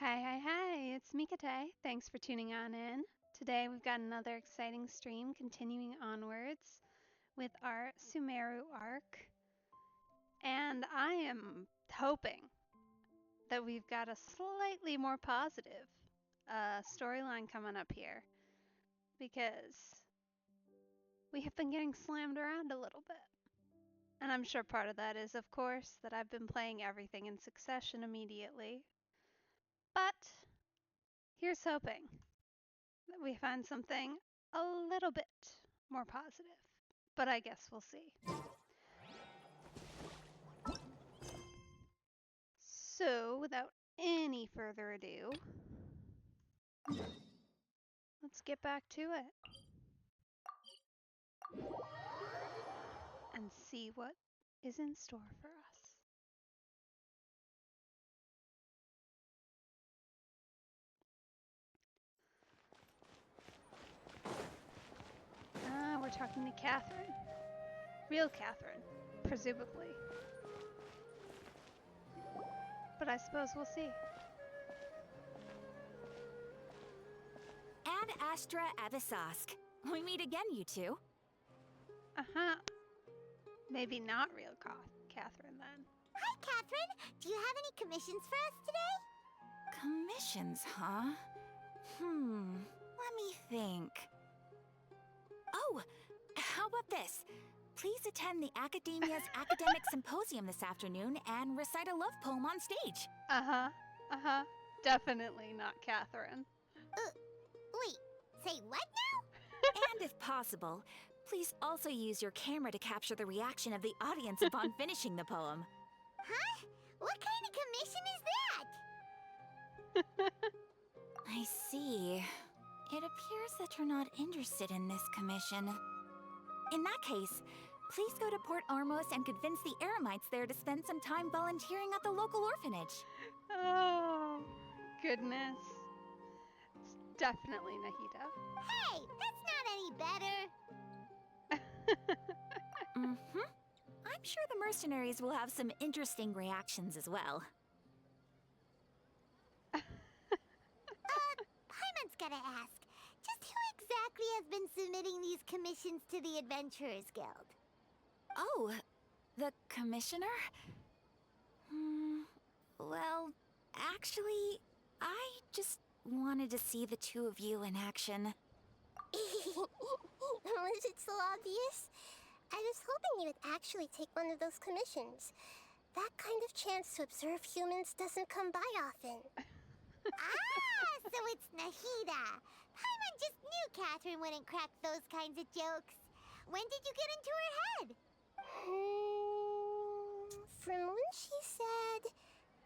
Hi, it's Mikate. Thanks for tuning on in. Today we've got another exciting stream continuing onwards with our Sumeru arc. And I am hoping that we've got a slightly more positive storyline coming up here because we have been getting slammed around a little bit. And I'm sure part of that is, of course, that I've been playing everything in succession immediately. But here's hoping that we find something a little bit more positive. But I guess we'll see. So, without any further ado, let's get back to it and see what is in store for us. We're talking to Catherine. Real Catherine, presumably. But I suppose we'll see. Ad Astra Abyssosque. We meet again, you two. Uh-huh. Maybe not real Catherine then. Hi, Catherine. Do you have any commissions for us today? Commissions, huh? Let me think. Oh, how about this? Please attend the Academia's Academic Symposium this afternoon and recite a love poem on stage. Definitely not Catherine. Wait, say what now? And if possible, please also use your camera to capture the reaction of the audience upon finishing the poem. Huh? What kind of commission is that? I see. It appears that you're not interested in this commission. In that case, please go to Port Ormos and convince the Eremites there to spend some time volunteering at the local orphanage. Oh, goodness. It's definitely Nahida. Hey, that's not any better. I'm sure the mercenaries will have some interesting reactions as well. Paimon's gotta ask. Just who exactly has been submitting these commissions to the Adventurers Guild? Oh, the commissioner? Well, actually, I just wanted to see the two of you in action. Was it so obvious? I was hoping you would actually take one of those commissions. That kind of chance to observe humans doesn't come by often. So it's Nahida. Paimon just knew Catherine wouldn't crack those kinds of jokes. When did you get into her head? From when she said,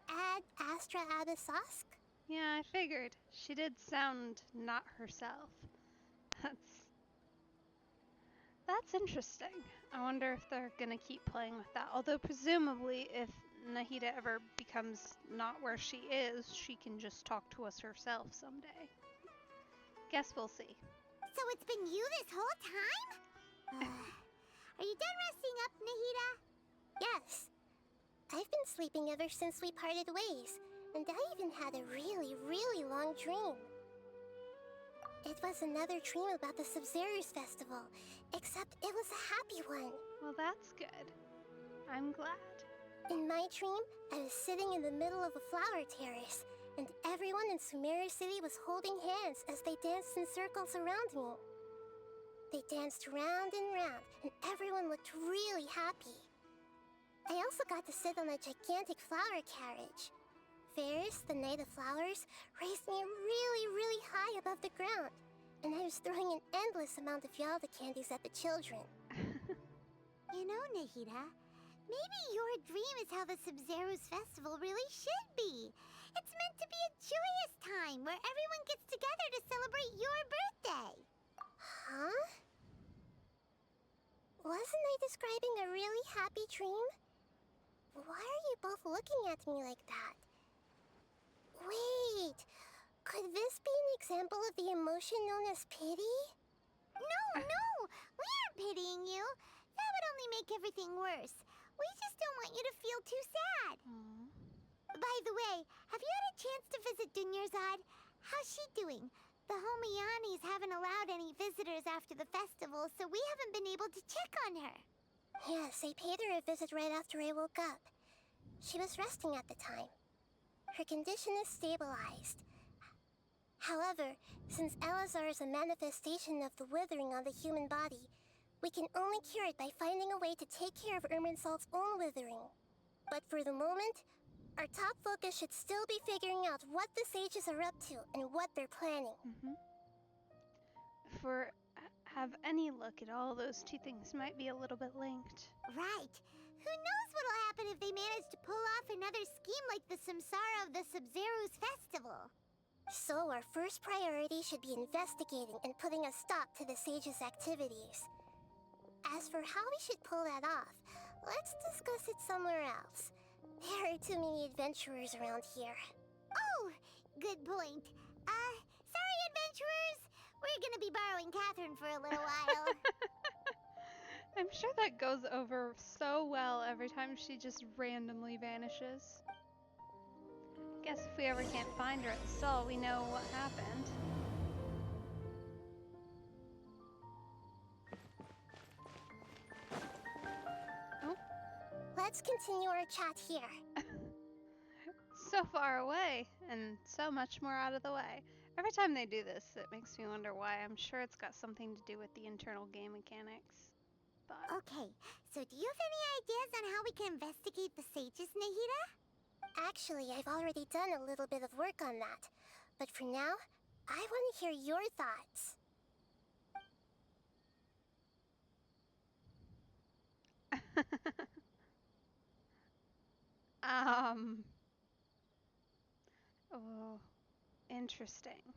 Ad Astra Abyssosque? Yeah, I figured. She did sound not herself. That's interesting. I wonder if they're gonna keep playing with that. Although presumably if Nahida ever becomes not where she is, she can just talk to us herself someday. Guess we'll see. So it's been you this whole time? Are you done resting up, Nahida? Yes. I've been sleeping ever since we parted ways, and I even had a really, really long dream. It was another dream about the Sumeru Festival, except it was a happy one. Well, that's good. I'm glad. In my dream, I was sitting in the middle of a flower terrace, and everyone in Sumeru City was holding hands as they danced in circles around me. They danced round and round, and everyone looked really happy. I also got to sit on a gigantic flower carriage. Ferris, the Knight of Flowers, raised me really, really high above the ground, and I was throwing an endless amount of Yalda candies at the children. You know, Nahida, maybe your dream is how the Sumeru's festival really should be. It's meant to be a joyous time where everyone gets together to celebrate your birthday. Huh? Wasn't I describing a really happy dream? Why are you both looking at me like that? Wait, could this be an example of the emotion known as pity? No, we aren't pitying you. That would only make everything worse. We just don't want you to feel too sad. Aww. By the way, Have you had a chance to visit Dunyarzad? How's she doing? The Homianis haven't allowed any visitors after the festival, so we haven't been able to check on her. Yes, I paid her a visit right after I woke up. She was resting at the time. Her condition is stabilized. However, since Elazar is a manifestation of the withering on the human body, we can only cure it by finding a way to take care of Irminsul's own withering. But for the moment, our top focus should still be figuring out what the sages are up to and what they're planning. If we have any look at all, those two things might be a little bit linked. Right. Who knows what'll happen if they manage to pull off another scheme like the Samsara of the Sub-Zero's festival? So our first priority should be investigating and putting a stop to the sages' activities. As for how we should pull that off, let's discuss it somewhere else. There are too many adventurers around here. Oh, good point. Sorry, adventurers. We're gonna be borrowing Catherine for a little while. I'm sure that goes over so well every time she just randomly vanishes. Guess if we ever can't find her at the stall, we know what happened. Oh. Let's continue our chat here. So far away, and so much more out of the way. Every time they do this, it makes me wonder why. I'm sure it's got something to do with the internal game mechanics. But Okay, so do you have any ideas on how we can investigate the sages, Nahida? Actually, I've already done a little bit of work on that. But for now, I want to hear your thoughts. Oh, interesting.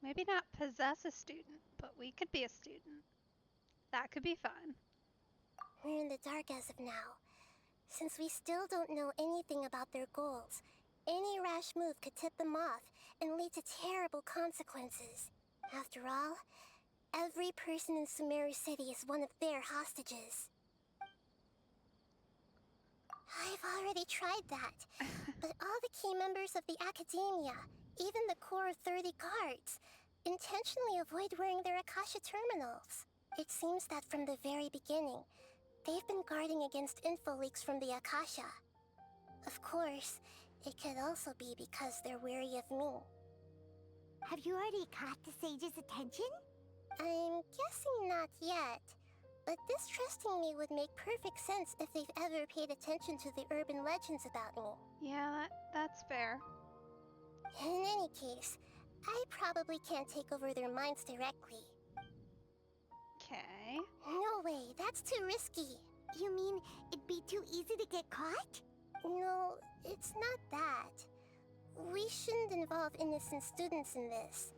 Maybe not possess a student, but we could be a student. That could be fun. We're in the dark as of now. Since we still don't know anything about their goals, any rash move could tip them off and lead to terrible consequences. After all, every person in Sumeru City is one of their hostages. I've already tried that, but all the key members of the Academia, even the core of 30 guards, intentionally avoid wearing their Akasha terminals. It seems that from the very beginning, they've been guarding against info leaks from the Akasha. Of course, it could also be because they're wary of me. Have you already caught the sage's attention? I'm guessing not yet, but distrusting me would make perfect sense if they've ever paid attention to the urban legends about me. Yeah, that's fair. In any case, I probably can't take over their minds directly. Okay. No way, that's too risky. You mean it'd be too easy to get caught? No, it's not that. We shouldn't involve innocent students in this.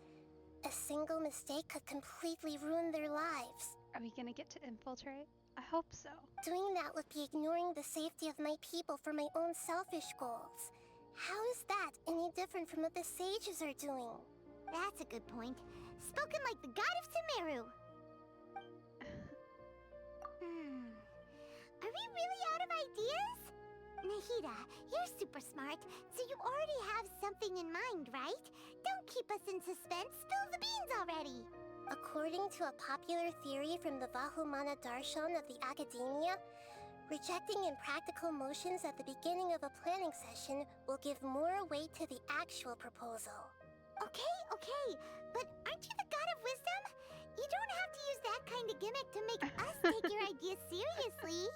A single mistake could completely ruin their lives. Are we gonna get to infiltrate? I hope so. Doing that would be ignoring the safety of my people for my own selfish goals. How is that any different from what the sages are doing? That's a good point. Spoken like the god of Sumeru. Are we really out of ideas? Nahida, you're super smart, so you already have something in mind, right? Don't keep us in suspense. Spill the beans already. According to a popular theory from the Vahumana Darshan of the Academia, rejecting impractical motions at the beginning of a planning session will give more weight to the actual proposal. Okay, but aren't you the god of wisdom? You don't have to use that kind of gimmick to make us take your ideas seriously.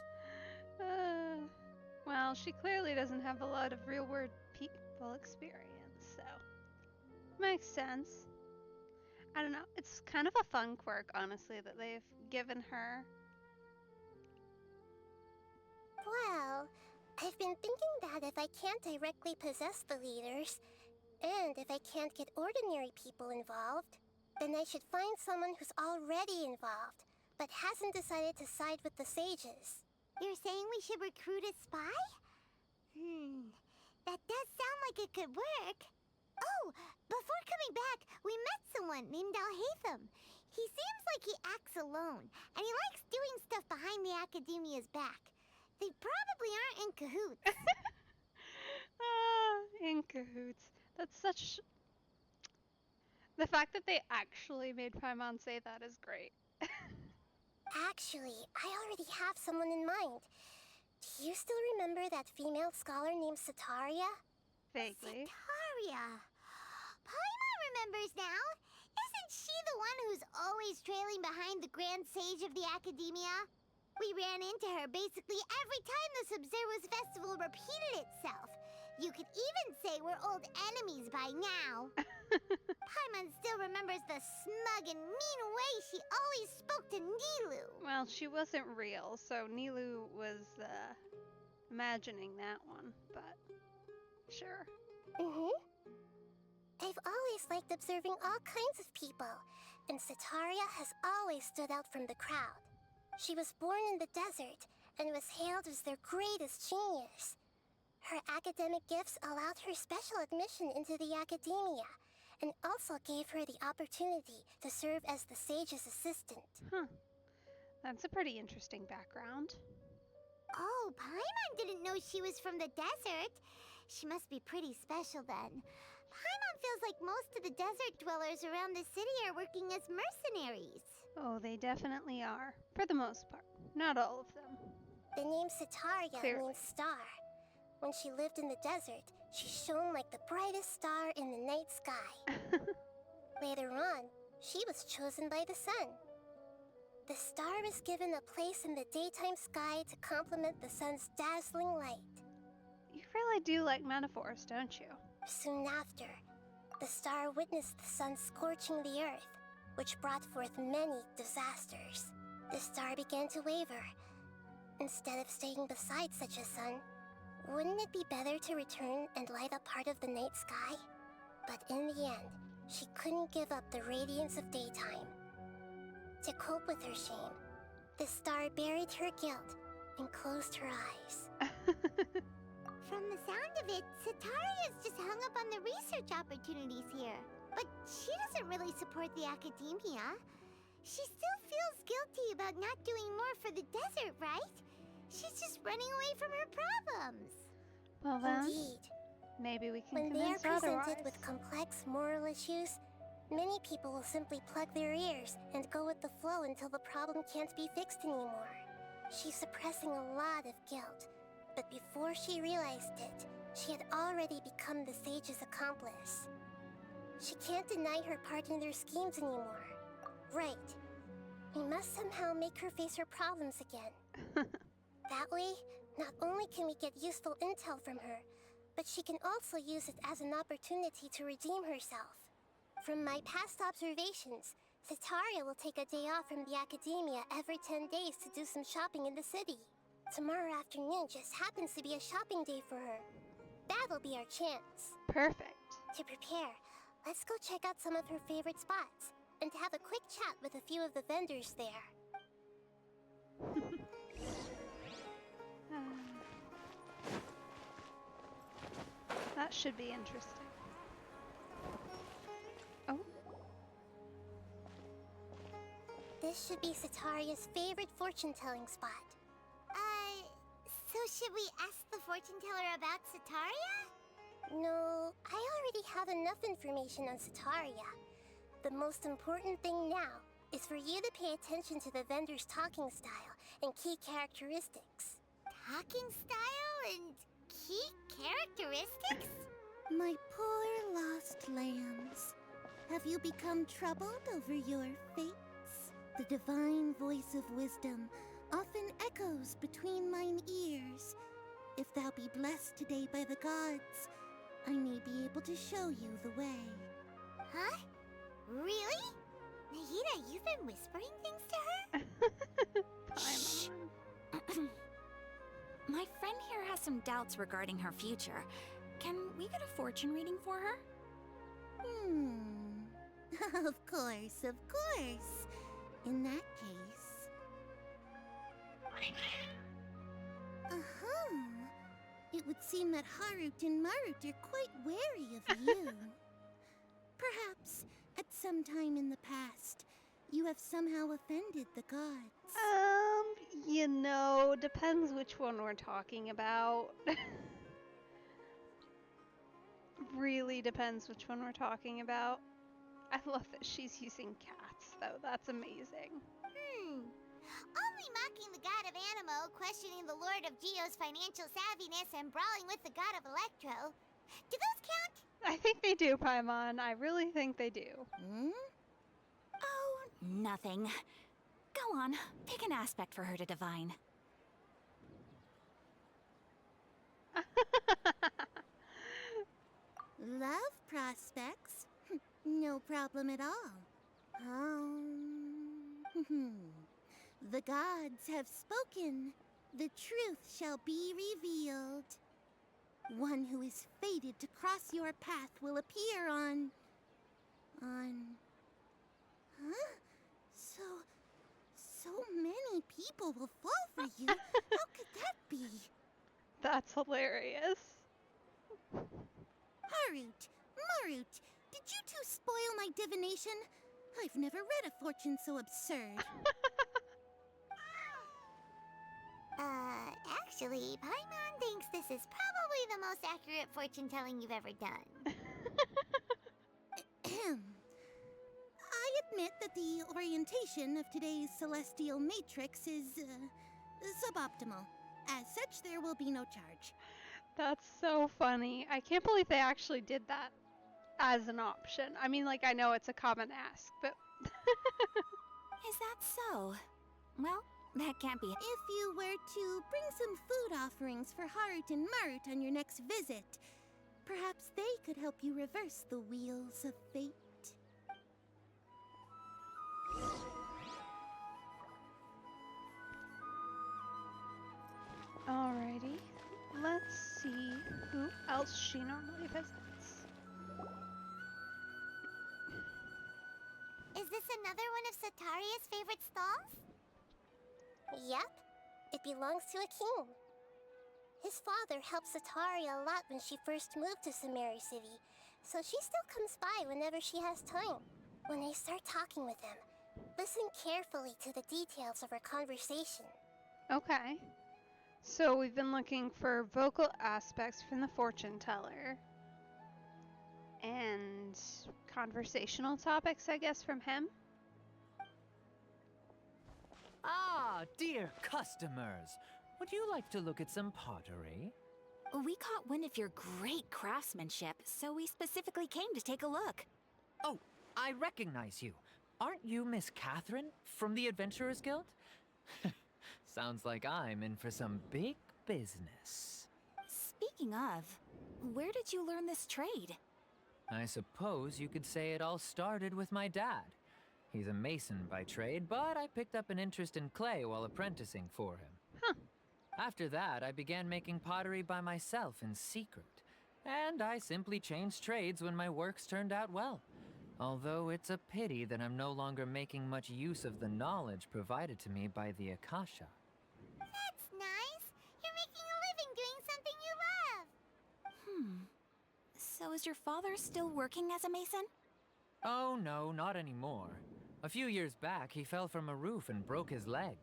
Well, she clearly doesn't have a lot of real-world people experience, so makes sense. I don't know. It's kind of a fun quirk, honestly, that they've given her. Well, I've been thinking that if I can't directly possess the leaders, and if I can't get ordinary people involved, then I should find someone who's already involved, but hasn't decided to side with the sages. You're saying we should recruit a spy? That does sound like it could work. Oh, before coming back, we met someone named Alhaitham. He seems like he acts alone, and he likes doing stuff behind the Academia's back. They probably aren't in cahoots. In cahoots. That's such. The fact that they actually made Paimon say that is great. Actually, I already have someone in mind. Do you still remember that female scholar named Sataria? Vaguely. Sataria. Paimon remembers now. Isn't she the one who's always trailing behind the Grand Sage of the Academia? We ran into her basically every time the Sumeru Festival repeated itself. You could even say we're old enemies by now. Paimon still remembers the smug and mean way she always spoke to Nilu. Well, she wasn't real, so Nilu was imagining that one, but sure. I've always liked observing all kinds of people, and Sataria has always stood out from the crowd. She was born in the desert and was hailed as their greatest genius. Her academic gifts allowed her special admission into the academia, and also gave her the opportunity to serve as the sage's assistant. That's a pretty interesting background. Oh, Paimon didn't know she was from the desert. She must be pretty special then. Paimon feels like most of the desert dwellers around the city are working as mercenaries. Oh, they definitely are. For the most part. Not all of them. The name Sataria Clearly. means star. When she lived in the desert, she shone like the brightest star in the night sky. Later on, she was chosen by the sun. The star was given a place in the daytime sky to complement the sun's dazzling light. You really do like metaphors, don't you? Soon after, the star witnessed the sun scorching the earth, which brought forth many disasters. The star began to waver. Instead of staying beside such a sun, wouldn't it be better to return and light up part of the night sky? But in the end, she couldn't give up the radiance of daytime. To cope with her shame, the star buried her guilt and closed her eyes. From the sound of it, Sataria's just hung up on the research opportunities here. But she doesn't really support the academia. She still feels guilty about not doing more for the desert, right? She's just running away from her problems. Well then, Indeed, maybe we can when they are convince her presented otherwise. with complex moral issues, many people will simply plug their ears and go with the flow until the problem can't be fixed anymore. She's suppressing a lot of guilt, but before she realized it, she had already become the sage's accomplice. She can't deny her part in their schemes anymore. Right. We must somehow make her face her problems again. That way, not only can we get useful intel from her, but she can also use it as an opportunity to redeem herself. From my past observations, Sataria will take a day off from the academia every 10 days to do some shopping in the city. Tomorrow afternoon just happens to be a shopping day for her. That'll be our chance. Perfect. To prepare, let's go check out some of her favorite spots, and have a quick chat with a few of the vendors there. That should be interesting. Oh, This should be Sataria's favorite fortune-telling spot. So should we ask the fortune teller about Sataria? No, I already have enough information on Sataria. The most important thing now is for you to pay attention to the vendor's talking style and key characteristics. Talking style and key characteristics? My poor lost lambs. Have you become troubled over your fates? The divine voice of wisdom often echoes between mine ears. If thou be blessed today by the gods, I may be able to show you the way. Huh? Really? Nahida, you've been whispering things to her? Paimon. My friend here has some doubts regarding her future. Can we get a fortune reading for her? Of course, of course. In that case... It would seem that Harut and Marut are quite wary of you. Perhaps, at some time in the past, you have somehow offended the gods. Depends which one we're talking about. really depends which one we're talking about. I love that she's using cats, though. That's amazing. Only mocking the god of Animo, questioning the Lord of Geo's financial savviness, and brawling with the god of Electro. Do those count? I think they do, Paimon. I really think they do. Hmm? Oh, nothing. Go on, pick an aspect for her to divine. Love prospects? No problem at all. The gods have spoken. The truth shall be revealed. One who is fated to cross your path will appear on... Huh? So many people will fall for you. How could that be? That's hilarious. Harut, Marut, did you two spoil my divination? I've never read a fortune so absurd. Actually, Paimon thinks this is probably the most accurate fortune telling you've ever done. I admit that the orientation of today's celestial matrix is suboptimal. As such, there will be no charge. That's so funny. I can't believe they actually did that as an option. I mean, like, I know it's a common ask, but... Is that so? Well, that can't be. If you were to bring some food offerings for Harut and Marut on your next visit, perhaps they could help you reverse the wheels of fate. Alrighty. Let's see who else she normally visits. Is this another one of Sataria's favorite stalls? Yep, it belongs to a king. His father helped Sataria a lot when she first moved to Sumeru City, so she still comes by whenever she has time. When I start talking with him, listen carefully to the details of our conversation. Okay. So we've been looking for vocal aspects from the fortune teller. And conversational topics, I guess, from him. Ah, dear customers, would you like to look at some pottery? We caught wind of your great craftsmanship, so we specifically came to take a look. Oh, I recognize you. Aren't you Miss Catherine from the Adventurers Guild? Sounds like I'm in for some big business. Speaking of, where did you learn this trade? I suppose you could say it all started with my dad. He's a mason by trade, but I picked up an interest in clay while apprenticing for him. Huh. After that, I began making pottery by myself in secret. And I simply changed trades when my works turned out well. Although it's a pity that I'm no longer making much use of the knowledge provided to me by the Akasha. That's nice. You're making a living doing something you love. So is your father still working as a mason? Oh no, not anymore. A few years back, he fell from a roof and broke his leg.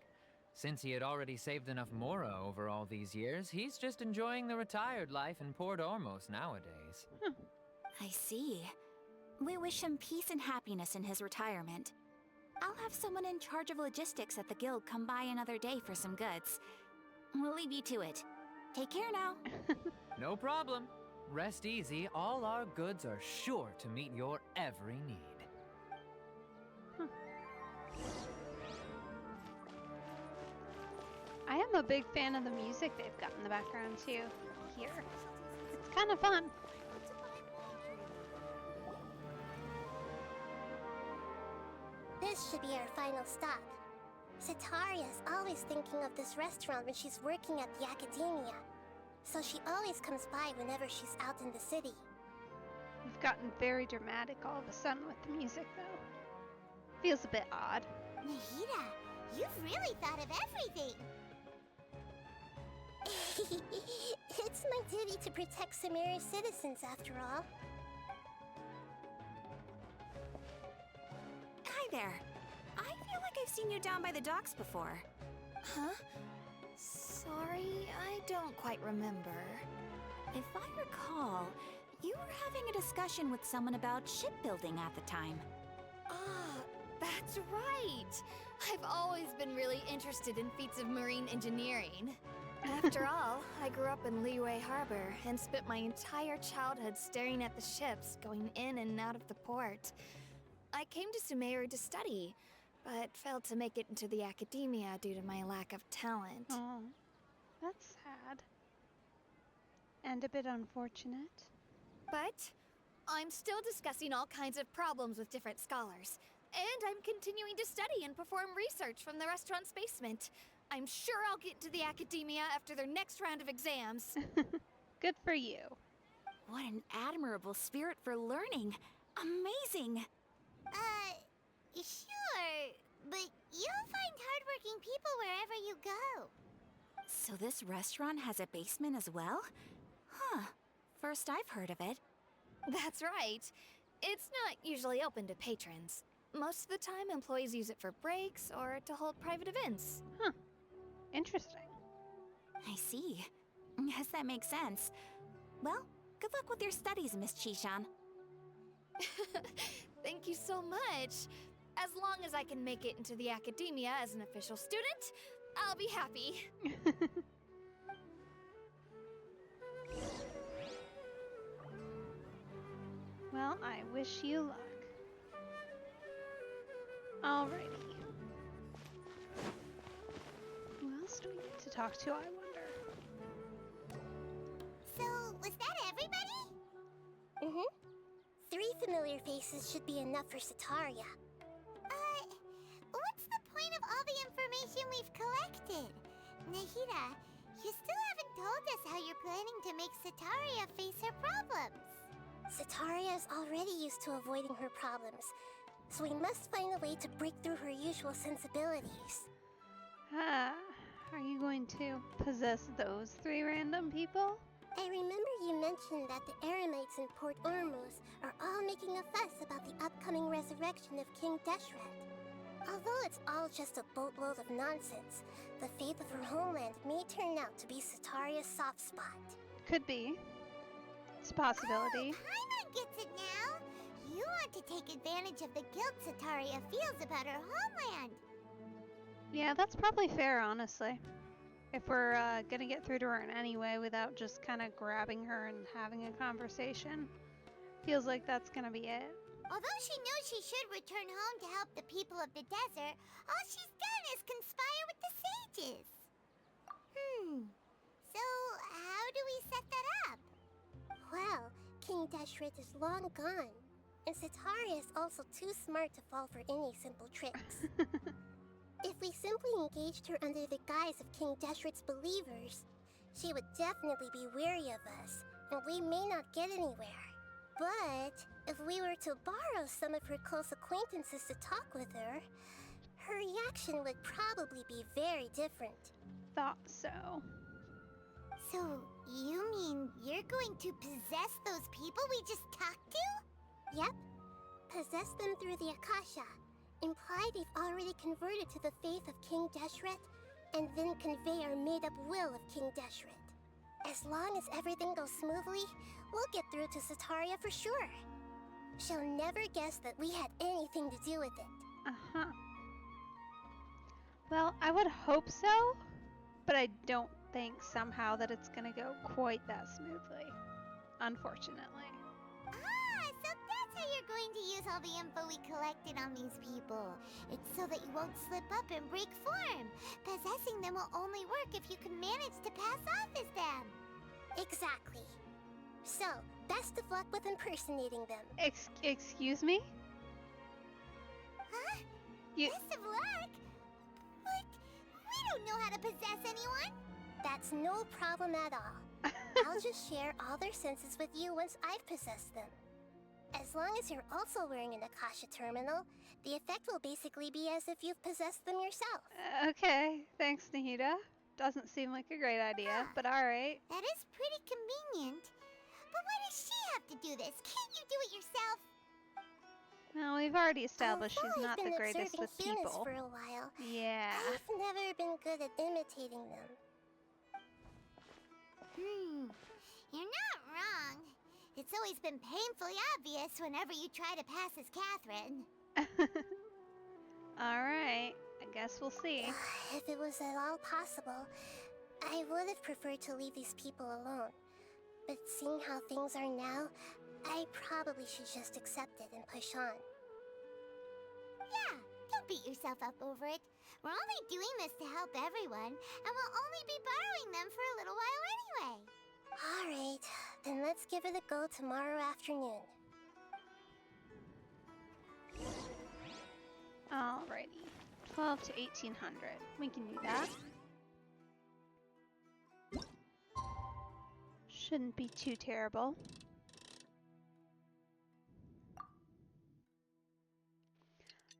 Since he had already saved enough mora over all these years, he's just enjoying the retired life in Port Ormos nowadays. I see. We wish him peace and happiness in his retirement. I'll have someone in charge of logistics at the guild come by another day for some goods. We'll leave you to it. Take care now. No problem. Rest easy, all our goods are sure to meet your every need. I am a big fan of the music they've got in the background too, here. It's kind of fun. This should be our final stop. Sataria's always thinking of this restaurant when she's working at the academia, so she always comes by whenever she's out in the city. We've gotten very dramatic all of a sudden with the music, though. Feels a bit odd. Nahida, you've really thought of everything. It's my duty to protect Sumeru's citizens, after all. Hi there. I feel like I've seen you down by the docks before. Huh? Sorry, I don't quite remember. If I recall, You were having a discussion with someone about shipbuilding at the time. Ah, that's right. I've always been really interested in feats of marine engineering. After all, I grew up in Liyue Harbor and spent my entire childhood staring at the ships going in and out of the port. I came to Sumeru to study, but failed to make it into the academia due to my lack of talent. Oh, that's sad. And a bit unfortunate. But I'm still discussing all kinds of problems with different scholars. And I'm continuing to study and perform research from the restaurant's basement. I'm sure I'll get to the academia after their next round of exams. Good for you. What an admirable spirit for learning. Amazing. Sure, but you'll find hardworking people wherever you go. So this restaurant has a basement as well? Huh. First I've heard of it. That's right. It's not usually open to patrons. Most of the time, employees use it for breaks or to hold private events. Huh. Interesting. I see. Guess that makes sense. Well, good luck with your studies, Miss Chishan. Thank you so much. As long as I can make it into the academia as an official student, I'll be happy. Well, I wish you luck. Alrighty. Who else do we get to talk to, I wonder? So, was that everybody? Mm-hmm. 3 familiar faces should be enough for Sataria. What's the point of all the information we've collected? Nahida, you still haven't told us how you're planning to make Sataria face her problems. Sataria is already used to avoiding her problems, so we must find a way to break through her usual sensibilities. Are you going to possess those 3 random people? I remember you mentioned that the Eremites in Port Ormuz are all making a fuss about the upcoming resurrection of King Deshret. Although it's all just a boatload of nonsense, the fate of her homeland may turn out to be Sataria's soft spot. Could be. It's a possibility. Oh, Paimon gets it now. You want to take advantage of the guilt Sataria feels about her homeland. Yeah, that's probably fair, honestly. If we're gonna get through to her in any way without just kind of grabbing her and having a conversation, feels like that's gonna be it. Although she knows she should return home to help the people of the desert, all she's done is conspire with the sages. So how do we set that up? Well, King Deshret is long gone, and Sataria is also too smart to fall for any simple tricks. If we simply engaged her under the guise of King Deshret's believers, she would definitely be wary of us, and we may not get anywhere. But if we were to borrow some of her close acquaintances to talk with her, her reaction would probably be very different. Thought so. So you mean you're going to possess those people we just talked to? Yep. Possess them through the Akasha. Imply they've already converted to the faith of King Deshret, and then convey our made-up will of King Deshret. As long as everything goes smoothly, we'll get through to Sataria for sure. She'll never guess that we had anything to do with it. Uh-huh. Well, I would hope so, but I don't think somehow that it's gonna go quite that smoothly. Unfortunately. So that's how you're going to use all the info we collected on these people. It's so that you won't slip up and break form. Possessing them will only work if you can manage to pass off as them. Exactly. So, best of luck with impersonating them. Excuse me? Huh? You... Best of luck? But we don't know how to possess anyone. That's no problem at all. I'll just share all their senses with you once I've possessed them. As long as you're also wearing an Akasha terminal, the effect will basically be as if you've possessed them yourself. Okay, thanks, Nahida. Doesn't seem like a great idea, but alright. That is pretty convenient. But why does she have to do this? Can't you do it yourself? Well, we've already established Although she's not I've the been greatest with observing humans people. for a while, Yeah. I've never been good at imitating them. You're not wrong. it's always been painfully obvious whenever you try to pass as Catherine. Alright, I guess we'll see. If it was at all possible, I would have preferred to leave these people alone. But seeing how things are now, I probably should just accept it and push on. Yeah, don't beat yourself up over it. We're only doing this to help everyone, and we'll only be borrowing them for a little while anyway. Alright, then let's give it a go tomorrow afternoon. Alrighty. 12 to 1800. We can do that. Shouldn't be too terrible.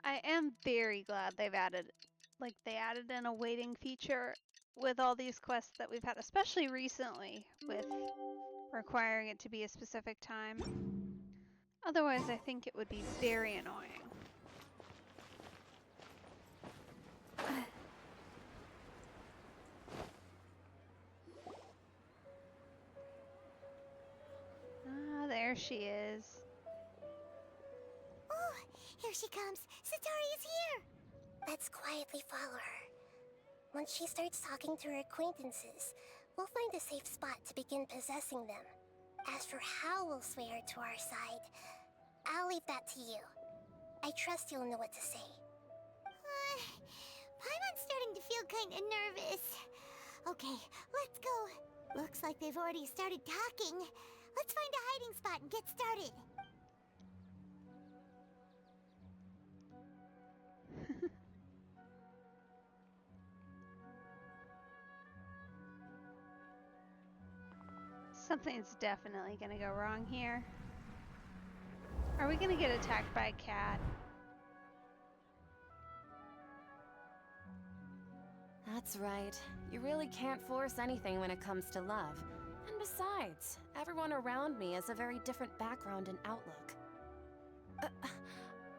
I am very glad they added in a waiting feature with all these quests that we've had, especially recently with requiring it to be a specific time. Otherwise, I think it would be very annoying. Ah, there she is. Oh, here she comes. Satori is here. Let's quietly follow her. Once she starts talking to her acquaintances, we'll find a safe spot to begin possessing them. As for how we'll sway her to our side, I'll leave that to you. I trust you'll know what to say. Paimon's starting to feel kinda nervous. Okay, let's go. Looks like they've already started talking. Let's find a hiding spot and get started. Something's definitely gonna go wrong here. Are we gonna get attacked by a cat? That's right. You really can't force anything when it comes to love. And besides, everyone around me has a very different background and outlook.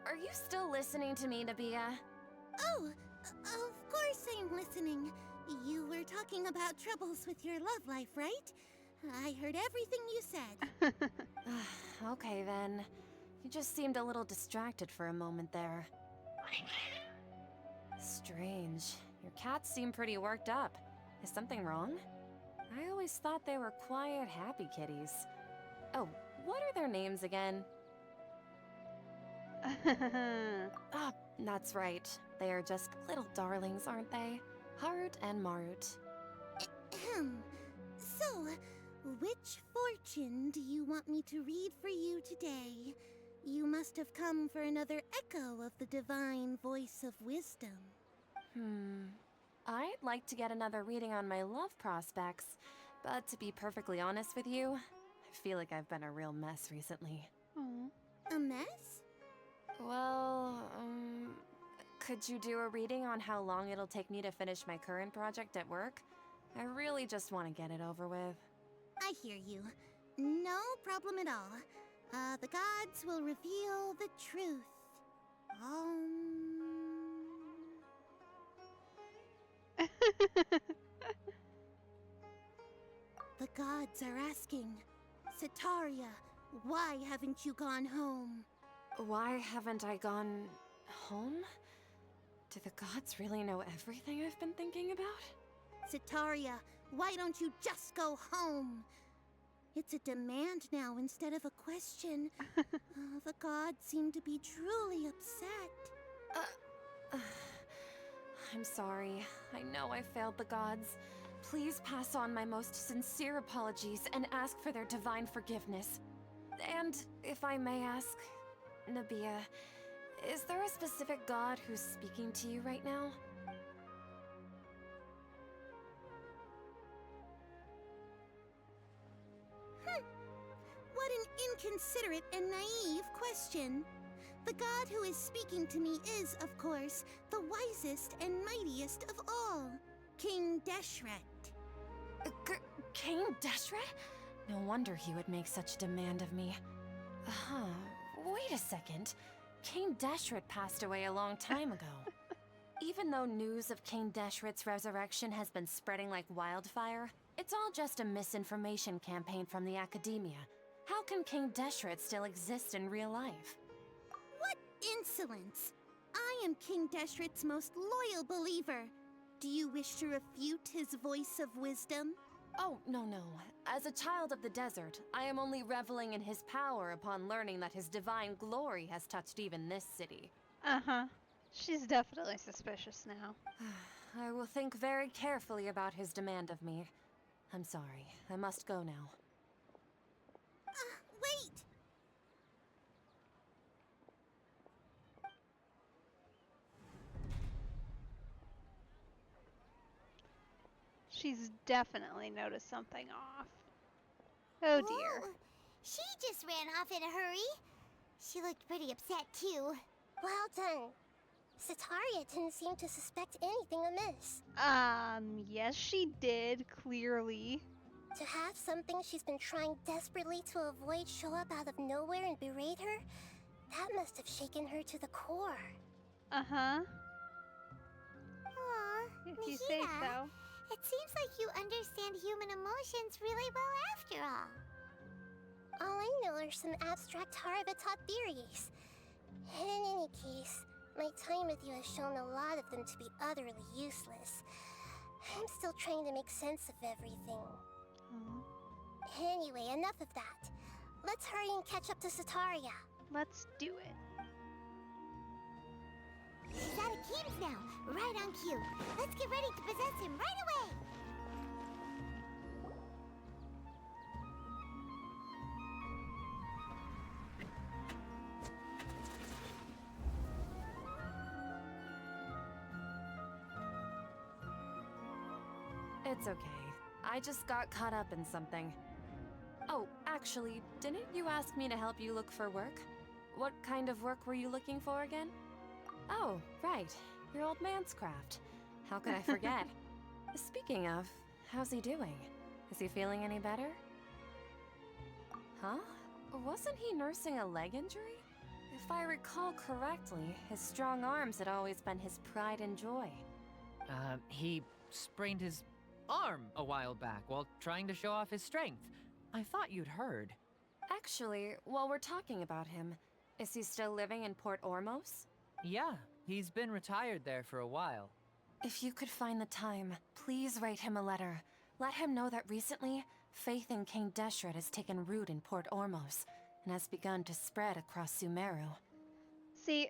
Are you still listening to me, Nabia? Oh, of course I'm listening. You were talking about troubles with your love life, right? I heard everything you said. Okay then. You just seemed a little distracted for a moment there. Strange. Your cats seem pretty worked up. Is something wrong? I always thought they were quiet, happy kitties. Oh, what are their names again? Ah, that's right. They are just little darlings, aren't they? Harut and Marut. Ahem. So, which fortune do you want me to read for you today? You must have come for another echo of the divine voice of wisdom. I'd like to get another reading on my love prospects, but to be perfectly honest with you, I feel like I've been a real mess recently. Aw. A mess? Well, could you do a reading on how long it'll take me to finish my current project at work? I really just want to get it over with. I hear you. No problem at all. The gods will reveal the truth. The gods are asking, Setaria, why haven't you gone home? Why haven't I gone home? Do the gods really know everything I've been thinking about? Setaria, why don't you just go home? It's a demand now instead of a question. The gods seem to be truly upset. I'm sorry. I know I failed the gods. Please pass on my most sincere apologies and ask for their divine forgiveness. And if I may ask, Nabia, is there a specific god who's speaking to you right now? What an inconsiderate and naive question. The god who is speaking to me is, of course, the wisest and mightiest of all, King Deshret. King Deshret? No wonder he would make such a demand of me. Wait a second. King Deshret passed away a long time ago. Even though news of King Deshret's resurrection has been spreading like wildfire, it's all just a misinformation campaign from the Academia. How can King Deshret still exist in real life? What insolence! I am King Deshret's most loyal believer. Do you wish to refute his voice of wisdom? Oh, no. As a child of the desert, I am only reveling in his power upon learning that his divine glory has touched even this city. Uh-huh. She's definitely suspicious now. I will think very carefully about his demand of me. I'm sorry. I must go now. Wait! She's definitely noticed something off. Oh dear. Whoa. She just ran off in a hurry. She looked pretty upset, too. Well done. Sataria didn't seem to suspect anything amiss. Yes she did, clearly. To have something she's been trying desperately to avoid show up out of nowhere and berate her, that must have shaken her to the core. Uh-huh. Aw, If you say Nahida, so. it seems like you understand human emotions really well after all. All I know are some abstract Harava-taught theories. In any case, my time with you has shown a lot of them to be utterly useless. I'm still trying to make sense of everything. Anyway, enough of that. Let's hurry and catch up to Sataria. Let's do it. He's out of Keem's now, right on cue. Let's get ready to possess him right away! It's okay. I just got caught up in something. Oh, actually, didn't you ask me to help you look for work? What kind of work were you looking for again? Oh, right. Your old man's craft. How could I forget? Speaking of, how's he doing? Is he feeling any better? Huh? Wasn't he nursing a leg injury? If I recall correctly, his strong arms had always been his pride and joy. He sprained his arm a while back while trying to show off his strength. I thought you'd heard. Actually, while we're talking about him, is he still living in Port Ormos? Yeah, he's been retired there for a while. If you could find the time, please write him a letter. Let him know that recently, faith in King Deshret has taken root in Port Ormos and has begun to spread across Sumeru. See,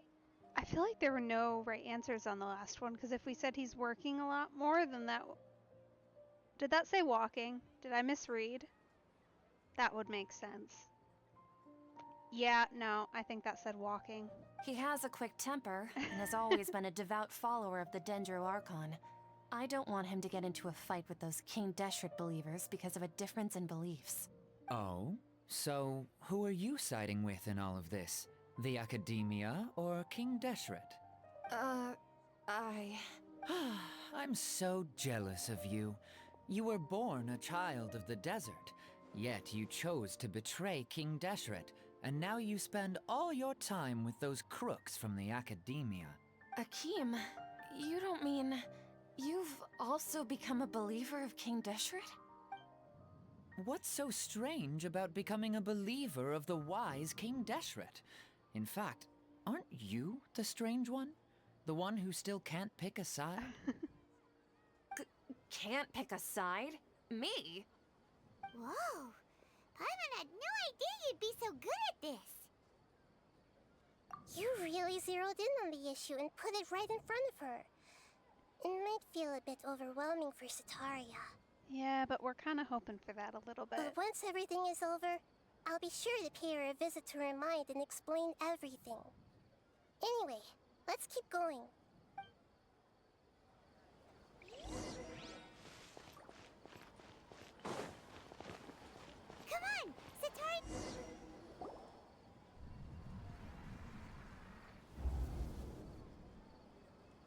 I feel like there were no right answers on the last one, because if we said he's working a lot more, then that... Did that say walking? Did I misread? That would make sense. Yeah, no, I think that said walking. He has a quick temper and has always been a devout follower of the Dendro Archon. I don't want him to get into a fight with those King Deshret believers because of a difference in beliefs. Oh? So, who are you siding with in all of this? The Academia or King Deshret? I'm so jealous of you. You were born a child of the desert, yet you chose to betray King Deshret, and now you spend all your time with those crooks from the Academia. Akeem, you don't mean... You've also become a believer of King Deshret? What's so strange about becoming a believer of the wise King Deshret? In fact, aren't you the strange one? The one who still can't pick a side? Can't pick a side? Me? Whoa! Paimon had no idea you'd be so good at this! You really zeroed in on the issue and put it right in front of her. It might feel a bit overwhelming for Sataria. Yeah, but we're kind of hoping for that a little bit. But once everything is over, I'll be sure to pay her a visit to her mind and explain everything. Anyway, let's keep going. Come on! Sataria...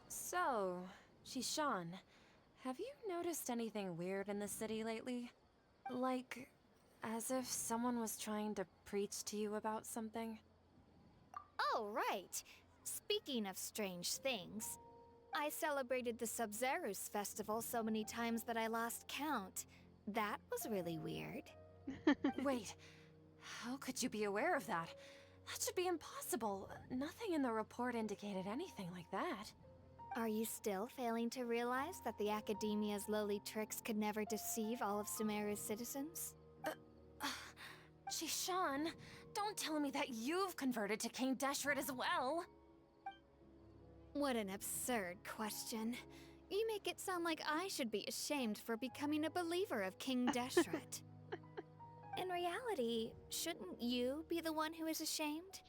So, Shishan, have you noticed anything weird in the city lately? Like, as if someone was trying to preach to you about something? Oh, right. Speaking of strange things, I celebrated the Sub-Zerus festival so many times that I lost count. That was really weird. Wait, How could you be aware of that? That should be impossible. Nothing in the report indicated anything like that. Are you still failing to realize that the Academia's lowly tricks could never deceive all of Sumeru's citizens? Jishan, don't tell me that you've converted to King Deshret as well. What an absurd question. You make it sound like I should be ashamed for becoming a believer of King Deshret. In reality, shouldn't you be the one who is ashamed?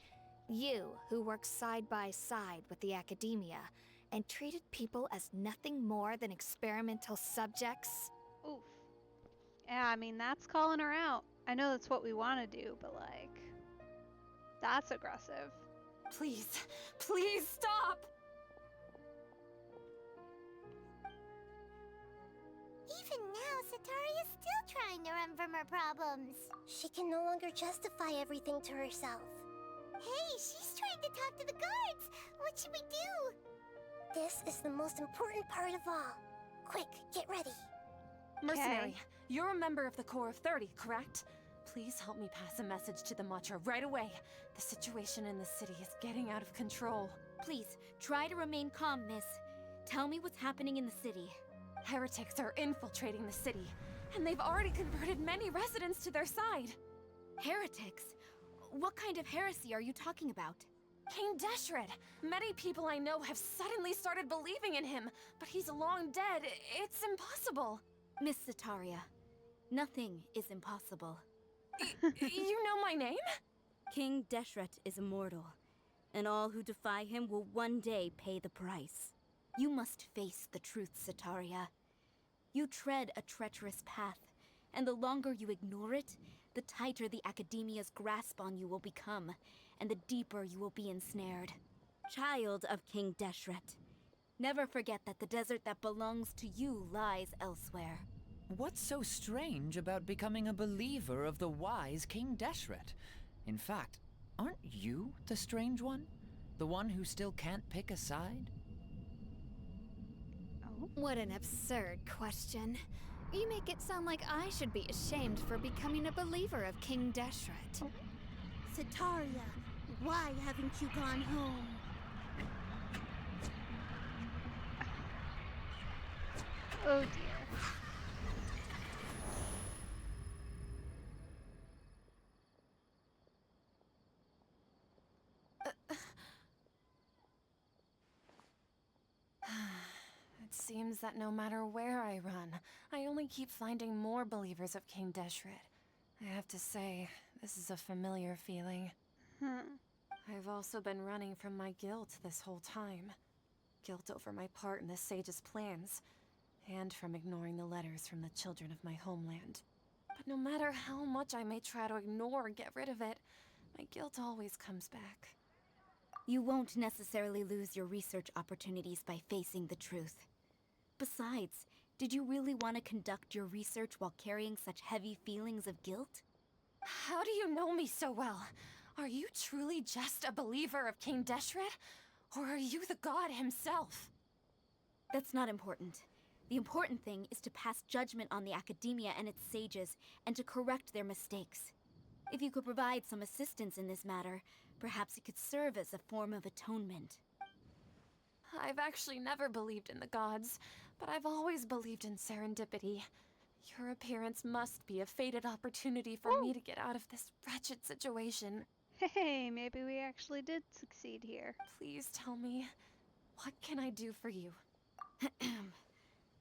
You, who works side by side with the Academia and treated people as nothing more than experimental subjects? Oof. Yeah, I mean, that's calling her out. I know that's what we want to do, but like, that's aggressive. Please, please stop! Even now, Sataria's still trying to run from her problems. She can no longer justify everything to herself. Hey, she's trying to talk to the guards. What should we do? This is the most important part of all. Quick, get ready. Mercenary, you're a member of the Corps of 30, correct? Please help me pass a message to the Matcha right away. The situation in the city is getting out of control. Please, try to remain calm, miss. Tell me what's happening in the city. Heretics are infiltrating the city, and they've already converted many residents to their side. Heretics? What kind of heresy are you talking about? King Deshret! Many people I know have suddenly started believing in him, but he's long dead. It's impossible. Miss Sataria, nothing is impossible. You know my name? King Deshret is immortal, and all who defy him will one day pay the price. You must face the truth, Sataria. You tread a treacherous path, and the longer you ignore it, the tighter the Academia's grasp on you will become, and the deeper you will be ensnared. Child of King Deshret, never forget that the desert that belongs to you lies elsewhere. What's so strange about becoming a believer of the wise King Deshret? In fact, aren't you the strange one? The one who still can't pick a side? What an absurd question. You make it sound like I should be ashamed for becoming a believer of King Deshret. Sataria, why haven't you gone home? Oh dear. It seems that no matter where I run, I only keep finding more believers of King Deshret. I have to say, this is a familiar feeling. I've also been running from my guilt this whole time. Guilt over my part in the Sage's plans, and from ignoring the letters from the children of my homeland. But no matter how much I may try to ignore or get rid of it, my guilt always comes back. You won't necessarily lose your research opportunities by facing the truth. Besides, did you really want to conduct your research while carrying such heavy feelings of guilt? How do you know me so well? Are you truly just a believer of King Deshret? Or are you the god himself? That's not important. The important thing is to pass judgment on the Academia and its sages, and to correct their mistakes. If you could provide some assistance in this matter, perhaps it could serve as a form of atonement. I've actually never believed in the gods, but I've always believed in serendipity. Your appearance must be a fated opportunity for me to get out of this wretched situation. Hey, maybe we actually did succeed here. Please tell me, what can I do for you?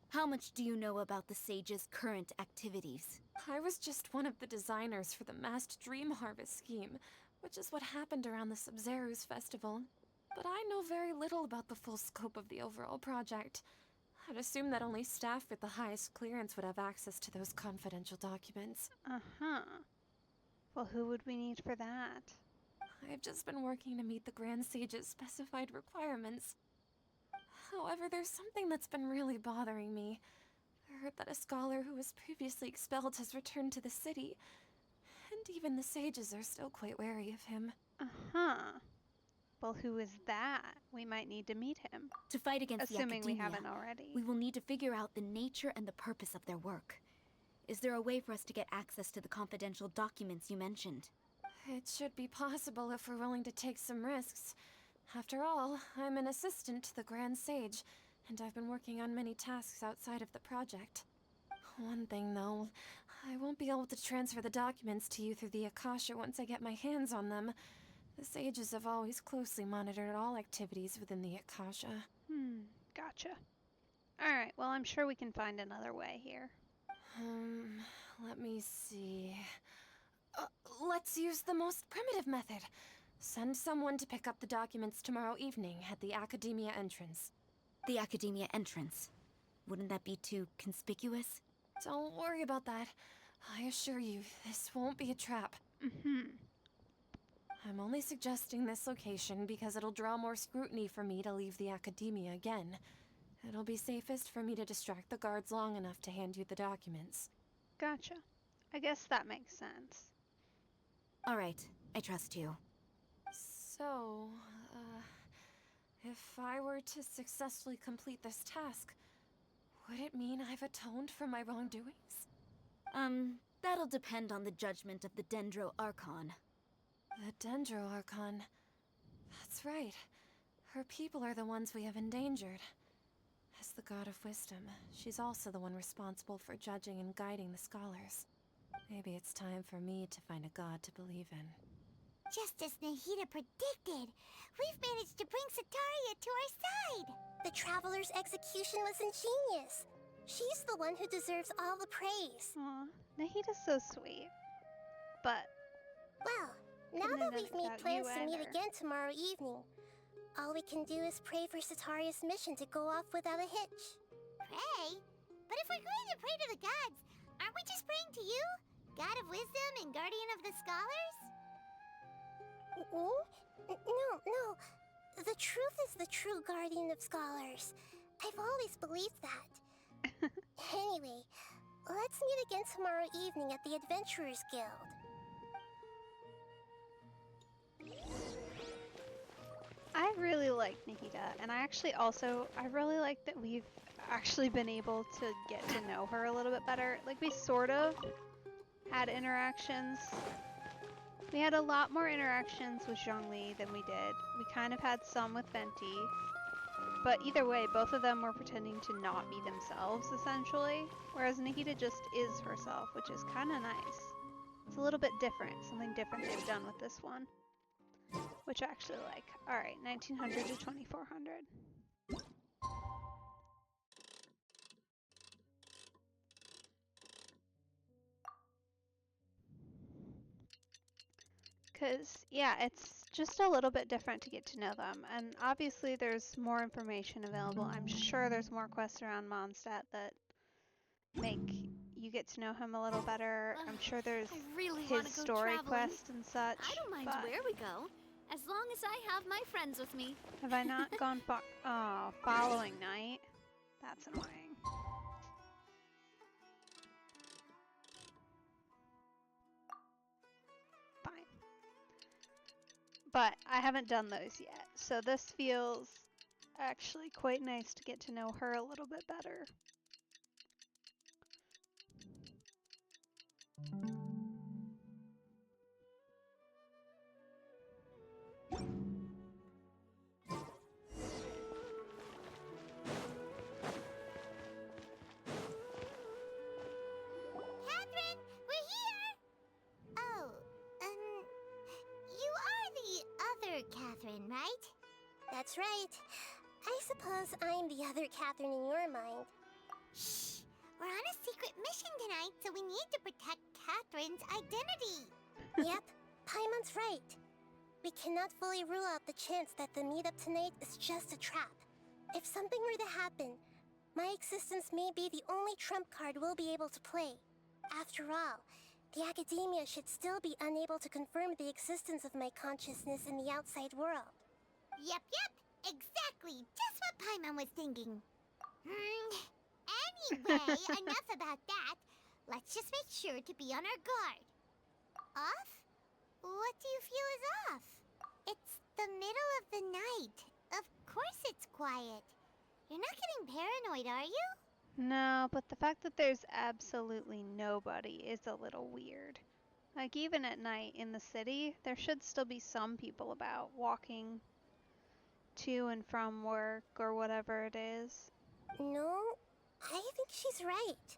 How much do you know about the sage's current activities? I was just one of the designers for the masked dream harvest scheme, which is what happened around the Sumeru's festival. But I know very little about the full scope of the overall project. I'd assume that only staff with the highest clearance would have access to those confidential documents. Uh-huh. Well, who would we need for that? I've just been working to meet the Grand Sage's specified requirements. However, there's something that's been really bothering me. I heard that a scholar who was previously expelled has returned to the city, and even the sages are still quite wary of him. Uh-huh. Well, who is that? We might need to meet him. To fight against the Assuming we Academia, haven't already. we will need to figure out the nature and the purpose of their work. Is there a way for us to get access to the confidential documents you mentioned? It should be possible if we're willing to take some risks. After all, I'm an assistant to the Grand Sage, and I've been working on many tasks outside of the project. One thing, though, I won't be able to transfer the documents to you through the Akasha once I get my hands on them. The sages have always closely monitored all activities within the Akasha. Gotcha. Alright, well, I'm sure we can find another way here. Let me see. Let's use the most primitive method. Send someone to pick up the documents tomorrow evening at the Academia entrance. The Academia entrance. Wouldn't that be too conspicuous? Don't worry about that. I assure you, this won't be a trap. I'm only suggesting this location because it'll draw more scrutiny for me to leave the Academia again. It'll be safest for me to distract the guards long enough to hand you the documents. Gotcha. I guess that makes sense. All right, I trust you. So, if I were to successfully complete this task, would it mean I've atoned for my wrongdoings? That'll depend on the judgment of the Dendro Archon. The Dendro Archon. That's right. Her people are the ones we have endangered. As the god of wisdom, she's also the one responsible for judging and guiding the scholars. Maybe it's time for me to find a god to believe in. Just as Nahida predicted, we've managed to bring Sataria to our side. The Traveler's execution was ingenious. She's the one who deserves all the praise. Aw, Nahida's so sweet. But Well, now couldn't that have we've done it made without plans you to meet either. again tomorrow evening, all we can do is pray for Sataria's mission to go off without a hitch. Pray? But if we're going to pray to the gods, aren't we just praying to you? God of wisdom and guardian of the scholars? No. The truth is the true guardian of scholars. I've always believed that. Anyway, let's meet again tomorrow evening at the Adventurers Guild. I really like Nahida, and I really like that we've actually been able to get to know her a little bit better. Like, we sort of had interactions. We had a lot more interactions with Zhongli than we did. We kind of had some with Venti. But either way, both of them were pretending to not be themselves, essentially. Whereas Nahida just is herself, which is kind of nice. It's a little bit different, something different they've done with this one. Which I actually like. Alright, 1900 to 2400. Because, yeah, it's just a little bit different to get to know them. And obviously there's more information available. I'm sure there's more quests around Mondstadt that make you get to know him a little better. I'm sure there's I really his wanna go story traveling. quest and such. I don't mind but where we go, as long as I have my friends with me. have I not gone far? Oh, following night? That's annoying. Fine. But I haven't done those yet, so this feels actually quite nice to get to know her a little bit better. Catherine, we're here! Oh, you are the other Catherine, right? That's right. I suppose I'm the other Catherine in your mind. Shh! We're on a secret mission tonight, so we need to protect Catherine's identity. Yep, Paimon's right. We cannot fully rule out the chance that the meetup tonight is just a trap. If something were to happen, my existence may be the only trump card we'll be able to play. After all, the Academia should still be unable to confirm the existence of my consciousness in the outside world. Yep, exactly. Just what Paimon was thinking. Anyway, enough about that. Let's just make sure to be on our guard. Off? What do you feel is off? It's the middle of the night. Of course it's quiet. You're not getting paranoid, are you? No, but the fact that there's absolutely nobody is a little weird. Like, even at night in the city, there should still be some people about walking to and from work or whatever it is. No, I think she's right.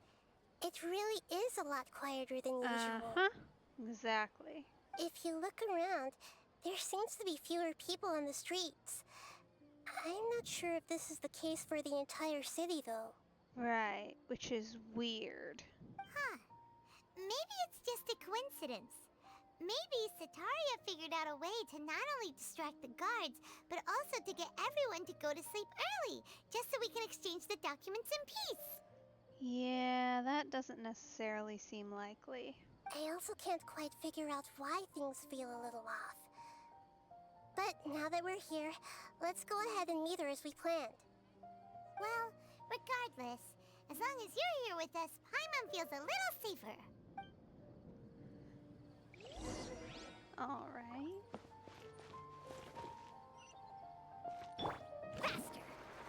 It really is a lot quieter than usual. Uh-huh. Exactly. If you look around, there seems to be fewer people on the streets. I'm not sure if this is the case for the entire city, though. Right, which is weird. Huh. Maybe it's just a coincidence. Maybe Sataria figured out a way to not only distract the guards, but also to get everyone to go to sleep early, just so we can exchange the documents in peace. Yeah, that doesn't necessarily seem likely. I also can't quite figure out why things feel a little off. But now that we're here, let's go ahead and meet her as we planned. Well, regardless, as long as you're here with us, Paimon feels a little safer. Alright. Faster!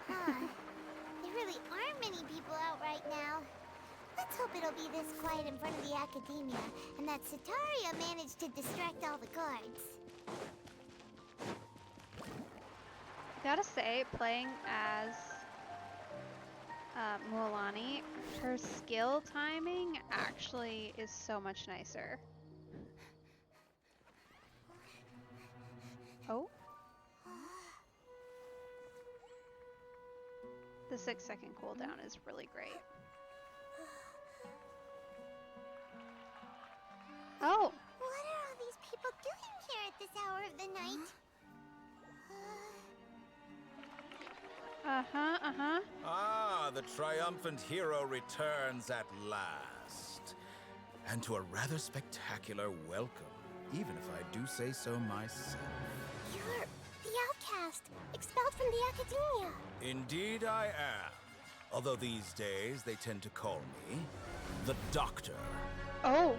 There really aren't many people out right now. Let's hope it'll be this quiet in front of the academia, and that Sataria managed to distract all the guards. Gotta say, playing as Mualani, her skill timing actually is so much nicer. Oh? The 6-second cooldown is really great. Oh! What are all these people doing here at this hour of the night? Ah, the triumphant hero returns at last. And to a rather spectacular welcome, even if I do say so myself. You're the outcast, expelled from the academia. Indeed I am. Although these days they tend to call me the Doctor. Oh!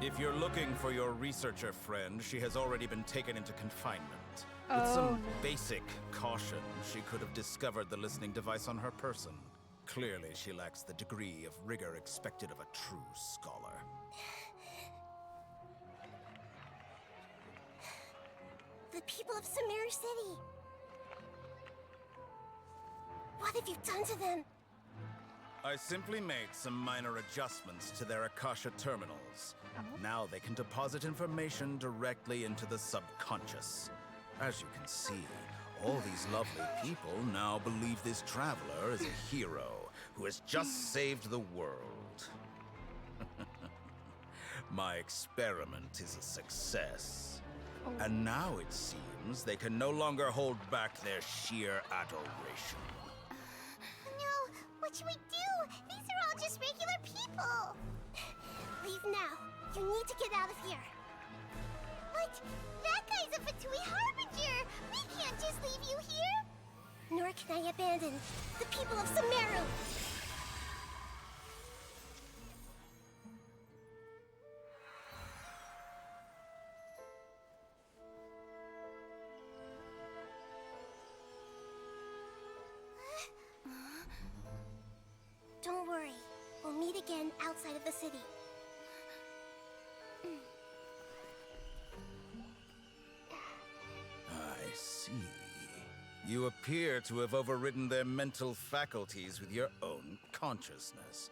If you're looking for your researcher friend, she has already been taken into confinement. With Oh, some no. basic caution, she could have discovered the listening device on her person. Clearly, she lacks the degree of rigor expected of a true scholar. The people of Sumeru City. What have you done to them? I simply made some minor adjustments to their Akasha terminals. Now they can deposit information directly into the subconscious. As you can see, all these lovely people now believe this traveler is a hero who has just saved the world. My experiment is a success. And now it seems they can no longer hold back their sheer adoration. No, what should we do? These are all just regular people. Leave now. You need to get out of here. But that guy's a Fatui Harbinger. We can't just leave you here. Nor can I abandon the people of Sumeru. Don't worry. We'll meet again outside of the city. I see. You appear to have overridden their mental faculties with your own consciousness.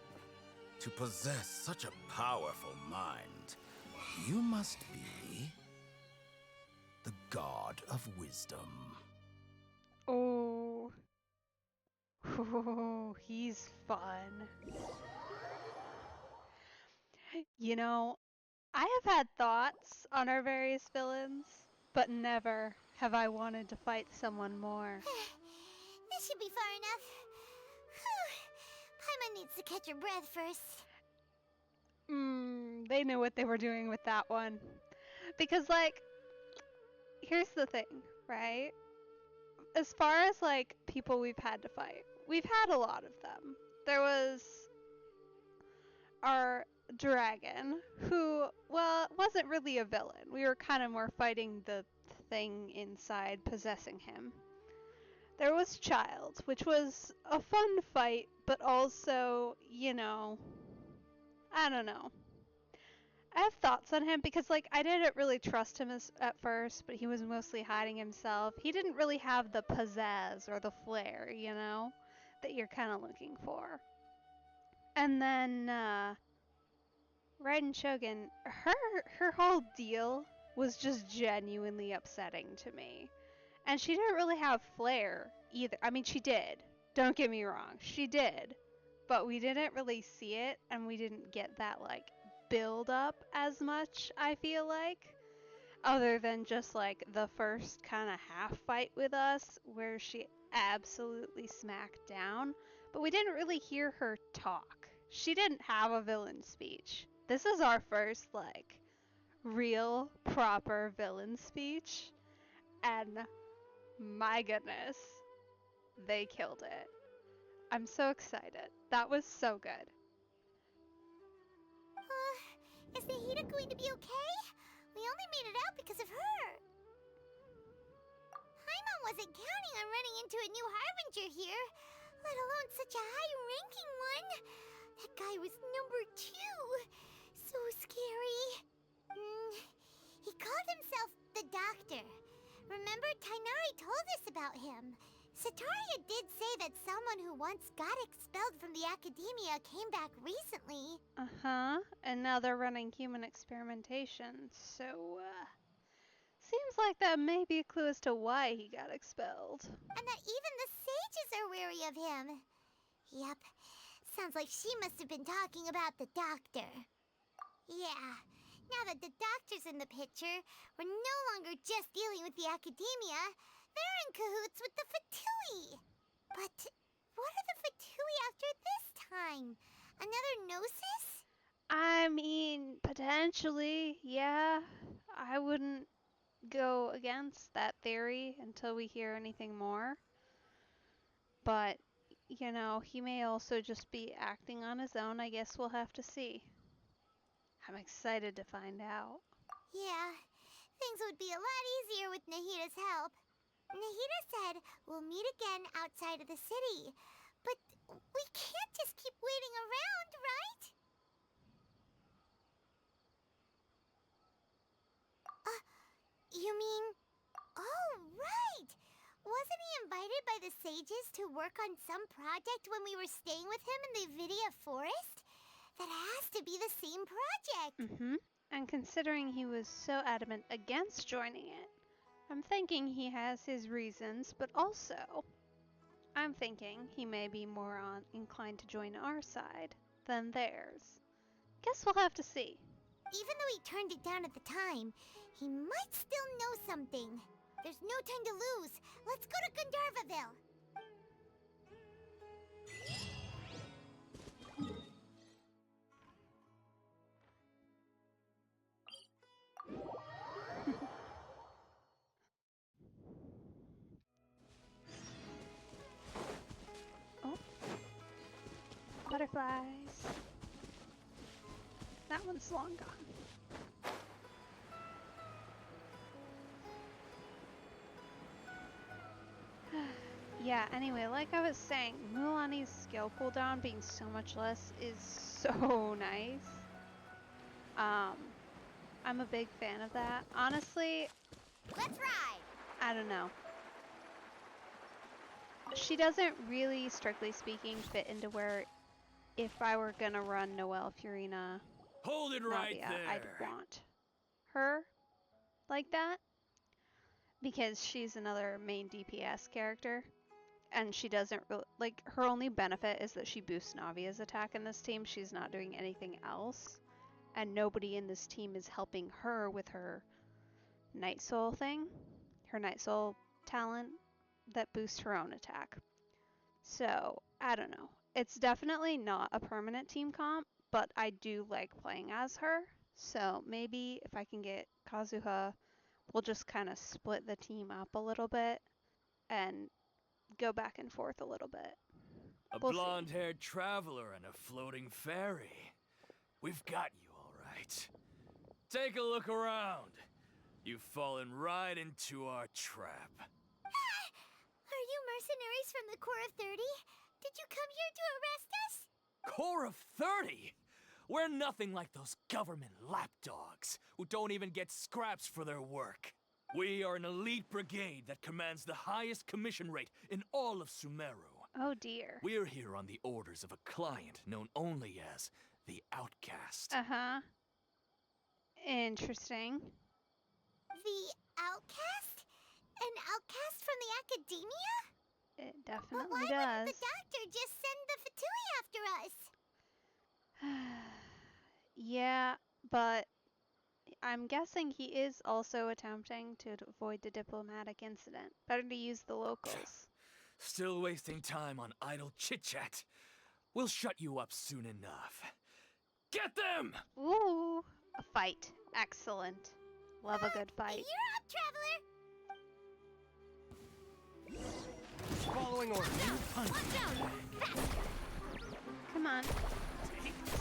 To possess such a powerful mind, you must be the god of wisdom. Oh. Oh, he's fun. You know, I have had thoughts on our various villains, but never have I wanted to fight someone more. This should be far enough. Paimon needs to catch her breath first. They knew what they were doing with that one. Because, like, here's the thing, right? As far as, like, people we've had to fight, we've had a lot of them. There was our dragon, who, well, wasn't really a villain. We were kind of more fighting the thing inside possessing him. There was Child, which was a fun fight, but also, you know, I don't know. I have thoughts on him because, like, I didn't really trust him at first, but he was mostly hiding himself. He didn't really have the pizzazz or the flair, you know, that you're kind of looking for. And then, Raiden Shogun, her whole deal was just genuinely upsetting to me. And she didn't really have flair either. I mean, she did. Don't get me wrong. She did. But we didn't really see it, and we didn't get that, like, build up as much, I feel like. Other than just, like, the first kind of half fight with us, where she absolutely smacked down. But we didn't really hear her talk. She didn't have a villain speech. This is our first, like, real, proper villain speech. And my goodness, they killed it. I'm so excited. That was so good. Is Nahida going to be okay? We only made it out because of her. Paimon wasn't counting on running into a new Harbinger here, let alone such a high-ranking one. That guy was number 2. So scary. He called himself the Doctor. Remember, Tainari told us about him. Sataria did say that someone who once got expelled from the academia came back recently. Uh-huh. And now they're running human experimentation, so, seems like that may be a clue as to why he got expelled. And that even the sages are wary of him. Yep. Sounds like she must have been talking about the Doctor. Yeah. Now that the Doctor's in the picture, we're no longer just dealing with the academia. They're in cahoots with the Fatui. But what are the Fatui after this time? Another Gnosis? I mean, potentially, yeah. I wouldn't go against that theory until we hear anything more. But, you know, he may also just be acting on his own. I guess we'll have to see. I'm excited to find out. Yeah, things would be a lot easier with Nahida's help. Nahida said we'll meet again outside of the city. But we can't just keep waiting around, right? You mean... Oh, right! Wasn't he invited by the sages to work on some project when we were staying with him in the Vidia Forest? That has to be the same project! Mm-hmm. And considering he was so adamant against joining it, I'm thinking he has his reasons, but also, I'm thinking he may be more inclined to join our side than theirs. Guess we'll have to see. Even though he turned it down at the time, he might still know something. There's no time to lose. Let's go to Gandharvaville. Oh. Butterflies. That one's long gone. Yeah, anyway, like I was saying, Mulaney's skill cooldown being so much less is so nice. I'm a big fan of that. Honestly, Let's ride! I don't know. She doesn't really, strictly speaking, fit into where if I were gonna run Noelle, Furina, Hold it right Navia, there. I'd want her like that. Because she's another main DPS character. And she doesn't really, like, her only benefit is that she boosts Navia's attack in this team. She's not doing anything else. And nobody in this team is helping her with her Night Soul thing. Her Night Soul talent that boosts her own attack. So, I don't know. It's definitely not a permanent team comp, but I do like playing as her. So maybe if I can get Kazuha, we'll just kind of split the team up a little bit and go back and forth a little bit. A We'll see. blonde-haired traveler and a floating fairy. We've got you all right. Take a look around. You've fallen right into our trap. Are you mercenaries from the Corps of 30? Did you come here to arrest us? Core of 30? We're nothing like those government lapdogs who don't even get scraps for their work. We are an elite brigade that commands the highest commission rate in all of Sumeru. Oh dear. We're here on the orders of a client known only as the Outcast. Uh-huh. Interesting. The outcast? An outcast from the academia? It Well, definitely why does. wouldn't the doctor just send the Fatui after us? Yeah, but I'm guessing he is also attempting to avoid the diplomatic incident. Better to use the locals. Still wasting time on idle chit-chat. We'll shut you up soon enough. Get them! Ooh, a fight. Excellent. Love a good fight. You're up, traveler! Following orders. Watch out! Fast! Come on.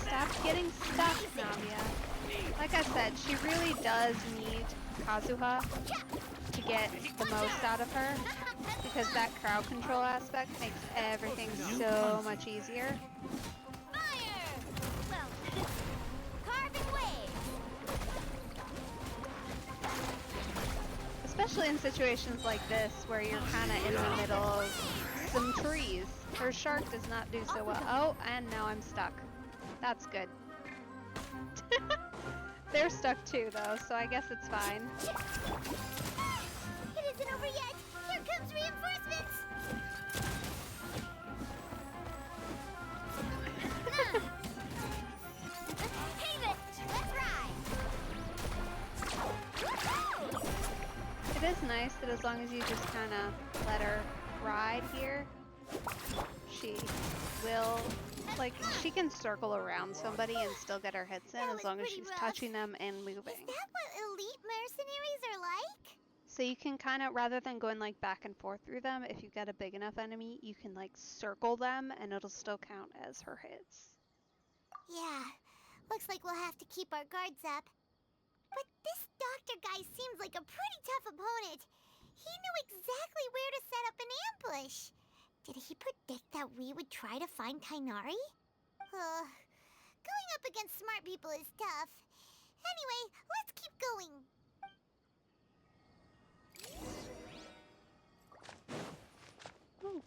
Stop getting stuck, Navia. Like I said, she really does need Kazuha to get the most out of her, because that crowd control aspect makes everything so much easier. Fire! Well, carving waves! Especially in situations like this, where you're kind of in the middle of some trees. Her shark does not do so well. Oh, and now I'm stuck. That's good. They're stuck too, though, so I guess it's fine. It isn't over yet! Here comes reinforcements! Hey there! Let's ride! It is nice that as long as you just kind of let her ride here, she will, like, she can circle around somebody and still get her hits in as long as she's touching them and moving. Is that what elite mercenaries are like? So you can kind of, rather than going like back and forth through them, if you get a big enough enemy, you can like circle them and it'll still count as her hits. Yeah, looks like we'll have to keep our guards up. But this doctor guy seems like a pretty tough opponent. He knew exactly where to set up an ambush. Did he predict that we would try to find Kainari? Going up against smart people is tough. Anyway, let's keep going. Ooh.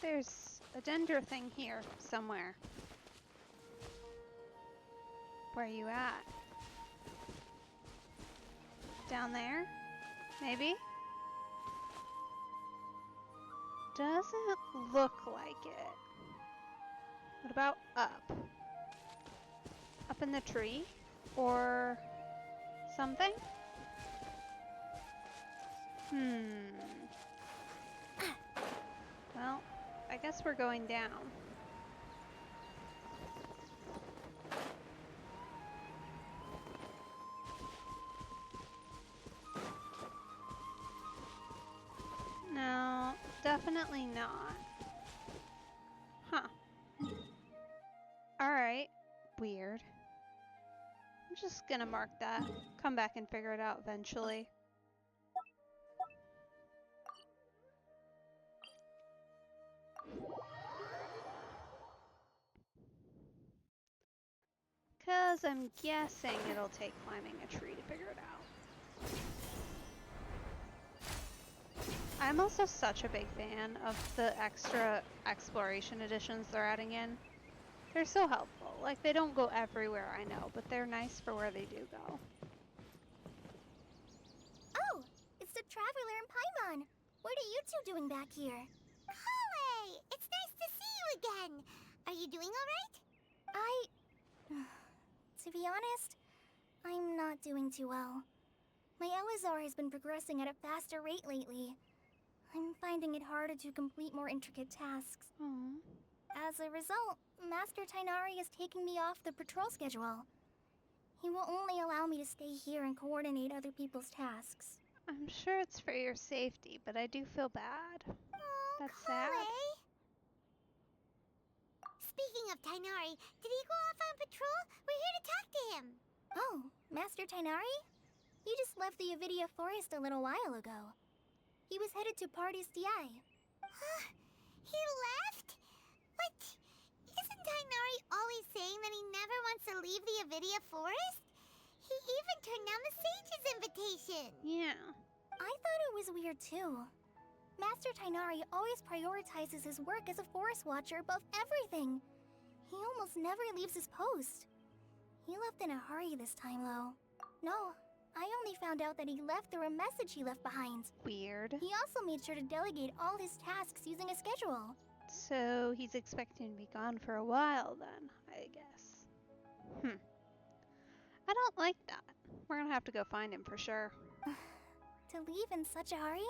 There's a dendro thing here somewhere. Where are you at? Down there? Maybe? Doesn't look like it. What about up? Up in the tree? Or something? Well, I guess we're going down. No, definitely not. Huh. Alright. Weird. I'm just gonna mark that. Come back and figure it out eventually. Because I'm guessing it'll take climbing a tree to figure it out. I'm also such a big fan of the extra exploration additions they're adding in. They're so helpful. Like, they don't go everywhere, I know, but they're nice for where they do go. Oh, it's the Traveler and Paimon. What are you two doing back here? Kale! It's nice to see you again. Are you doing alright? To be honest, I'm not doing too well. My Elazar has been progressing at a faster rate lately. I'm finding it harder to complete more intricate tasks. Aww. As a result, Master Tainari is taking me off the patrol schedule. He will only allow me to stay here and coordinate other people's tasks. I'm sure it's for your safety, but I do feel bad. Oh, That's sad. Speaking of Tainari, did he go off on patrol? We're here to talk to him. Oh, Master Tainari? He just left the Avidia Forest a little while ago. He was headed to Party's DI. He left? Vidia Forest? He even turned down the sage's invitation. Yeah. I thought it was weird too. Master Tainari always prioritizes his work as a forest watcher above everything. He almost never leaves his post. He left in a hurry this time, though. No, I only found out that he left through a message he left behind. Weird. He also made sure to delegate all his tasks using a schedule. So he's expecting to be gone for a while then, I guess. I don't like that. We're gonna have to go find him for sure. To leave in such a hurry?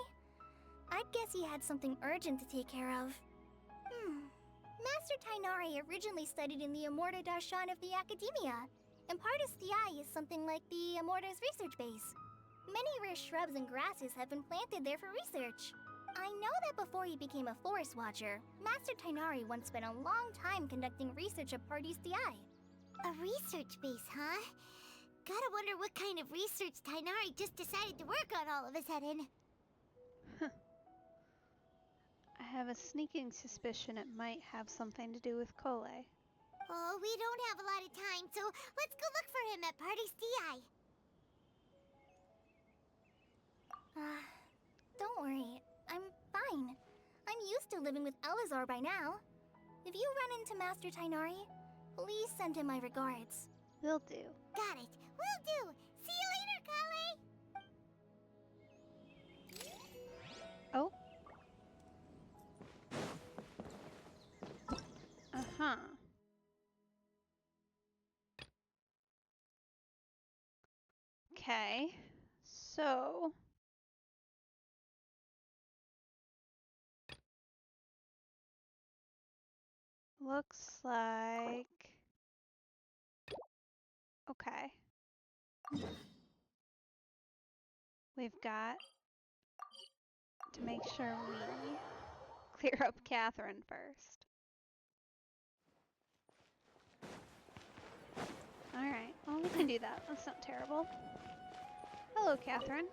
I'd guess he had something urgent to take care of. Master Tainari originally studied in the Amorta Darshan of the Academia, and Pardis Eye is something like the Amorta's research base. Many rare shrubs and grasses have been planted there for research. I know that before he became a forest watcher, Master Tainari once spent a long time conducting research at Pardis Eye. A research base, huh? Gotta wonder what kind of research Tainari just decided to work on all of a sudden. I have a sneaking suspicion it might have something to do with Kole. Oh, we don't have a lot of time, so let's go look for him at Pardis Eye. Don't worry, I'm fine. I'm used to living with Elazar by now. If you run into Master Tainari, please send him my regards. Will do. Got it. Will do. See you later, Kale. Oh. Uh-huh. Okay. So... looks like... okay. We've got to make sure we clear up Catherine first. Alright, well we can do that. That's not terrible. Hello, Catherine.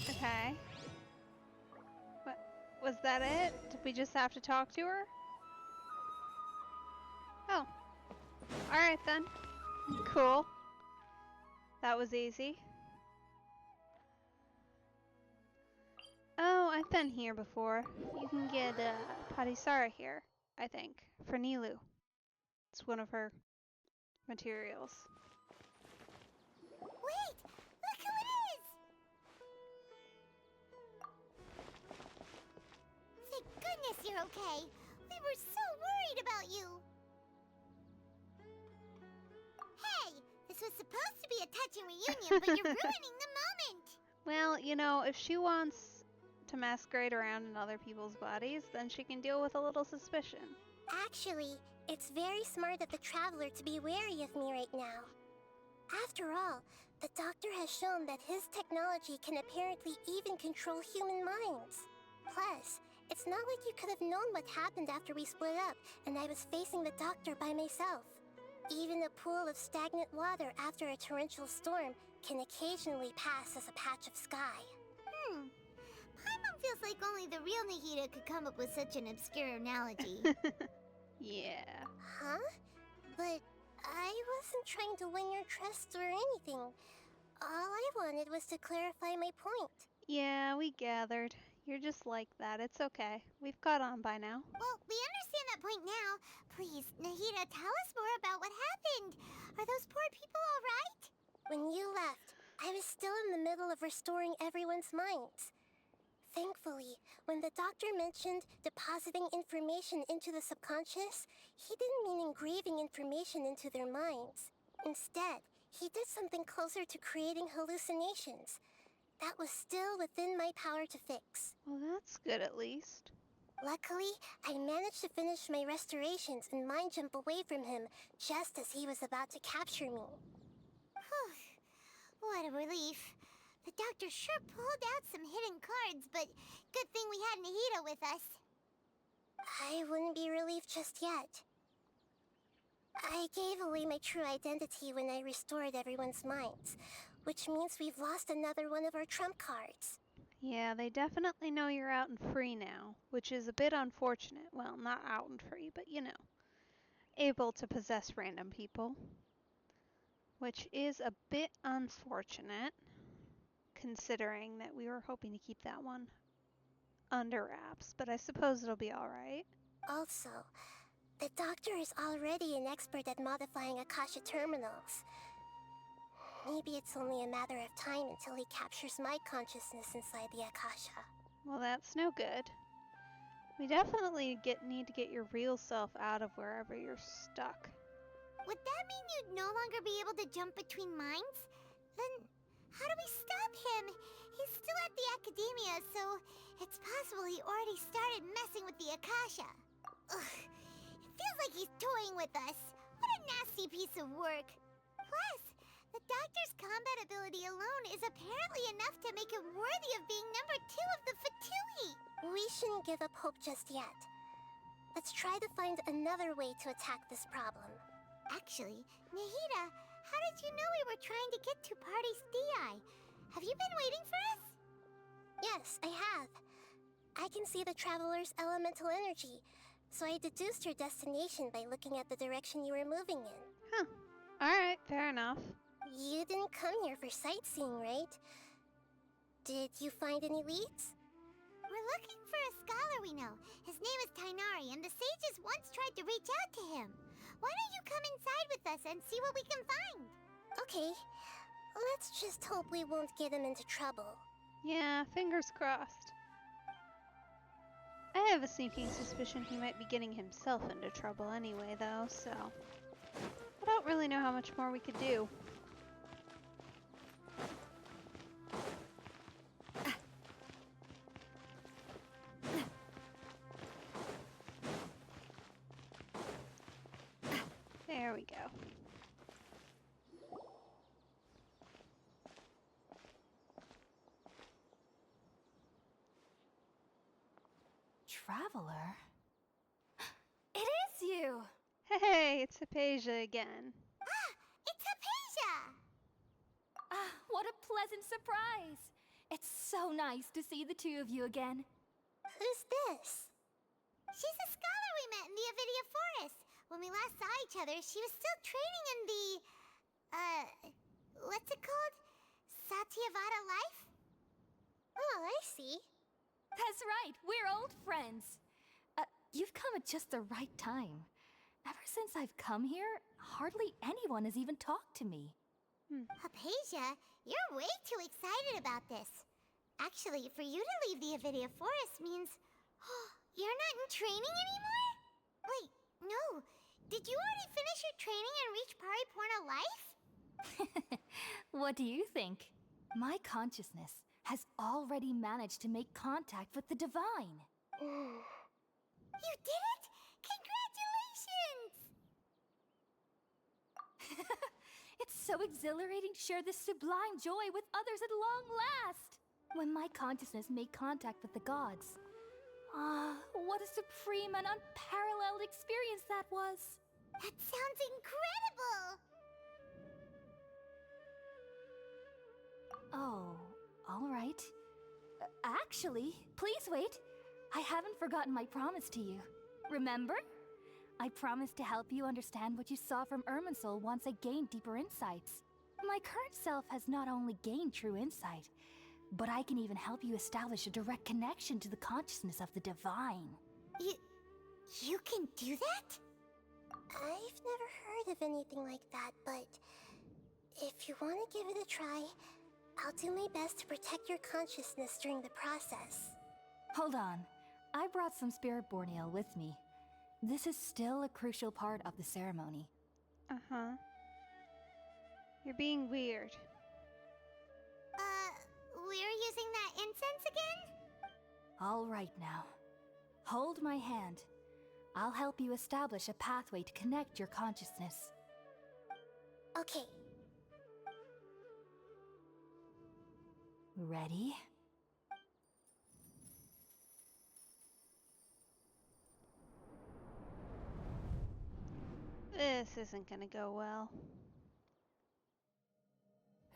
Okay. What? Was that it? Did we just have to talk to her? Oh. Alright then. Cool. That was easy. Oh, I've been here before. You can get Padisara here, I think, for Nilu. It's one of her materials. Wait! Look who it is! Thank goodness you're okay. We were so worried about you. Hey! This was supposed to be a touching reunion, but you're ruining the moment! Well, you know, if she wants to masquerade around in other people's bodies, then she can deal with a little suspicion. Actually, it's very smart of the traveler to be wary of me right now. After all, the doctor has shown that his technology can apparently even control human minds. Plus, it's not like you could have known what happened after we split up and I was facing the doctor by myself. Even a pool of stagnant water after a torrential storm can occasionally pass as a patch of sky. Paimon feels like only the real Nahida could come up with such an obscure analogy. Yeah. Huh? But I wasn't trying to win your trust or anything. All I wanted was to clarify my point. Yeah, we gathered. You're just like that. It's okay. We've caught on by now. Well, we understand that point now. Please, Nahida, tell us more about what happened. Are those poor people all right? When you left, I was still in the middle of restoring everyone's minds. Thankfully, when the doctor mentioned depositing information into the subconscious, he didn't mean engraving information into their minds. Instead, he did something closer to creating hallucinations. That was still within my power to fix. Well, that's good at least. Luckily, I managed to finish my restorations and mind jump away from him just as he was about to capture me. Whew. What a relief. The doctor sure pulled out some hidden cards, but good thing we had Nahida with us. I wouldn't be relieved just yet. I gave away my true identity when I restored everyone's minds, which means we've lost another one of our trump cards. Yeah, they definitely know you're out and free now, which is a bit unfortunate. Well, not out and free, but you know, able to possess random people, which is a bit unfortunate, considering that we were hoping to keep that one under wraps, but I suppose it'll be alright. Also, the doctor is already an expert at modifying Akasha terminals. Maybe it's only a matter of time until he captures my consciousness inside the Akasha. Well, that's no good. We definitely need to get your real self out of wherever you're stuck. Would that mean you'd no longer be able to jump between minds? Then how do we stop him? He's still at the Academia, so it's possible he already started messing with the Akasha. Ugh, it feels like he's toying with us. What a nasty piece of work. Plus, the doctor's combat ability alone is apparently enough to make him worthy of being number 2 of the Fatui. We shouldn't give up hope just yet. Let's try to find another way to attack this problem. Actually, Nahida, how did you know we were trying to get to Party's DI? Have you been waiting for us? Yes, I have. I can see the Traveler's elemental energy, so I deduced your destination by looking at the direction you were moving in. Huh. Alright, fair enough. You didn't come here for sightseeing, right? Did you find any leads? We're looking for a scholar we know. His name is Tainari, and the sages once tried to reach out to him. Why don't you come inside with us and see what we can find? Okay, let's just hope we won't get him into trouble. Yeah, fingers crossed. I have a sneaking suspicion he might be getting himself into trouble anyway, though, so I don't really know how much more we could do. There we go. Traveler? It is you! Hey, it's Hypatia again. Ah, it's Hypatia! Ah, what a pleasant surprise! It's so nice to see the two of you again. Who's this? She's a scholar we met in the Avidia Forest. When we last saw each other, she was still training in the... what's it called? Satyavada life? Oh, I see. That's right, we're old friends. You've come at just the right time. Ever since I've come here, hardly anyone has even talked to me. Hypatia, you're way too excited about this. Actually, for you to leave the Avidia Forest means... you're not in training anymore? Wait, no. Did you already finish your training and reach Pariporna life? What do you think? My consciousness has already managed to make contact with the divine. You did it? Congratulations! It's so exhilarating to share this sublime joy with others at long last! When my consciousness made contact with the gods. Ah, what a supreme and unparalleled experience that was! That sounds incredible! Oh, all right. Actually, please wait. I haven't forgotten my promise to you. Remember? I promised to help you understand what you saw from Irminsul once I gained deeper insights. My current self has not only gained true insight, but I can even help you establish a direct connection to the consciousness of the divine. You can do that? I've never heard of anything like that, but if you want to give it a try, I'll do my best to protect your consciousness during the process. Hold on. I brought some spirit borneal with me. This is still a crucial part of the ceremony. Uh-huh. You're being weird. We're using that incense again? All right now. Hold my hand. I'll help you establish a pathway to connect your consciousness. Okay. Ready? This isn't gonna go well.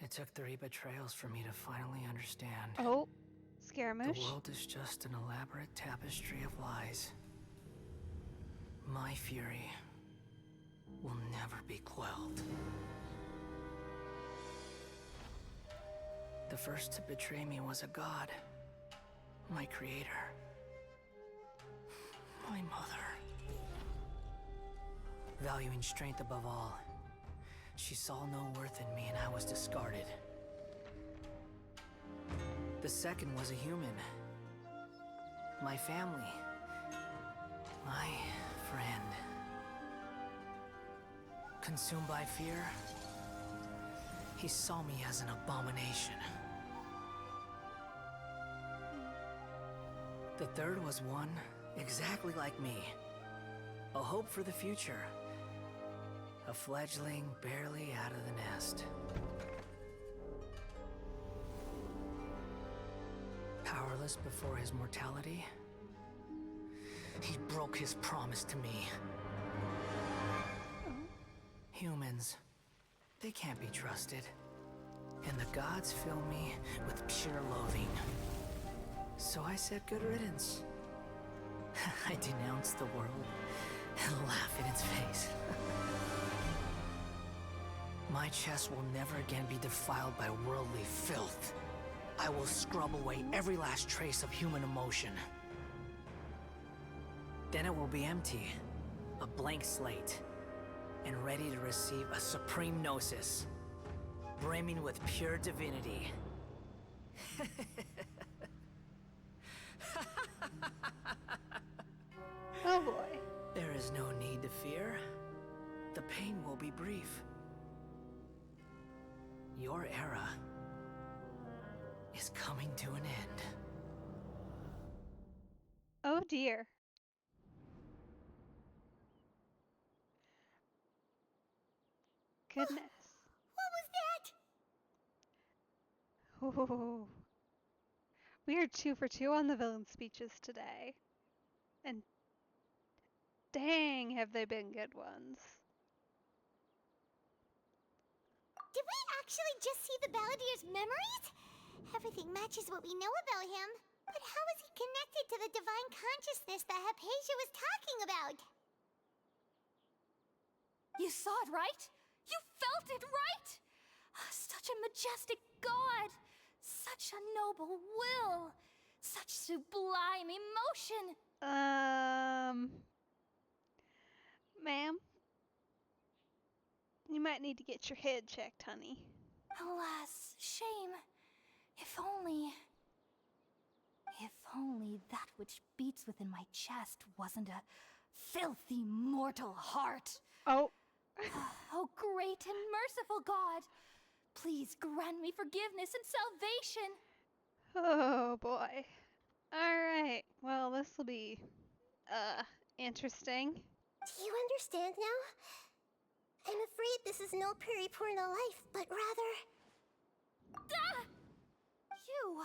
It took 3 betrayals for me to finally understand. Oh, The Scaramouche. world is just an elaborate tapestry of lies. My fury will never be quelled. The first to betray me was a god. My creator. My mother. Valuing strength above all, she saw no worth in me and I was discarded. The second was a human. My family. My friend. Consumed by fear, he saw me as an abomination. The third was one exactly like me. A hope for the future. A fledgling barely out of the nest. Powerless before his mortality, he broke his promise to me. Humans, they can't be trusted. And the gods fill me with pure loathing. So I said good riddance. I denounced the world and laugh in its face. My chest will never again be defiled by worldly filth. I will scrub away every last trace of human emotion. Then it will be empty, a blank slate, and ready to receive a supreme gnosis, brimming with pure divinity. Oh boy. There is no need to fear. The pain will be brief. Your era is coming to an end. Oh dear. Goodness. What was that? Oh. We are 2 for 2 on the villain speeches today. And dang, have they been good ones. Did we actually just see the Balladier's memories? Everything matches what we know about him. But how is he connected to the divine consciousness that Hypatia was talking about? You saw it, right? You felt it, right? Such a majestic god! Such a noble will! Such sublime emotion! Ma'am? You might need to get your head checked, honey. Alas, shame. If only... If only that which beats within my chest wasn't a filthy mortal heart. Oh. Oh, great and merciful God! Please grant me forgiveness and salvation! Oh boy. Alright, well this will be, interesting. Do you understand now? I'm afraid this is no periporno life, but rather... Ah! You!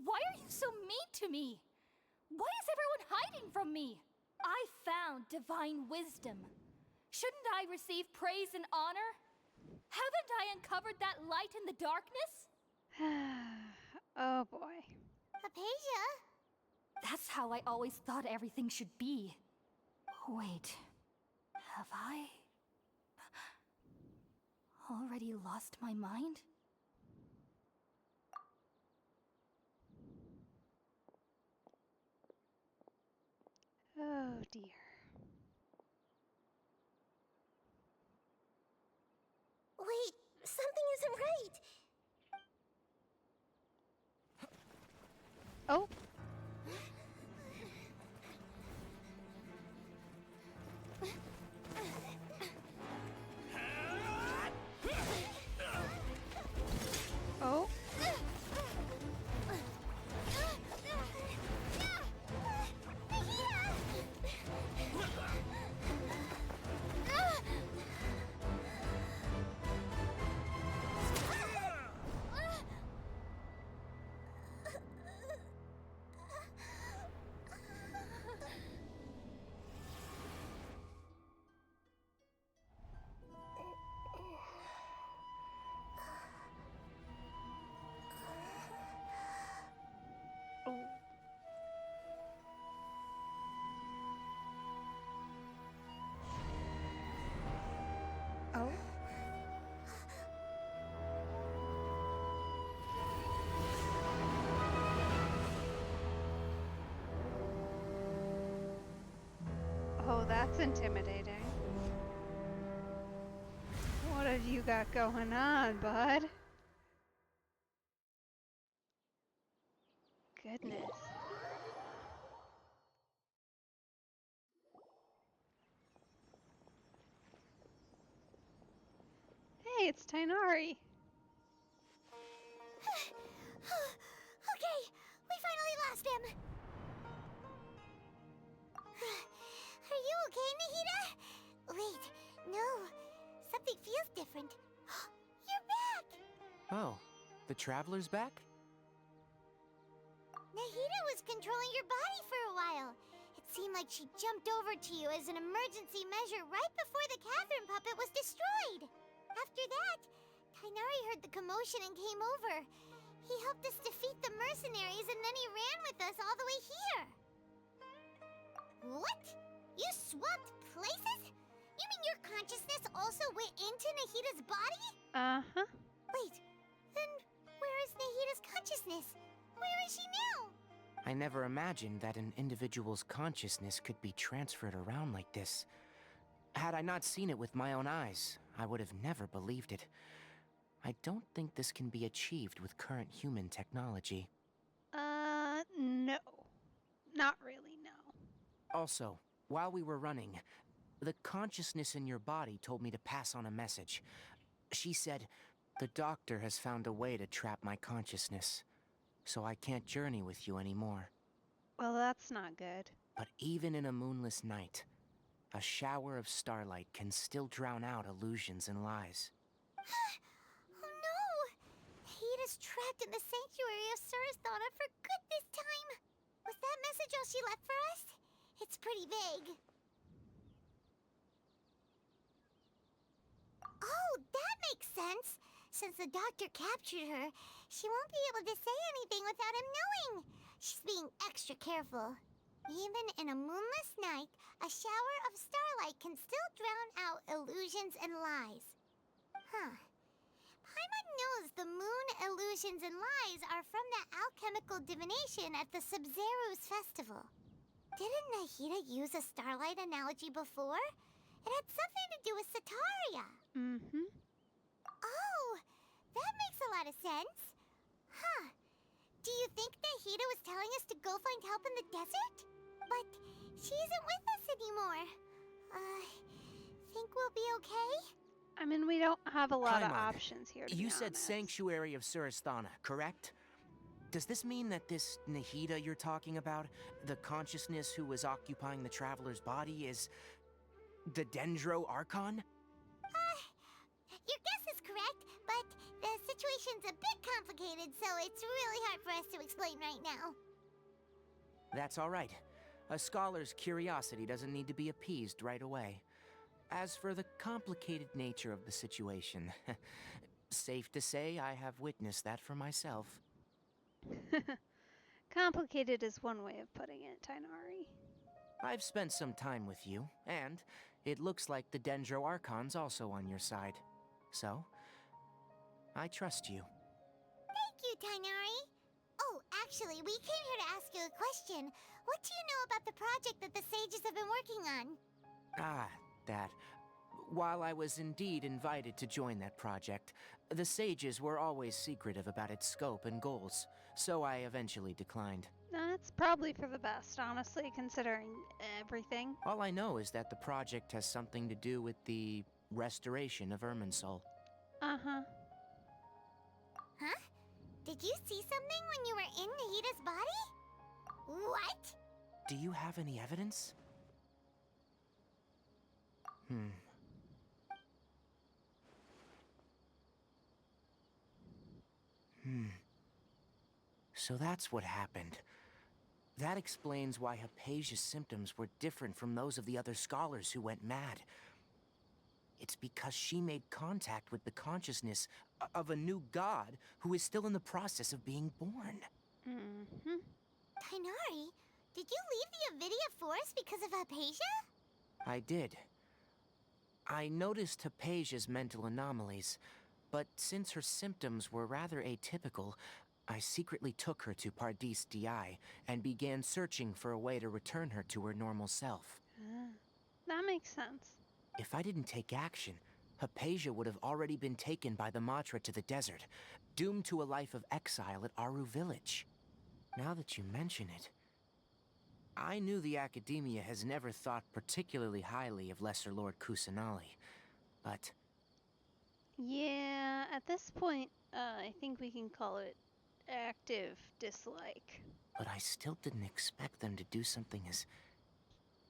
Why are you so mean to me? Why is everyone hiding from me? I found divine wisdom. Shouldn't I receive praise and honor? Haven't I uncovered that light in the darkness? Oh boy. Hypatia? That's how I always thought everything should be. Wait, have I already lost my mind? Oh dear. Wait, something isn't right. Oh. Oh. Whoa, that's intimidating. What have you got going on, bud? Goodness. Hey, it's Tainari. Okay, we finally lost him. Are you okay, Nahida? Wait, no. Something feels different. You're back! Oh, the Traveler's back? Nahida was controlling your body for a while. It seemed like she jumped over to you as an emergency measure right before the Catherine puppet was destroyed. After that, Tainari heard the commotion and came over. He helped us defeat the mercenaries and then he ran with us all the way here. What? You swapped places? You mean your consciousness also went into Nahida's body? Uh-huh. Wait, then where is Nahida's consciousness? Where is she now? I never imagined that an individual's consciousness could be transferred around like this. Had I not seen it with my own eyes, I would have never believed it. I don't think this can be achieved with current human technology. No. Not really, no. Also, while we were running, the consciousness in your body told me to pass on a message. She said, "The doctor has found a way to trap my consciousness, so I can't journey with you anymore." Well, that's not good. But even in a moonless night, a shower of starlight can still drown out illusions and lies. Oh no! Nahida's trapped in the sanctuary of Suristhana for good this time. Was that message all she left for us? It's pretty vague. Oh, that makes sense. Since the doctor captured her, she won't be able to say anything without him knowing. She's being extra careful. Even in a moonless night, a shower of starlight can still drown out illusions and lies. Huh. Paimon knows the moon illusions and lies are from the alchemical divination at the Sub-Zero's festival. Didn't Nahida use a starlight analogy before? It had something to do with Sataria. Mm-hmm. Oh, that makes a lot of sense. Huh. Do you think Nahida was telling us to go find help in the desert? But she isn't with us anymore. Think we'll be okay? I mean, we don't have a lot of Paimon, options here, to be you said honest. Sanctuary of Suristhana, correct? Does this mean that this Nahida you're talking about, the consciousness who was occupying the Traveler's body, is the Dendro Archon? Your guess is correct, but the situation's a bit complicated, so it's really hard for us to explain right now. That's all right. A scholar's curiosity doesn't need to be appeased right away. As for the complicated nature of the situation, safe to say I have witnessed that for myself. Complicated is one way of putting it, Tainari. I've spent some time with you, and it looks like the Dendro Archon's also on your side. So, I trust you. Thank you, Tainari. Oh, actually, we came here to ask you a question. What do you know about the project that the sages have been working on? Ah, that. While I was indeed invited to join that project, the sages were always secretive about its scope and goals, so I eventually declined. That's probably for the best, honestly, considering everything. All I know is that the project has something to do with the restoration of Irminsul. Uh-huh. Huh? Did you see something when you were in Nahida's body? What? Do you have any evidence? So that's what happened. That explains why Hypatia's symptoms were different from those of the other scholars who went mad. It's because she made contact with the consciousness of a new god who is still in the process of being born. Mm-hmm. Tainari, did you leave the Avidia Forest because of Hypatia? I did. I noticed Hypatia's mental anomalies, but since her symptoms were rather atypical, I secretly took her to Pardis DI and began searching for a way to return her to her normal self. That makes sense. If I didn't take action, Hypatia would have already been taken by the Matra to the desert, doomed to a life of exile at Aru village. Now that you mention it, I knew the Academia has never thought particularly highly of Lesser Lord Kusanali, but... Yeah, at this point, I think we can call it active dislike. But I still didn't expect them to do something as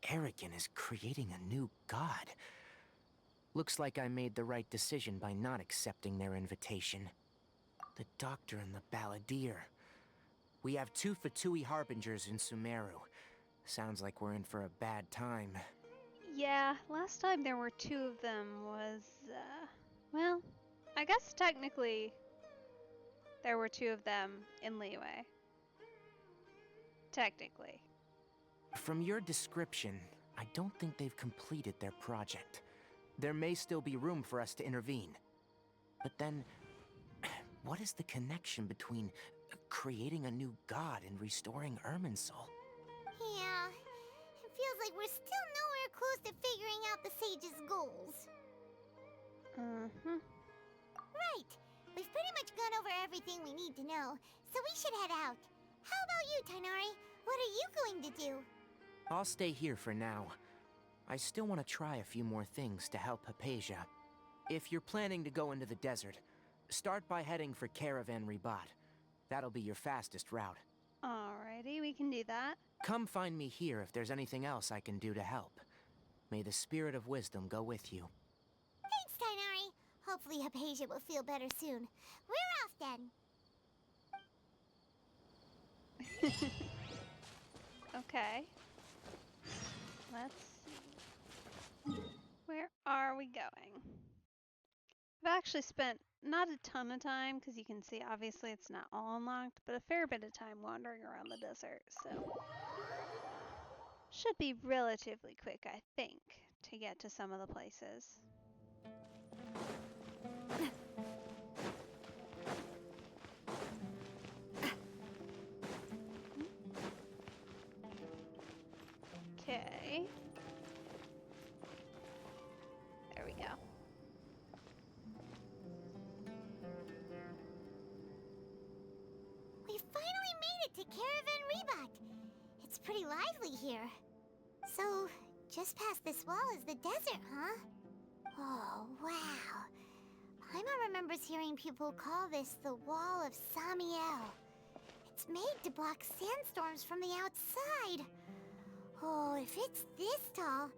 arrogant as creating a new god. Looks like I made the right decision by not accepting their invitation. The Doctor and the Balladeer. We have 2 Fatui Harbingers in Sumeru. Sounds like we're in for a bad time. Yeah, last time there were 2 of them was, well, I guess technically there were 2 of them in Liyue. Technically. From your description, I don't think they've completed their project. There may still be room for us to intervene. But then, what is the connection between creating a new god and restoring Irminsul? Yeah, it feels like we're still nowhere close to figuring out the sage's goals. Mm-hmm. Right. We've pretty much gone over everything we need to know, so we should head out. How about you, Tainari? What are you going to do? I'll stay here for now. I still want to try a few more things to help Hypatia. If you're planning to go into the desert, start by heading for Caravan Ribat. That'll be your fastest route. Alrighty, we can do that. Come find me here if there's anything else I can do to help. May the spirit of wisdom go with you. Thanks, Tainari. Hopefully Hypatia will feel better soon. We're off then. Okay. Let's see. Where are we going? I've actually spent not a ton of time, because you can see obviously it's not all unlocked, but a fair bit of time wandering around the desert, so should be relatively quick, I think, to get to some of the places. Okay. There we go. We finally made it to Caravan Ribat. It's pretty lively here. So, just past this wall is the desert, huh? Oh, wow. Paimon remembers hearing people call this the Wall of Samiel. It's made to block sandstorms from the outside. Oh, if it's this tall,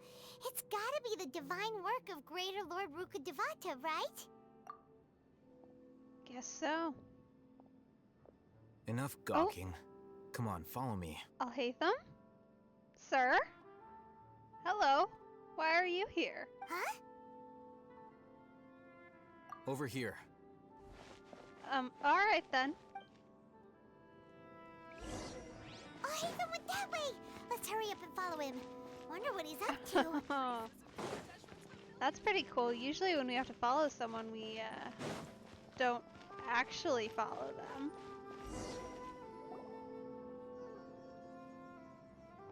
it's gotta be the divine work of Greater Lord Rukkhadevata, right? Guess so. Enough gawking. Come on, follow me. Alhaitham? Sir? Hello. Why are you here? Huh? Over here. Alright then. Alhaitham went that way! Let's hurry up and follow him. Wonder what he's up to. That's pretty cool. Usually when we have to follow someone, we don't actually follow them.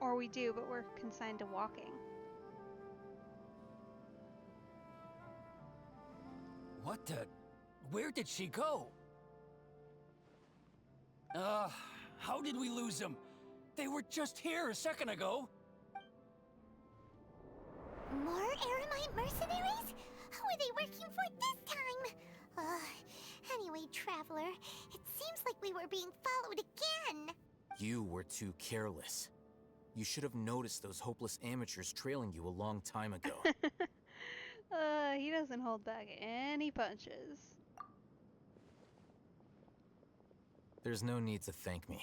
Or we do, but we're consigned to walking. What the? Where did she go? How did we lose them? They were just here a second ago. More Eremite mercenaries? Who are they working for this time? Anyway, Traveler, it seems like we were being followed again. You were too careless. You should have noticed those hopeless amateurs trailing you a long time ago. He doesn't hold back any punches. There's no need to thank me.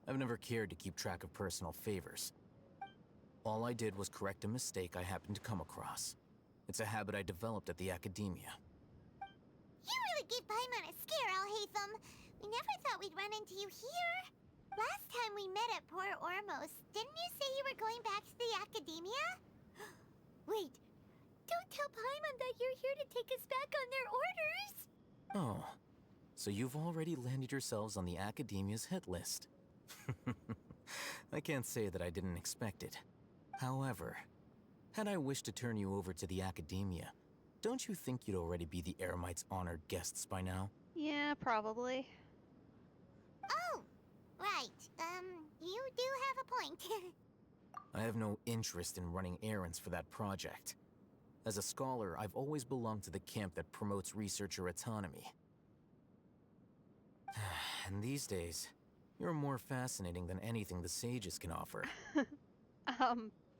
I've never cared to keep track of personal favors. All I did was correct a mistake I happened to come across. It's a habit I developed at the Academia. You really gave Paimon a scare, Alhaitham. We never thought we'd run into you here. Last time we met at Port Ormos, didn't you say you were going back to the Academia? Wait, don't tell Paimon that you're here to take us back on their orders! Oh, so you've already landed yourselves on the Academia's hit list. I can't say that I didn't expect it. However, Had I wished to turn you over to the Academia, don't you think you'd already be the Eremites' honored guests by now? Yeah, probably. Oh, right. You do have a point. I have no interest in running errands for that project. As a scholar, I've always belonged to the camp that promotes researcher autonomy. And these days, you're more fascinating than anything the sages can offer.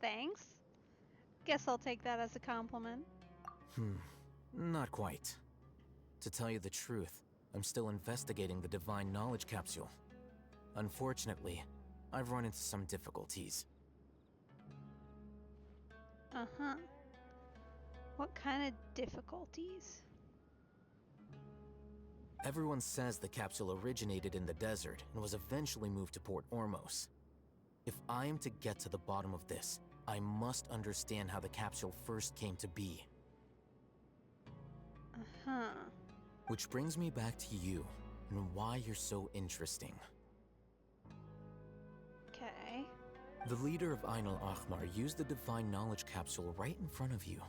Thanks? Guess I'll take that as a compliment. Not quite. To tell you the truth, I'm still investigating the Divine Knowledge Capsule. Unfortunately, I've run into some difficulties. Uh-huh. What kind of difficulties? Everyone says the capsule originated in the desert and was eventually moved to Port Ormos. If I am to get to the bottom of this, I must understand how the capsule first came to be. Uh-huh. Which brings me back to you, and why you're so interesting. Okay. The leader of Ainul Ahmar used the Divine Knowledge Capsule right in front of you,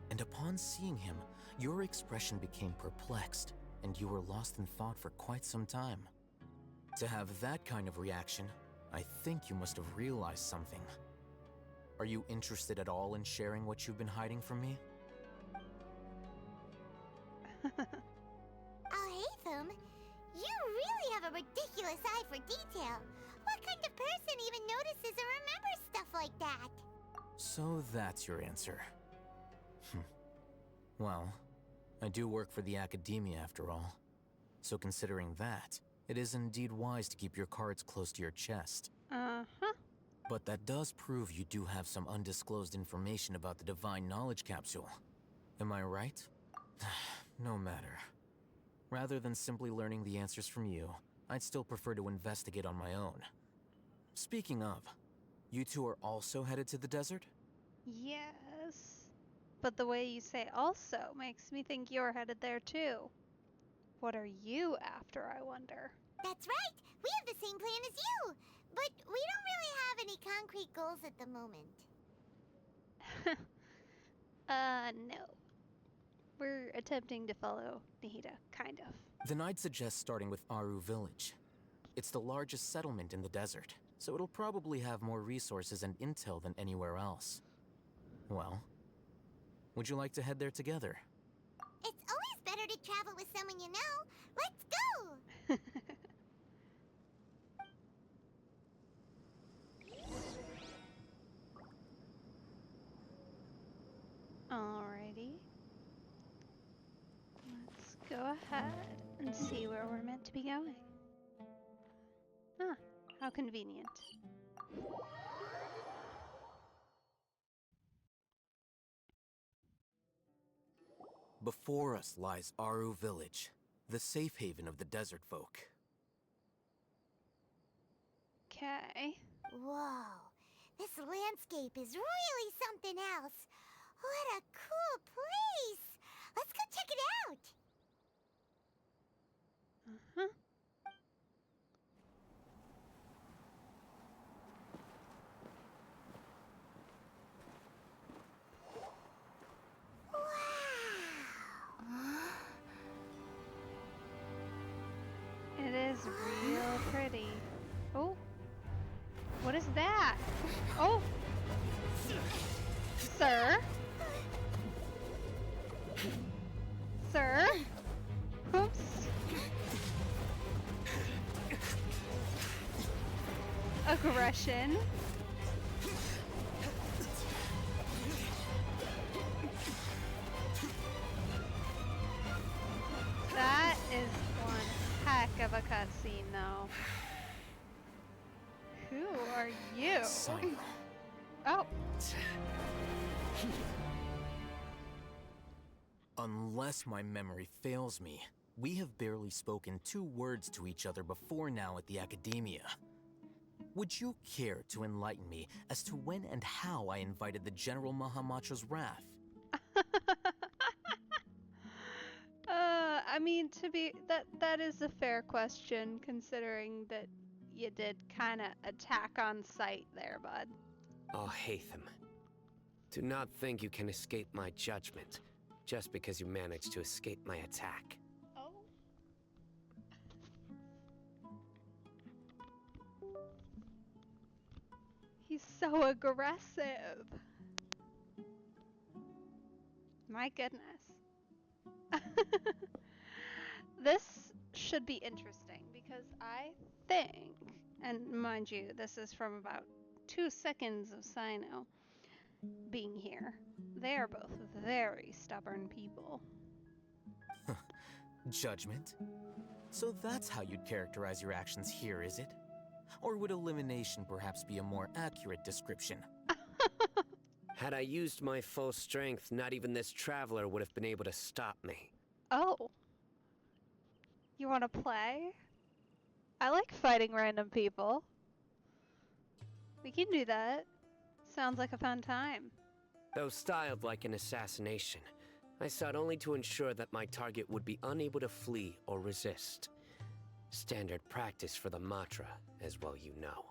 and upon seeing him, your expression became perplexed, and you were lost in thought for quite some time. To have that kind of reaction, I think you must have realized something. Are you interested at all in sharing what you've been hiding from me? Alhaitham, you really have a ridiculous eye for detail. What kind of person even notices or remembers stuff like that? So that's your answer. Well, I do work for the Academia after all. So considering that, it is indeed wise to keep your cards close to your chest. Uh-huh. But that does prove you do have some undisclosed information about the Divine Knowledge Capsule. Am I right? No matter. Rather than simply learning the answers from you, I'd still prefer to investigate on my own. Speaking of, you two are also headed to the desert? Yes. But the way you say also makes me think you're headed there too. What are you after, I wonder? That's right! We have the same plan as you! But we don't really have any concrete goals at the moment. No. We're attempting to follow Nihita, kind of. Then I'd suggest starting with Aru Village. It's the largest settlement in the desert, so it'll probably have more resources and intel than anywhere else. Well, would you like to head there together? It's always better to travel with someone you know. Let's go! Alrighty. Let's go ahead and see where we're meant to be going. Ah, how convenient. Before us lies Aru Village, the safe haven of the desert folk. Okay. Whoa, this landscape is really something else. What a cool place! Let's go check it out! Uh-huh. It is real pretty. Oh. What is that? Oh. Sir? Sir? Oops. Aggression. That is one heck of a cutscene, though. Who are you? Son. Oh. Unless my memory fails me, we have barely spoken 2 words to each other before now at the Academia. Would you care to enlighten me as to when and how I invited the General Mahamatra's wrath? I mean, that is a fair question, considering that you did kind of attack on sight there, bud. Oh, Hatham. Do not think you can escape my judgment, just because you managed to escape my attack. Oh. He's so aggressive. My goodness. This should be interesting because I think, and mind you, this is from about 2 seconds of Sino being here. They are both very stubborn people. Judgment? So that's how you'd characterize your actions here, is it? Or would elimination perhaps be a more accurate description? Had I used my full strength, not even this traveler would have been able to stop me. Oh. You want to play? I like fighting random people. We can do that. Sounds like a fun time. Though styled like an assassination, I sought only to ensure that my target would be unable to flee or resist. Standard practice for the Matra, as well you know.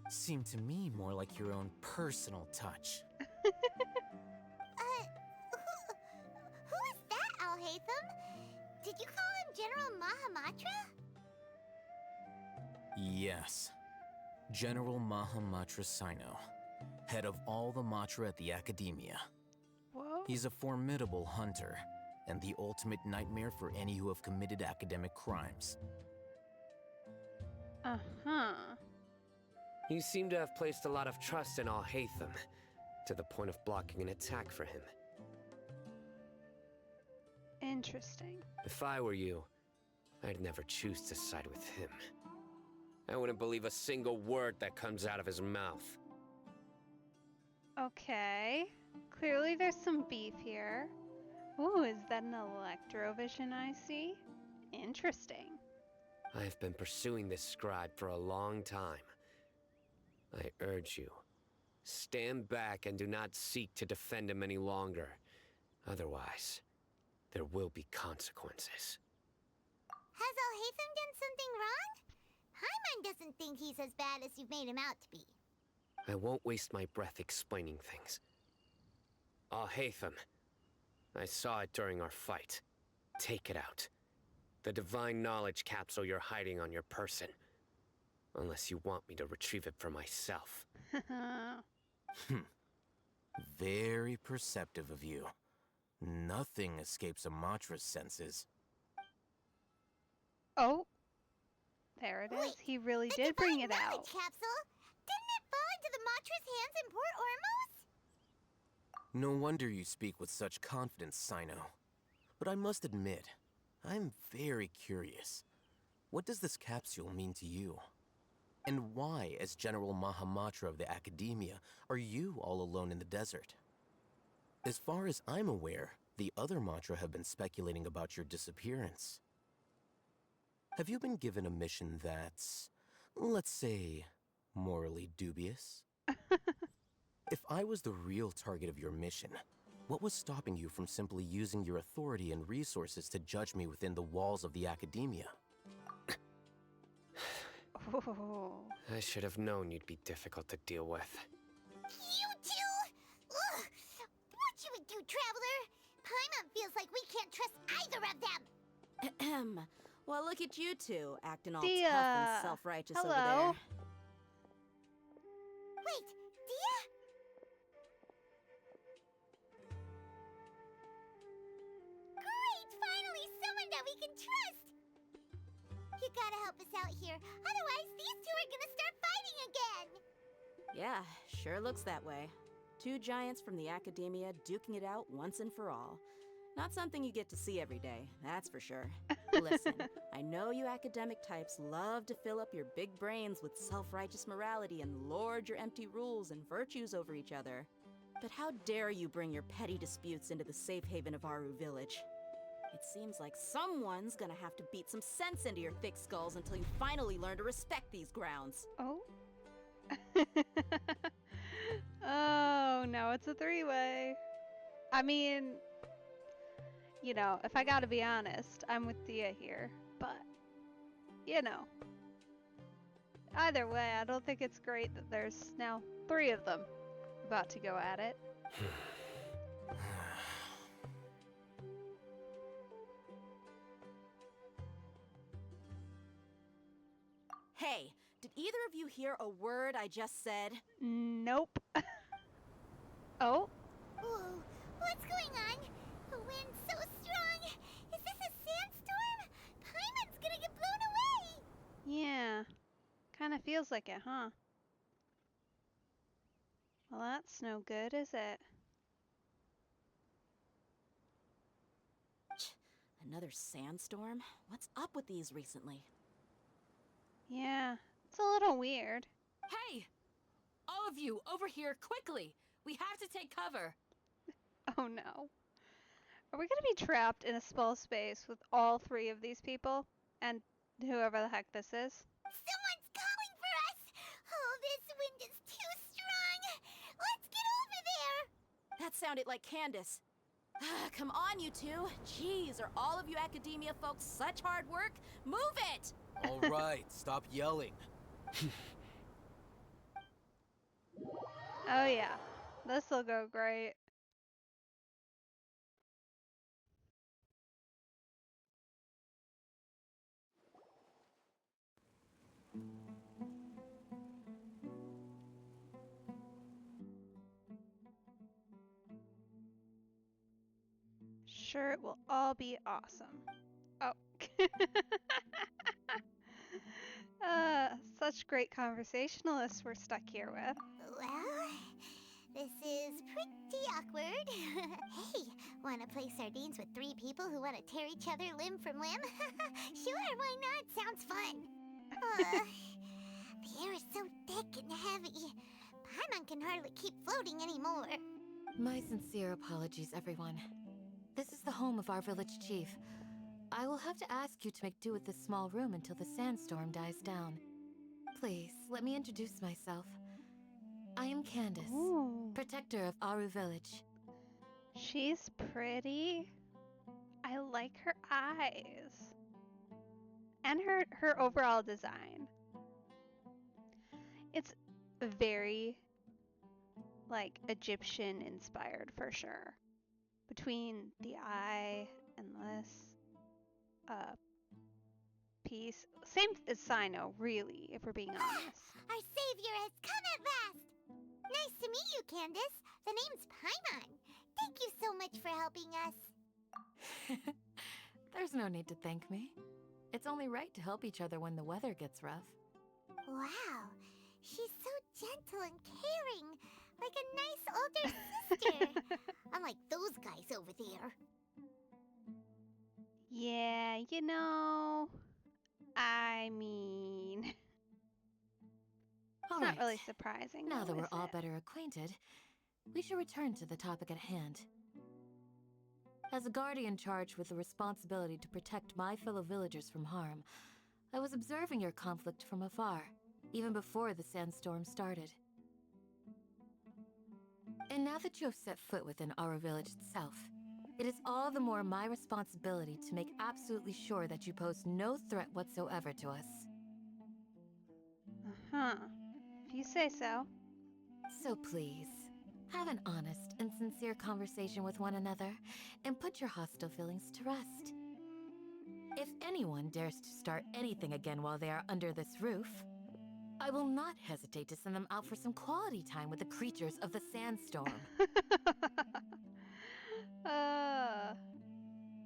Seemed to me more like your own personal touch. Who is that, Alhaitham? Did you call him General Mahamatra? Yes. General Mahamatra Sino, head of all the Matra at the Academia. Whoa. He's a formidable hunter, and the ultimate nightmare for any who have committed academic crimes. Uh-huh. You seem to have placed a lot of trust in Alhaitham, to the point of blocking an attack for him. Interesting. If I were you, I'd never choose to side with him. I wouldn't believe a single word that comes out of his mouth. Okay. Clearly there's some beef here. Ooh, is that an electrovision I see? Interesting. I have been pursuing this scribe for a long time. I urge you, stand back and do not seek to defend him any longer. Otherwise, there will be consequences. Has Alhaitham done something wrong? Paimon doesn't think he's as bad as you've made him out to be. I won't waste my breath explaining things. Alhaitham, I saw it during our fight. Take it out. The divine knowledge capsule you're hiding on your person. Unless you want me to retrieve it for myself. Very perceptive of you. Nothing escapes a Matra's senses. Oh. There it is. Wait, He really the did bring it divine out. knowledge capsule? Didn't it fall into the Matra's hands in Port Ormos? No wonder you speak with such confidence, Sino. But I must admit, I'm very curious. What does this capsule mean to you? And why, as General Mahamatra of the Academia, are you all alone in the desert? As far as I'm aware, the other Matra have been speculating about your disappearance. Have you been given a mission that's, let's say, morally dubious? If I was the real target of your mission, what was stopping you from simply using your authority and resources to judge me within the walls of the Academia? Oh. I should have known you'd be difficult to deal with. You two? Ugh! What should we do, Traveler? Paimon feels like we can't trust either of them. Ahem. Well, look at you two, acting all Dia. tough and self-righteous over Hello. there. Wait, Dia? Great! Finally, someone that we can trust! You gotta help us out here, otherwise these two are gonna start fighting again! Yeah, sure looks that way. Two giants from the Academia duking it out once and for all. Not something you get to see every day, that's for sure. Listen, I know you academic types love to fill up your big brains with self-righteous morality and lord your empty rules and virtues over each other. But how dare you bring your petty disputes into the safe haven of Aru Village? It seems like someone's gonna have to beat some sense into your thick skulls until you finally learn to respect these grounds. Oh. Oh, now it's a three-way. I mean, you know, if I gotta be honest, I'm with Dia here, but, you know. Either way, I don't think it's great that there's now 3 of them about to go at it. Hey, did either of you hear a word I just said? Nope. Oh? Whoa, what's going on? The wind's so strong. Is this a sandstorm? Paimon's gonna get blown away. Yeah. Kinda feels like it, huh? Well, that's no good, is it? Another sandstorm? What's up with these recently? Yeah, it's a little weird. Hey! All of you, over here, quickly! We have to take cover! Oh no. Are we gonna be trapped in a small space with all three of these people? And whoever the heck this is? Someone's calling for us. Oh, this wind is too strong. Let's get over there. That sounded like Candace. Come on, you two. Jeez, are all of you academia folks such hard work? Move it! All right, stop yelling. Oh yeah, this'll go great. Sure, it will all be awesome. Oh. Such great conversationalists we're stuck here with. Well, this is pretty awkward. Hey, wanna play sardines with three people who wanna tear each other limb from limb? Sure, why not? Sounds fun. The air is so thick and heavy. Paimon can hardly keep floating anymore. My sincere apologies, everyone. This is the home of our village chief. I will have to ask you to make do with this small room until the sandstorm dies down. Please, let me introduce myself. I am Candace, Ooh. protector of Aru Village. She's pretty. I like her eyes. And her overall design. It's very, like, Egyptian inspired for sure. Between the eye and this piece. Same as Sino, really, if we're being honest. Our savior has come at last! Nice to meet you, Candace. The name's Paimon. Thank you so much for helping us. There's no need to thank me. It's only right to help each other when the weather gets rough. Wow, she's so gentle and caring, like a nice older sister. Unlike those guys over there. Yeah, you know, I mean, it's not really surprising. Now though, that we're is all it? better acquainted, we should return to the topic at hand. As a guardian charged with the responsibility to protect my fellow villagers from harm, I was observing your conflict from afar, even before the sandstorm started. And now that you have set foot within our village itself, it is all the more my responsibility to make absolutely sure that you pose no threat whatsoever to us. Uh-huh. If you say so. So please, have an honest and sincere conversation with one another, and put your hostile feelings to rest. If anyone dares to start anything again while they are under this roof, I will not hesitate to send them out for some quality time with the creatures of the sandstorm.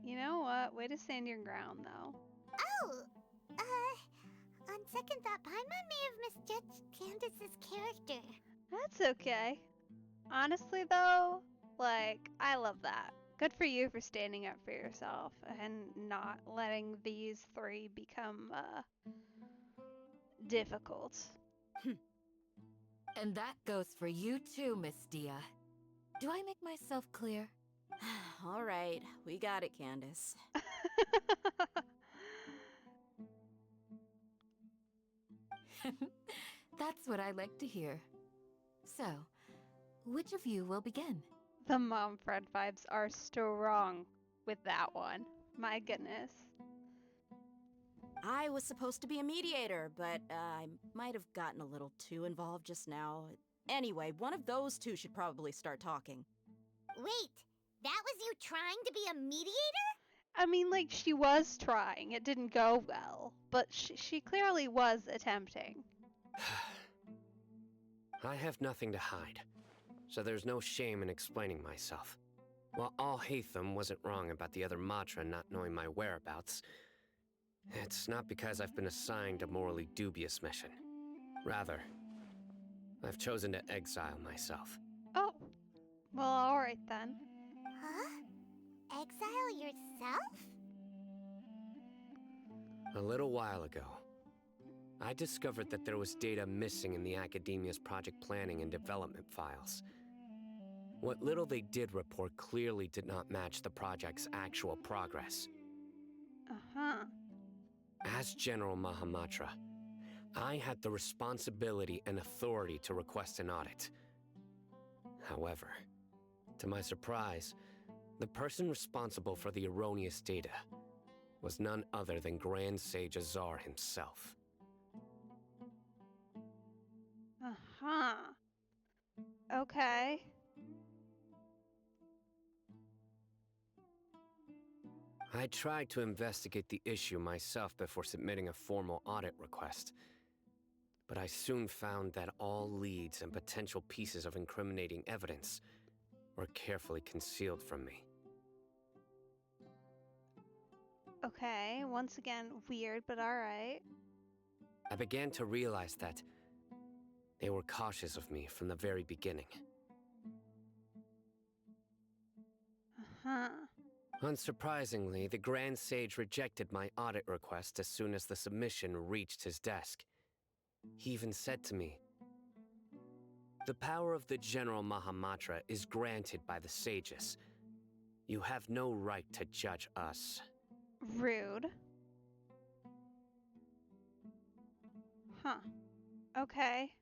You know what? Way to stand your ground, though. Oh, on second thought, Paimon may have misjudged Candace's character. That's okay. Honestly, though, like, I love that. Good for you for standing up for yourself and not letting these three become, difficult. And that goes for you too, Miss Dia. Do I make myself clear? All right, we got it, Candace. That's what I like to hear. So, which of you will begin? The mom friend vibes are strong with that one. My goodness. I was supposed to be a mediator, but I might have gotten a little too involved just now. Anyway, one of those two should probably start talking. Wait, that was you trying to be a mediator? I mean, like, she was trying. It didn't go well, but she clearly was attempting. I have nothing to hide, so there's no shame in explaining myself. While Al-Haytham wasn't wrong about the other Matra not knowing my whereabouts, it's not because I've been assigned a morally dubious mission. Rather, I've chosen to exile myself. Oh, well, alright then. Huh? Exile yourself? A little while ago, I discovered that there was data missing in the Academia's project planning and development files. What little they did report clearly did not match the project's actual progress. Uh-huh. As General Mahamatra, I had the responsibility and authority to request an audit. However, to my surprise, the person responsible for the erroneous data was none other than Grand Sage Azar himself. Uh-huh. Okay. I tried to investigate the issue myself before submitting a formal audit request. But I soon found that all leads and potential pieces of incriminating evidence were carefully concealed from me. Okay, once again, weird, but alright. I began to realize that they were cautious of me from the very beginning. Uh-huh. Unsurprisingly, the Grand Sage rejected my audit request as soon as the submission reached his desk. He even said to me, "The power of the General Mahamatra is granted by the sages. You have no right to judge us." Rude. Huh. Okay.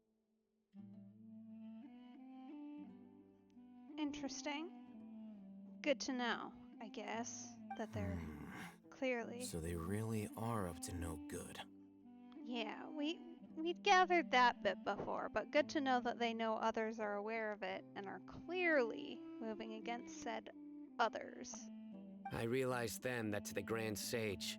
Interesting. Good to know, I guess, that they're clearly... So they really are up to no good. Yeah, we'd gathered that bit before, but good to know that they know others are aware of it and are clearly moving against said others. I realized then that to the Grand Sage,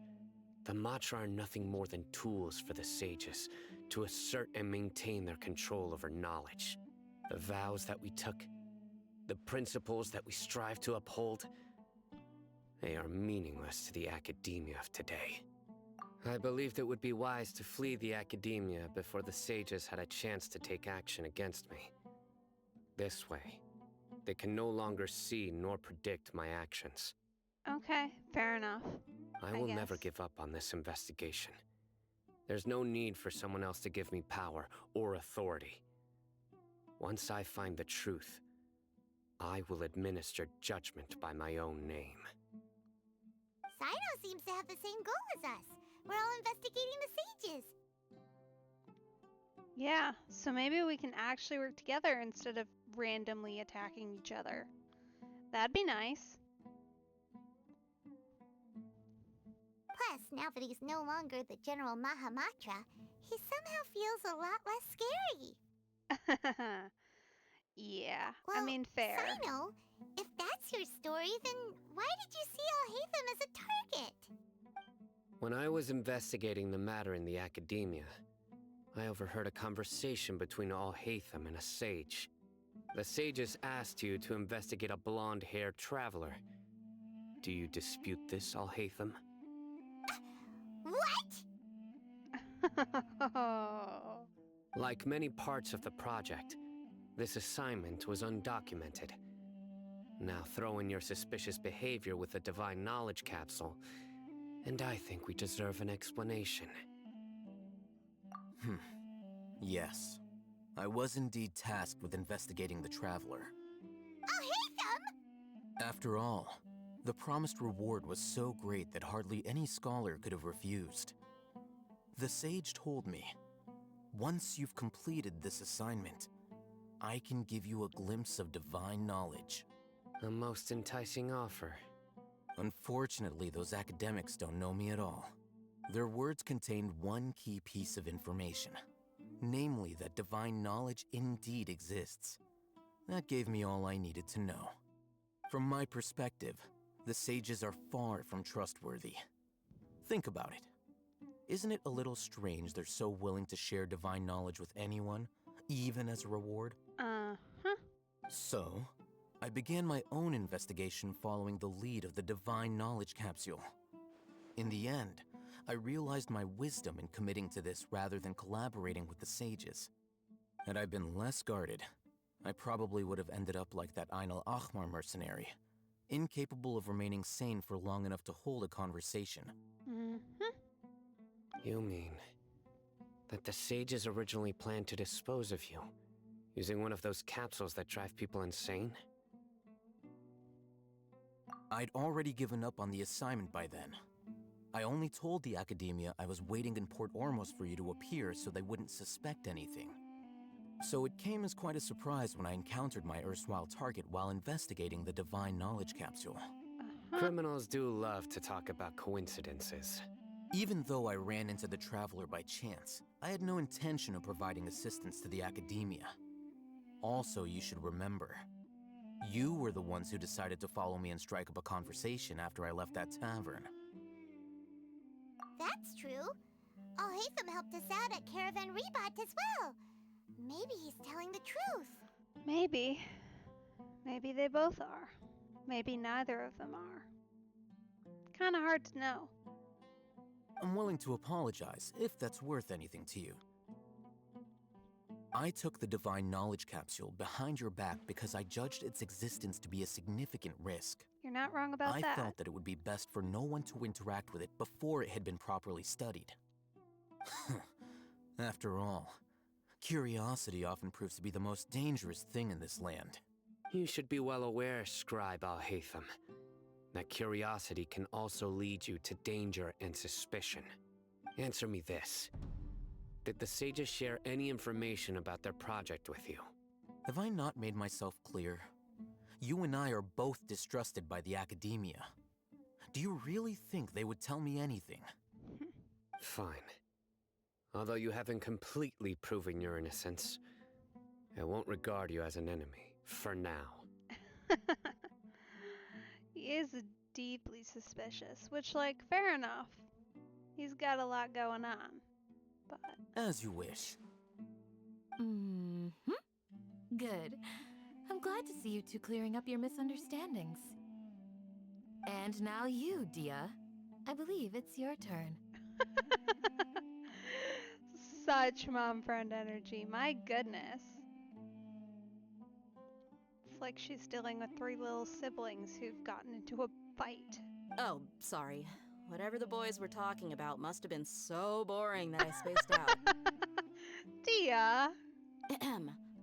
the Matra are nothing more than tools for the sages to assert and maintain their control over knowledge. The vows that we took, the principles that we strive to uphold, they are meaningless to the academia of today. I believed it would be wise to flee the academia before the sages had a chance to take action against me. This way, they can no longer see nor predict my actions. Okay, fair enough. I will never give up on this investigation. There's no need for someone else to give me power or authority. Once I find the truth, I will administer judgment by my own name. Sino seems to have the same goal as us. We're all investigating the sages. Yeah, so maybe we can actually work together instead of randomly attacking each other. That'd be nice. Plus, now that he's no longer the General Mahamatra, he somehow feels a lot less scary. Yeah, Well, I mean, fair. Sino, if that's your story, then why did you see Al-Haytham as a target? When I was investigating the matter in the academia, I overheard a conversation between Al-Haytham and a sage. The sages asked you to investigate a blonde-haired traveler. Do you dispute this, Al-Haytham? What? Like many parts of the project, this assignment was undocumented. Now throw in your suspicious behavior with the Divine Knowledge Capsule, and I think we deserve an explanation. Yes. I was indeed tasked with investigating the Traveler. Al-Haytham! After all, the promised reward was so great that hardly any scholar could have refused. The sage told me, once you've completed this assignment, I can give you a glimpse of divine knowledge. A most enticing offer. Unfortunately, those academics don't know me at all. Their words contained one key piece of information. Namely, that divine knowledge indeed exists. That gave me all I needed to know. From my perspective, the sages are far from trustworthy. Think about it. Isn't it a little strange they're so willing to share divine knowledge with anyone, even as a reward? Uh-huh. So, I began my own investigation following the lead of the divine knowledge capsule. In the end, I realized my wisdom in committing to this rather than collaborating with the sages. Had I been less guarded, I probably would have ended up like that Ain al-Ahmar mercenary, incapable of remaining sane for long enough to hold a conversation. Mm-hmm. You mean that the sages originally planned to dispose of you, using one of those capsules that drive people insane? I'd already given up on the assignment by then. I only told the Academia I was waiting in Port Ormos for you to appear so they wouldn't suspect anything. So it came as quite a surprise when I encountered my erstwhile target while investigating the divine knowledge capsule. Criminals do love to talk about coincidences. Even though I ran into the Traveler by chance, I had no intention of providing assistance to the Academia. Also, you should remember, you were the ones who decided to follow me and strike up a conversation after I left that tavern. That's true. Alhaitham helped us out at Caravan Rebat as well. Maybe he's telling the truth. Maybe. Maybe they both are. Maybe neither of them are. Kinda hard to know. I'm willing to apologize, if that's worth anything to you. I took the divine knowledge capsule behind your back because I judged its existence to be a significant risk. You're not wrong about that. I felt that it would be best for no one to interact with it before it had been properly studied. After all, curiosity often proves to be the most dangerous thing in this land. You should be well aware, Scribe Alhaitham, that curiosity can also lead you to danger and suspicion. Answer me this. Did the sages share any information about their project with you? Have I not made myself clear? You and I are both distrusted by the Academia. Do you really think they would tell me anything? Fine. Although you haven't completely proven your innocence, I won't regard you as an enemy, for now. He is deeply suspicious, which, like, fair enough. He's got a lot going on, but... As you wish. Mm-hmm. Good. I'm glad to see you two clearing up your misunderstandings. And now you, Dia. I believe it's your turn. Such mom friend energy, my goodness. It's like she's dealing with 3 little siblings who've gotten into a fight. Oh, sorry. Whatever the boys were talking about must have been so boring that I spaced out. Dia!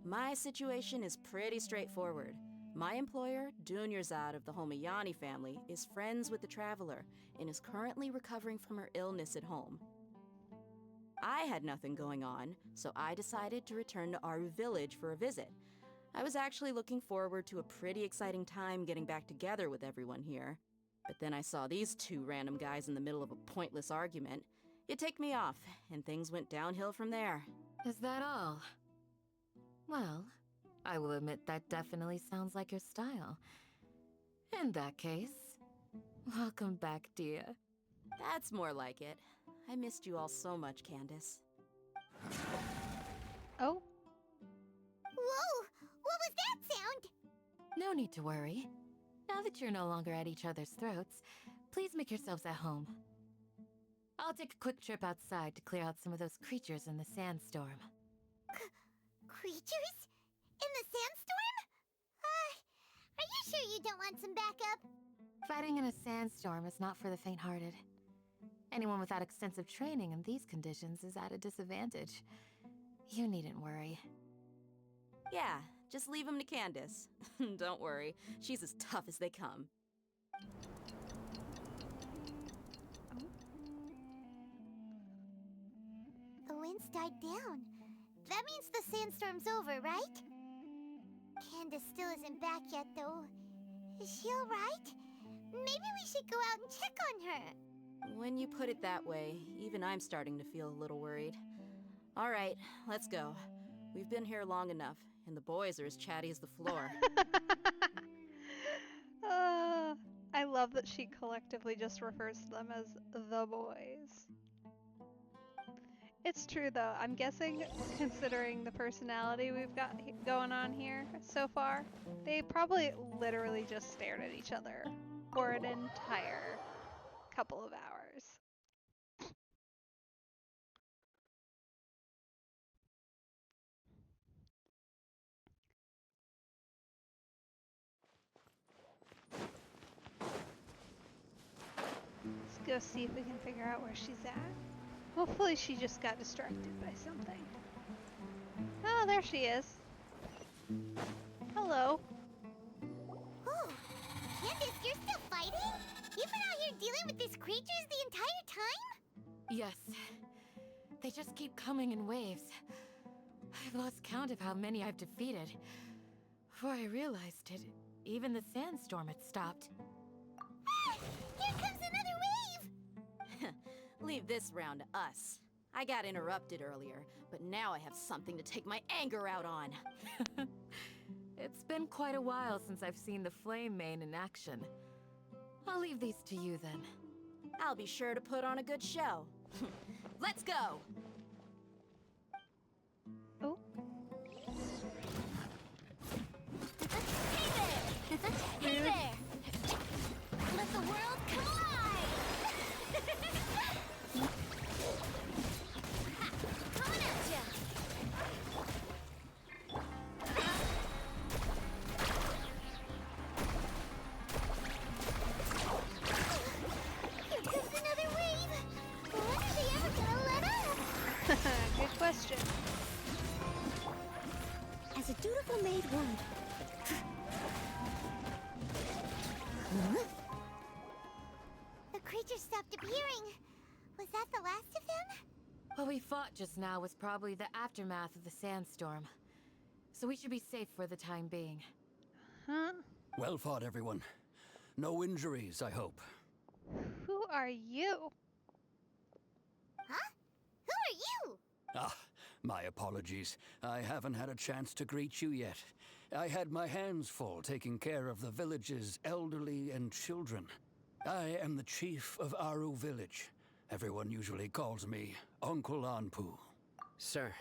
My situation is pretty straightforward. My employer, Dunyarzad of the Homayani family, is friends with the Traveler and is currently recovering from her illness at home. I had nothing going on, so I decided to return to Aru village for a visit. I was actually looking forward to a pretty exciting time getting back together with everyone here. But then I saw these 2 random guys in the middle of a pointless argument. It ticked me off, and things went downhill from there. Is that all? Well, I will admit that definitely sounds like your style. In that case, welcome back, Dia. That's more like it. I missed you all so much, Candace. Oh? Whoa! What was that sound? No need to worry. Now that you're no longer at each other's throats, please make yourselves at home. I'll take a quick trip outside to clear out some of those creatures in the sandstorm. Creatures? In the sandstorm? Are you sure you don't want some backup? Fighting in a sandstorm is not for the faint-hearted. Anyone without extensive training in these conditions is at a disadvantage. You needn't worry. Yeah, just leave him to Candace. Don't worry, she's as tough as they come. The wind's died down. That means the sandstorm's over, right? Candace still isn't back yet, though. Is she alright? Maybe we should go out and check on her. When you put it that way, even I'm starting to feel a little worried. All right, let's go. We've been here long enough, and the boys are as chatty as the floor. I love that she collectively just refers to them as the boys. It's true though. I'm guessing, considering the personality we've got going on here so far, they probably literally just stared at each other for an entire couple of hours. Let's go see if we can figure out where she's at. Hopefully she just got distracted by something. Oh, there she is. Hello. Oh, Candace, you're still fighting? You've been out here dealing with these creatures the entire time? Yes. They just keep coming in waves. I've lost count of how many I've defeated. Before I realized it, even the sandstorm had stopped. Ah, here comes another wave! Leave this round to us. I got interrupted earlier, but now I have something to take my anger out on. It's been quite a while since I've seen the Flame Mane in action. I'll leave these to you then. I'll be sure to put on a good show. Let's go! Oh. Hey there! Hey there! Let the world come alive! Coming at ya! Here comes another wave! When are they ever gonna let up? Good question. As a dutiful maid would. The creature stopped appearing. Was that the last of them? What we fought just now was probably the aftermath of the sandstorm. So we should be safe for the time being. Huh? Well fought, everyone. No injuries, I hope. Who are you? Huh? Who are you? Ah, my apologies. I haven't had a chance to greet you yet. I had my hands full taking care of the village's elderly and children. I am the chief of Aru Village. Everyone usually calls me Uncle Anpu. Sir,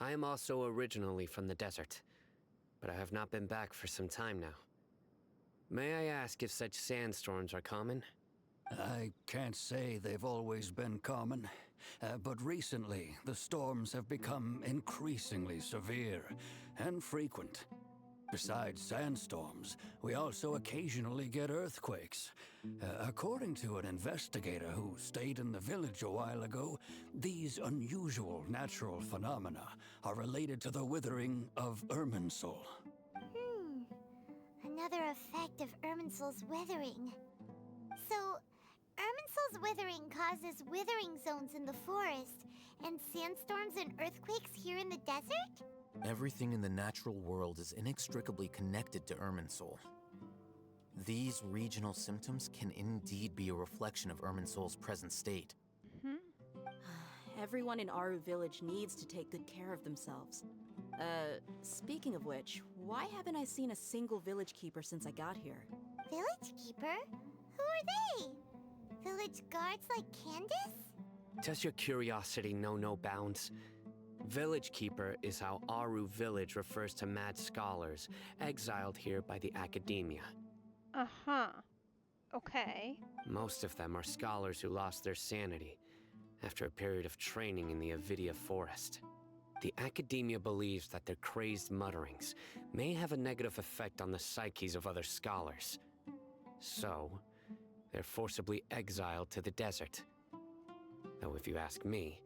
I am also originally from the desert, but I have not been back for some time now. May I ask if such sandstorms are common? I can't say they've always been common, but recently the storms have become increasingly severe and frequent. Besides sandstorms, we also occasionally get earthquakes. According to an investigator who stayed in the village a while ago, these unusual natural phenomena are related to the withering of Irminsul. Another effect of Irminsul's withering. So, Irminsul's withering causes withering zones in the forest, and sandstorms and earthquakes here in the desert? Everything in the natural world is inextricably connected to Irminsul. These regional symptoms can indeed be a reflection of Irminsul's present state. Everyone in Aru Village needs to take good care of themselves. Speaking of which, why haven't I seen a single village keeper since I got here? Village keeper? Who are they? Village guards like Candace? Does your curiosity know no bounds? Village Keeper is how Aru Village refers to mad scholars exiled here by the academia. Uh-huh. Okay. Most of them are scholars who lost their sanity after a period of training in the Avidia forest. The academia believes that their crazed mutterings may have a negative effect on the psyches of other scholars. So, they're forcibly exiled to the desert. Though if you ask me,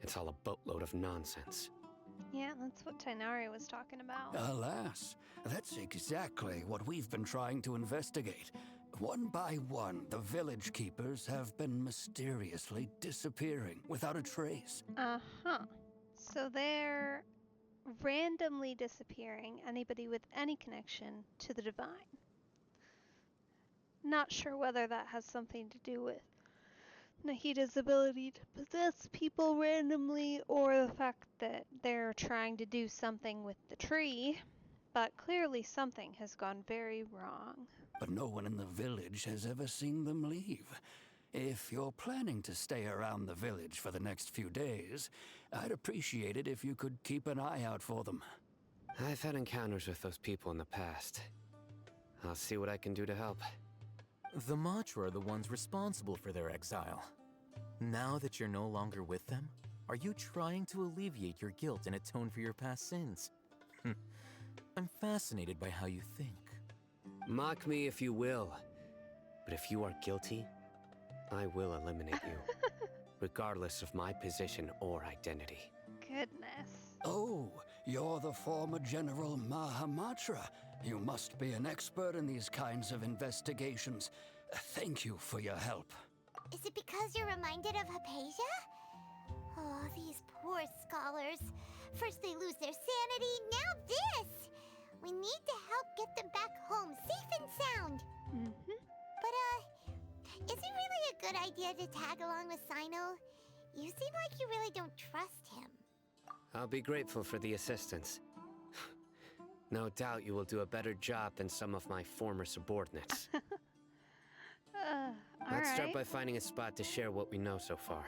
it's all a boatload of nonsense. Yeah, that's what Tainari was talking about. Alas, that's exactly what we've been trying to investigate. One by one, the village keepers have been mysteriously disappearing without a trace. Uh-huh. So they're randomly disappearing anybody with any connection to the divine. Not sure whether that has something to do with Nahida's ability to possess people randomly, or the fact that they're trying to do something with the tree, but clearly something has gone very wrong. But no one in the village has ever seen them leave. If you're planning to stay around the village for the next few days, I'd appreciate it if you could keep an eye out for them. I've had encounters with those people in the past. I'll see what I can do to help. The Matra are the ones responsible for their exile. Now that you're no longer with them, are you trying to alleviate your guilt and atone for your past sins? I'm fascinated by how you think. Mock me if you will, but if you are guilty, I will eliminate you, regardless of my position or identity. Goodness. Oh, you're the former General Mahamatra. You must be an expert in these kinds of investigations. Thank you for your help. Is it because you're reminded of Hypatia? Oh, these poor scholars. First they lose their sanity, now this! We need to help get them back home, safe and sound. But, is it really a good idea to tag along with Sino? You seem like you really don't trust him. I'll be grateful for the assistance. No doubt you will do a better job than some of my former subordinates. Let's start by finding a spot to share what we know so far.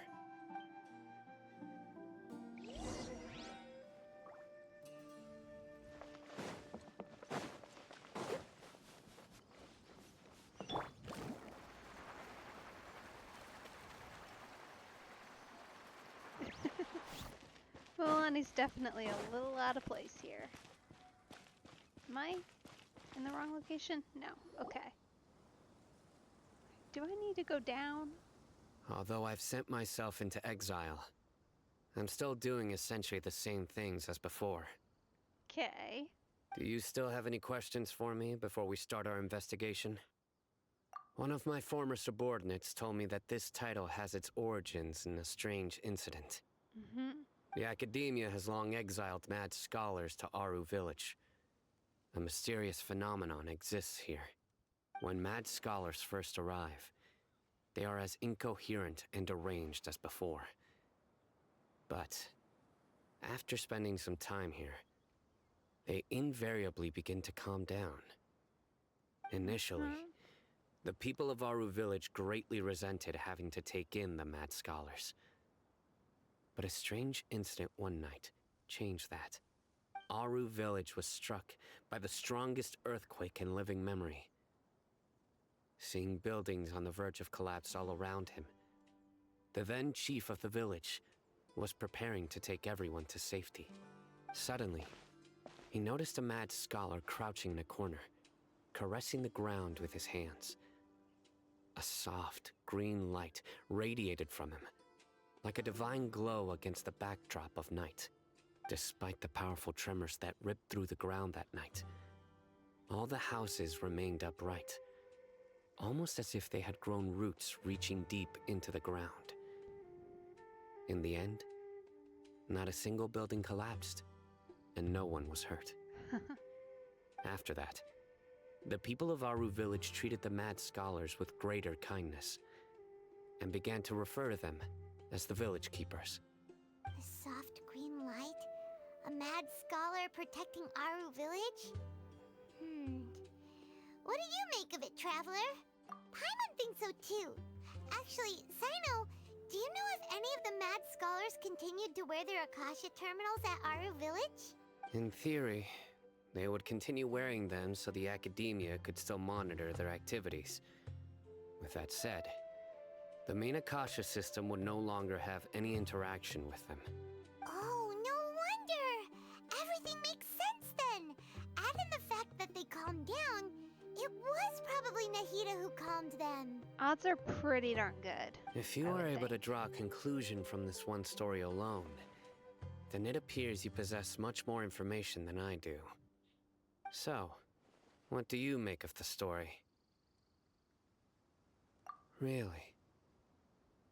Well, and he's definitely a little out of place here. Am I in the wrong location? No. Okay. Do I need to go down? Although I've sent myself into exile, I'm still doing essentially the same things as before. Okay. Do you still have any questions for me before we start our investigation? One of my former subordinates told me that this title has its origins in a strange incident. The Academia has long exiled mad scholars to Aru Village. A mysterious phenomenon exists here. When mad scholars first arrive, they are as incoherent and deranged as before. But after spending some time here, they invariably begin to calm down. Initially, the people of Aru Village greatly resented having to take in the mad scholars. But a strange incident one night changed that. Aru Village was struck by the strongest earthquake in living memory. Seeing buildings on the verge of collapse all around him, the then chief of the village was preparing to take everyone to safety. Suddenly, he noticed a mad scholar crouching in a corner, caressing the ground with his hands. A soft, green light radiated from him, like a divine glow against the backdrop of night. Despite the powerful tremors that ripped through the ground that night, all the houses remained upright, almost as if they had grown roots reaching deep into the ground. In the end, not a single building collapsed, and no one was hurt. After that, the people of Aru Village treated the mad scholars with greater kindness, and began to refer to them as the Village Keepers. A soft green light? A mad scholar protecting Aru Village? What do you make of it, Traveler? Paimon thinks so too. Actually, Sino, do you know if any of the mad scholars continued to wear their Akasha terminals at Aru Village? In theory, they would continue wearing them so the Academia could still monitor their activities. With that said, the main Akasha system would no longer have any interaction with them. Oh, no wonder! Everything makes sense then! Add in the fact that they calmed down, it was probably Nahida who calmed them. Odds are pretty darn good. If you are able to draw a conclusion from this one story alone, then it appears you possess much more information than I do. So, what do you make of the story? Really?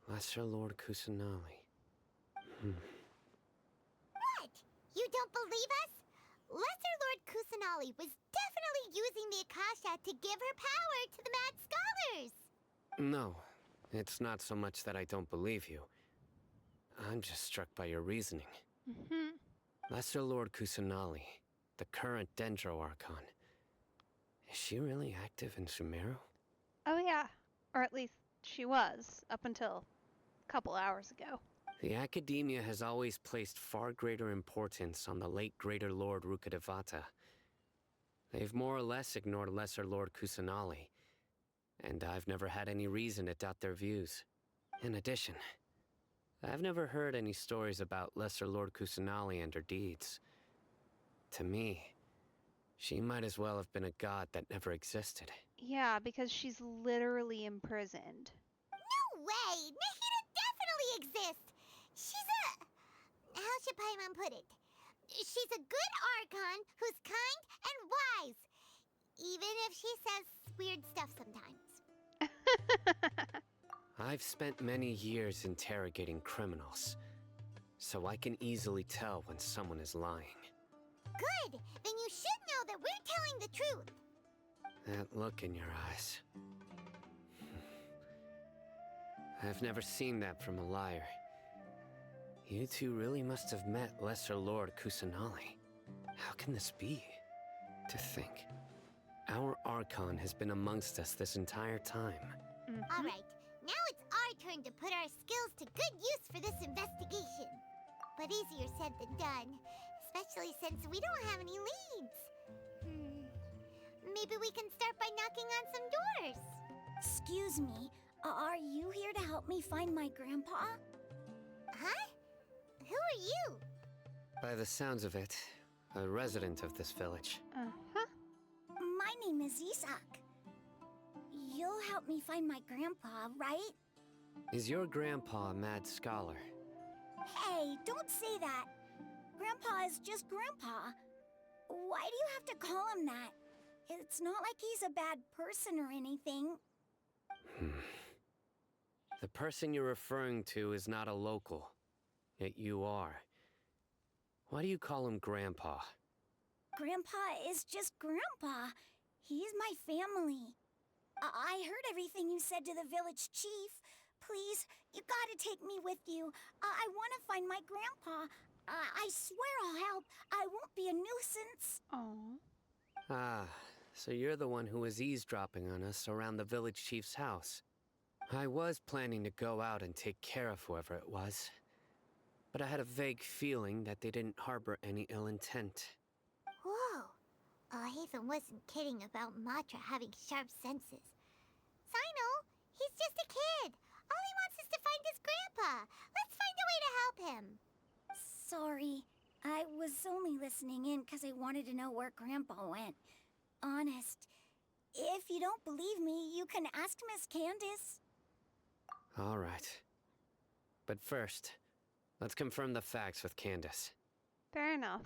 Lesser Lord Kusanali. What? You don't believe us? Lesser Lord Kusanali was definitely using the Akasha to give her power to the mad scholars! No, It's not so much that I don't believe you. I'm just struck by your reasoning. Lesser Lord Kusanali, the current Dendro Archon. Is she really active in Sumeru? Oh yeah, or at least she was, up until a couple hours ago. The Academia has always placed far greater importance on the late Greater Lord Rukkhadevata. They've more or less ignored Lesser Lord Kusanali, and I've never had any reason to doubt their views. In addition, I've never heard any stories about Lesser Lord Kusanali and her deeds. To me, she might as well have been a god that never existed. Yeah, because she's literally imprisoned. No way! Nahida definitely exists! She's a... how should Paimon put it? She's a good Archon who's kind and wise. Even if she says weird stuff sometimes. I've spent many years interrogating criminals, so I can easily tell when someone is lying. Good! Then you should know that we're telling the truth. That look in your eyes. I've never seen that from a liar. You two really must have met Lesser Lord Kusanali. How can this be? To think, our Archon has been amongst us this entire time. Alright, now it's our turn to put our skills to good use for this investigation. But easier said than done, especially since we don't have any leads. Maybe we can start by knocking on some doors. Excuse me, are you here to help me find my grandpa? Huh? Who are you? By the sounds of it, a resident of this village. My name is Isak. You'll help me find my grandpa, right? Is your grandpa a mad scholar? Hey, don't say that. Grandpa is just Grandpa. Why do you have to call him that? It's not like he's a bad person or anything. The person you're referring to is not a local, yet you are. Why do you call him Grandpa? Grandpa is just Grandpa. He's my family. I heard everything you said to the village chief. Please, you gotta take me with you. I want to find my grandpa. I swear I'll help. I won't be a nuisance. Oh. Ah, so you're the one who was eavesdropping on us around the village chief's house. I was planning to go out and take care of whoever it was, but I had a vague feeling that they didn't harbor any ill intent. Whoa. Hatham wasn't kidding about Matra having sharp senses. Sino, he's just a kid. All he wants is to find his grandpa. Let's find a way to help him. Sorry. I was only listening in because I wanted to know where Grandpa went. Honest. If you don't believe me, you can ask Miss Candace. All right. But first, let's confirm the facts with Candace. Fair enough.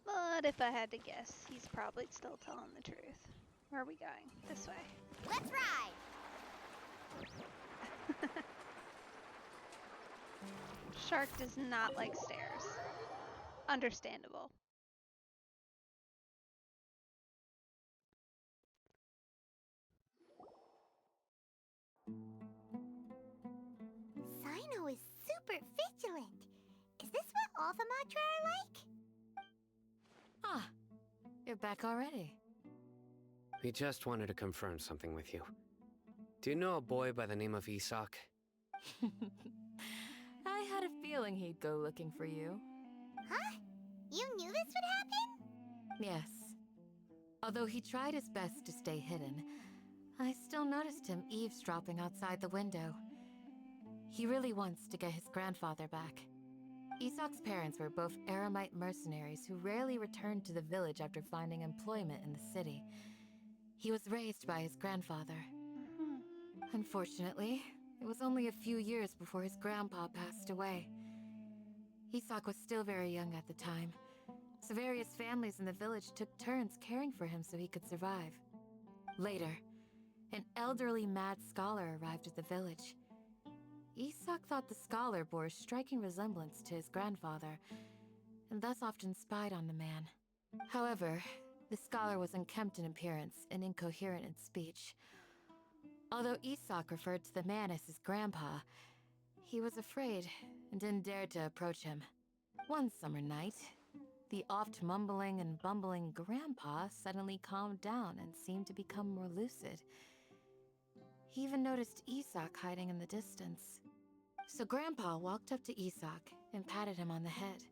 But if I had to guess, he's probably still telling the truth. Where are we going? This way. Let's ride! Shark does not like stairs. Understandable. Sino is super vigilant. Is this what all the Matra are like? Ah, you're back already. We just wanted to confirm something with you. Do you know a boy by the name of Isak? I had a feeling he'd go looking for you. Huh? You knew this would happen? Yes. Although he tried his best to stay hidden, I still noticed him eavesdropping outside the window. He really wants to get his grandfather back. Isak's parents were both Aramite mercenaries who rarely returned to the village after finding employment in the city. He was raised by his grandfather. Unfortunately, it was only a few years before his grandpa passed away. Isak was still very young at the time, so various families in the village took turns caring for him so he could survive. Later, an elderly mad scholar arrived at the village. Isak thought the scholar bore a striking resemblance to his grandfather, and thus often spied on the man. However, The scholar was unkempt in appearance and incoherent in speech. Although Isak referred to the man as his grandpa, he was afraid and didn't dare to approach him. One summer night, the oft mumbling and bumbling grandpa suddenly calmed down and seemed to become more lucid. He even noticed Isak hiding in the distance. So Grandpa walked up to Isak and patted him on the head.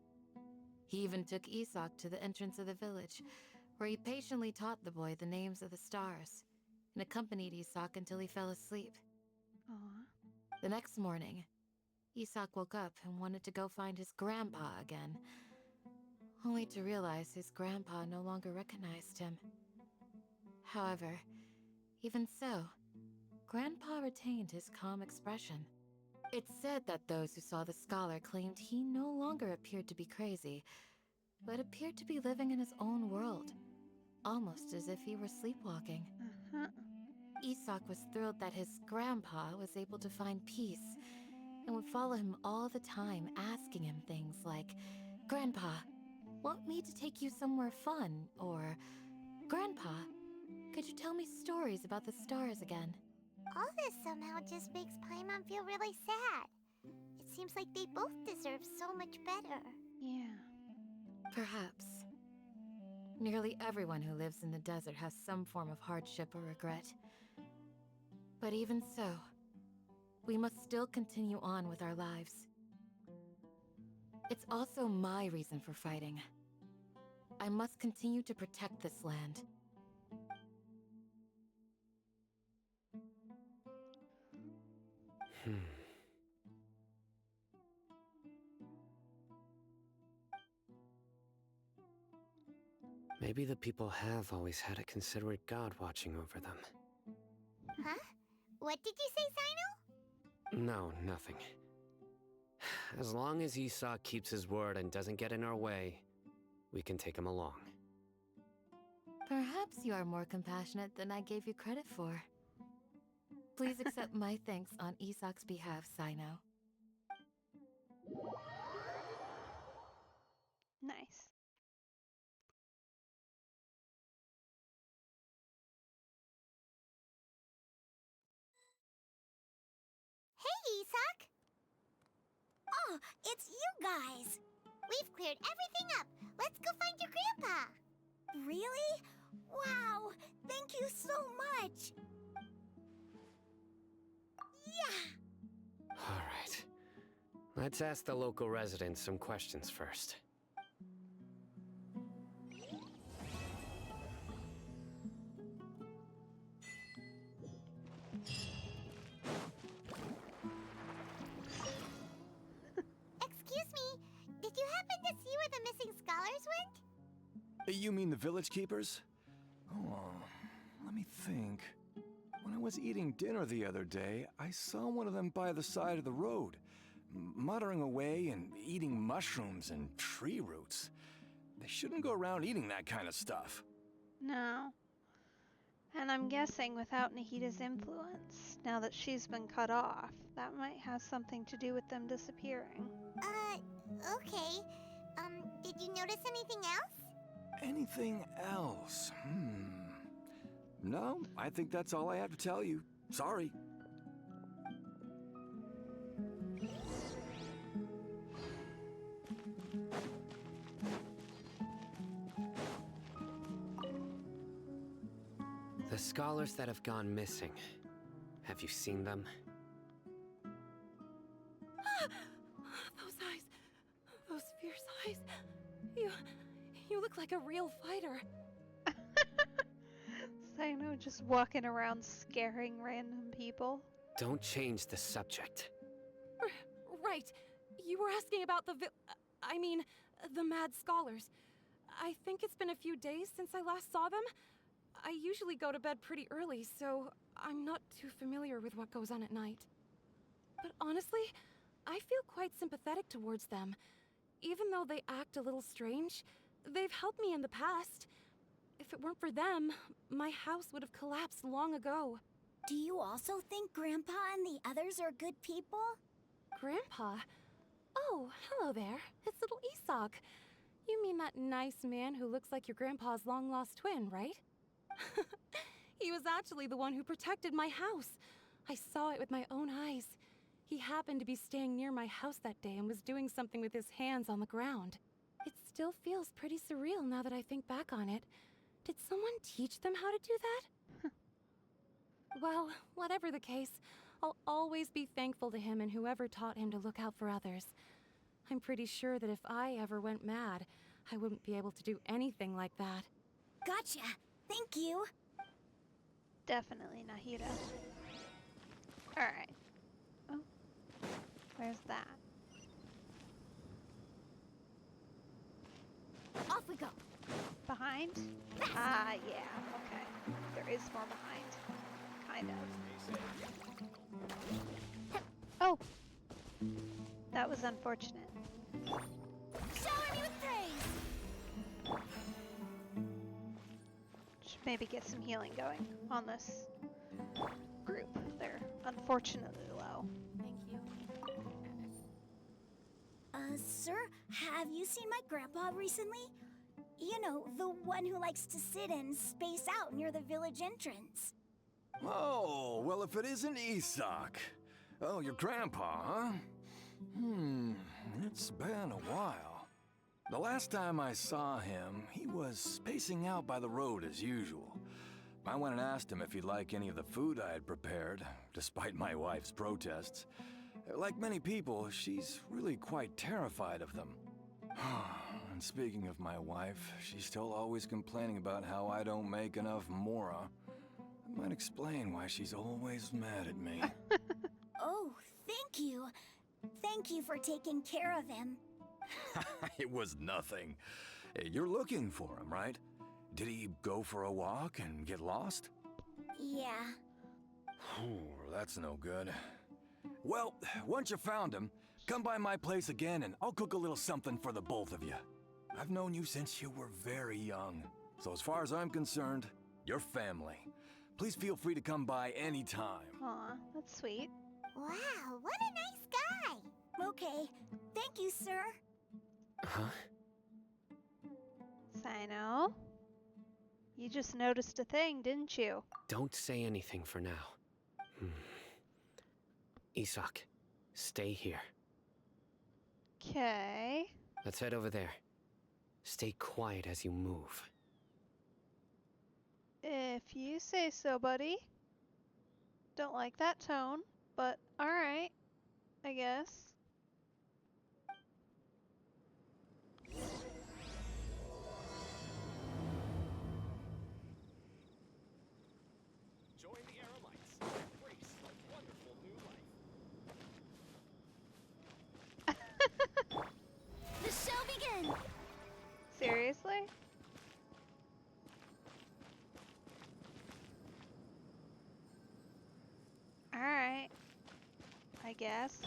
He even took Isak to the entrance of the village, where he patiently taught the boy the names of the stars, and accompanied Isak until he fell asleep. Aww. The next morning, Isak woke up and wanted to go find his grandpa again, only to realize his grandpa no longer recognized him. However, even so, Grandpa retained his calm expression. It's said that those who saw the scholar claimed he no longer appeared to be crazy, but appeared to be living in his own world, almost as if he were sleepwalking. Isak was thrilled that his grandpa was able to find peace, and would follow him all the time, asking him things like, "Grandpa, want me to take you somewhere fun?" Or, "Grandpa, could you tell me stories about the stars again?" All this somehow just makes Paimon feel really sad. It seems like they both deserve so much better. Yeah. Perhaps. Nearly everyone who lives in the desert has some form of hardship or regret. But even so, we must still continue on with our lives. It's also my reason for fighting. I must continue to protect this land. Maybe the people have always had a considerate god watching over them. Huh? What did you say, Sino? No, nothing. As long as Isak keeps his word and doesn't get in our way, we can take him along. Perhaps you are more compassionate than I gave you credit for. Please accept my thanks on Isak's behalf, Sino. Nice. Hey, Isak! Oh, it's you guys! We've cleared everything up. Let's go find your grandpa. Really? Wow! Thank you so much! Yeah! Alright. Let's ask the local residents some questions first. Excuse me, did you happen to see where the missing scholars went? You mean the village keepers? Oh, let me think. When I was eating dinner the other day, I saw one of them by the side of the road, muttering away and eating mushrooms and tree roots. They shouldn't go around eating that kind of stuff. No. And I'm guessing without Nahita's influence, now that she's been cut off, that might have something to do with them disappearing. Okay. Did you notice anything else? Anything else? No, I think that's all I have to tell you. Sorry. The scholars that have gone missing. Have you seen them? Those eyes. Those fierce eyes. You look like a real fighter. Sino just walking around scaring random people. Don't change the subject. Right. You were asking about the the mad scholars. I think it's been a few days since I last saw them. I usually go to bed pretty early, so I'm not too familiar with what goes on at night. But honestly, I feel quite sympathetic towards them. Even though they act a little strange, they've helped me in the past. If it weren't for them, my house would have collapsed long ago. Do you also think Grandpa and the others are good people? Grandpa? Oh, hello there. It's little Isak. You mean that nice man who looks like your grandpa's long-lost twin, right? He was actually the one who protected my house. I saw it with my own eyes. He happened to be staying near my house that day and was doing something with his hands on the ground. It still feels pretty surreal now that I think back on it. Did someone teach them how to do that? Well, whatever the case, I'll always be thankful to him and whoever taught him to look out for others. I'm pretty sure that if I ever went mad, I wouldn't be able to do anything like that. Gotcha. Thank you. Definitely Nahuda. Alright. Oh. Where's that? Off we go. Behind? Ah, yeah. Okay. There is more behind. Kind of. Oh! That was unfortunate. Shower me with praise! Should maybe get some healing going on this group. They're unfortunately low. Thank you. Sir, have you seen my grandpa recently? You know, the one who likes to sit and space out near the village entrance. Oh, well, if it isn't Isak. Oh, your grandpa, huh? It's been a while. The last time I saw him, he was spacing out by the road as usual. I went and asked him if he'd like any of the food I had prepared, despite my wife's protests. Like many people, she's really quite terrified of them. And speaking of my wife, she's still always complaining about how I don't make enough mora. That might explain why she's always mad at me. Oh, thank you. Thank you for taking care of him. It was nothing. You're looking for him, right? Did he go for a walk and get lost? Yeah. That's no good. Well, once you found him, come by my place again and I'll cook a little something for the both of you. I've known you since you were very young. So as far as I'm concerned, you're family. Please feel free to come by anytime. Aw, that's sweet. Wow, what a nice guy! Okay. Thank you, sir. Huh? Sino? You just noticed a thing, didn't you? Don't say anything for now. Isak, stay here. Okay. Let's head over there. Stay quiet as you move. If you say so, buddy. Don't like that tone, but alright, I guess. Join the Aerolites and embrace a wonderful new life. The show begins! Seriously? Alright. I guess.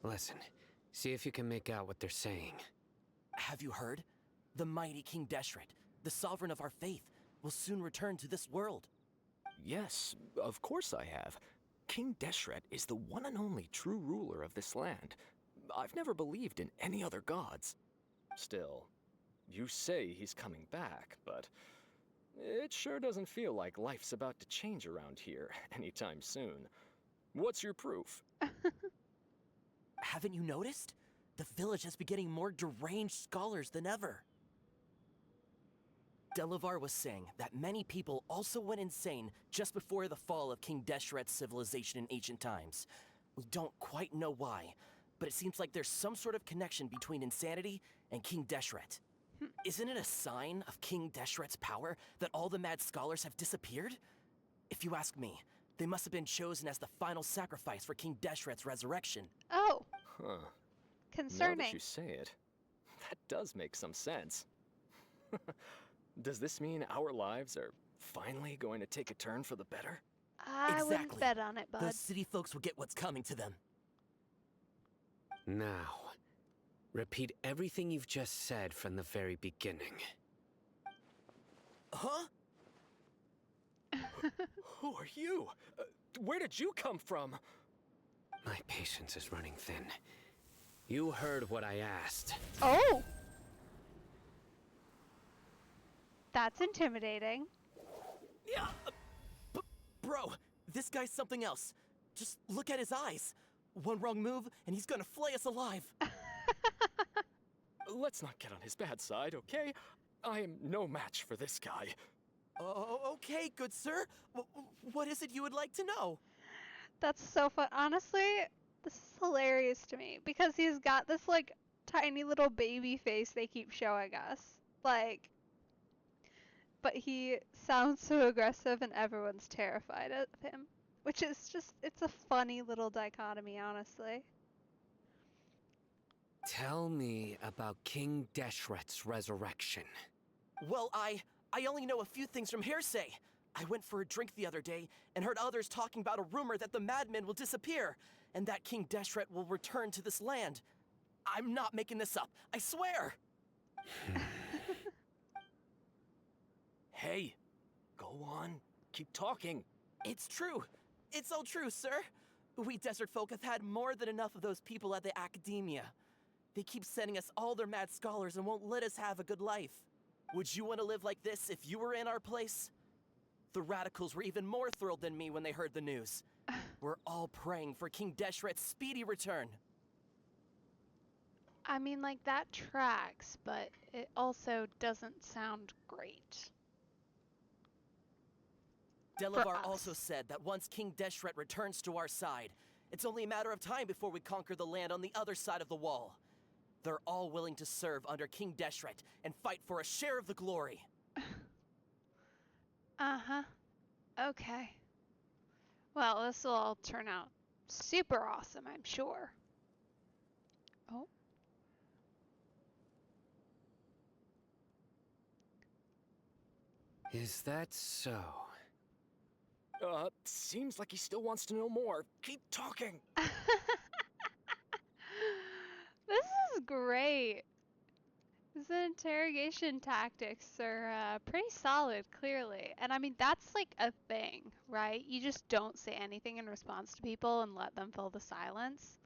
Listen, see if you can make out what they're saying. Have you heard? The mighty King Deshret, the sovereign of our faith, will soon return to this world. Yes, of course I have. King Deshret is the one and only true ruler of this land. I've never believed in any other gods. Still, you say he's coming back, but it sure doesn't feel like life's about to change around here anytime soon. What's your proof? Haven't you noticed? The village has been getting more deranged scholars than ever. Delavar was saying that many people also went insane just before the fall of King Deshret's civilization in ancient times. We don't quite know why, but it seems like there's some sort of connection between insanity and King Deshret. Isn't it a sign of King Deshret's power that all the mad scholars have disappeared? If you ask me, they must have been chosen as the final sacrifice for King Deshret's resurrection. Oh! Huh. Concerning. Now that you say it, that does make some sense. Does this mean our lives are finally going to take a turn for the better? I wouldn't bet on it, bud. The city folks will get what's coming to them. Now, repeat everything you've just said from the very beginning. Huh? Who are you? Where did you come from? My patience is running thin. You heard what I asked. Oh! That's intimidating. Yeah, bro, this guy's something else. Just look at his eyes. One wrong move, and he's gonna flay us alive. Let's not get on his bad side, okay? I am no match for this guy. Oh, okay, good sir. What is it you would like to know? That's so fun. Honestly, this is hilarious to me because he's got this like tiny little baby face they keep showing us. Like, but he sounds so aggressive and everyone's terrified of him, which is just, it's a funny little dichotomy, honestly. Tell me about King Deshret's resurrection. Well, I only know a few things from hearsay. I went for a drink the other day and heard others talking about a rumor that the madmen will disappear and that King Deshret will return to this land. I'm not making this up, I swear! Hey, go on. Keep talking. It's true. It's all true, sir. We desert folk have had more than enough of those people at the academia. They keep sending us all their mad scholars and won't let us have a good life. Would you want to live like this if you were in our place? The radicals were even more thrilled than me when they heard the news. We're all praying for King Deshret's speedy return. I mean, like, that tracks, but it also doesn't sound great. Delavar also said that once King Deshret returns to our side, it's only a matter of time before we conquer the land on the other side of the wall. They're all willing to serve under King Deshret and fight for a share of the glory. Uh-huh. Okay. Well, this will all turn out super awesome, I'm sure. Oh. Is that so? Seems like he still wants to know more. Keep talking. This is great. His interrogation tactics are pretty solid, clearly. And I mean, that's like a thing, right? You just don't say anything in response to people and let them fill the silence.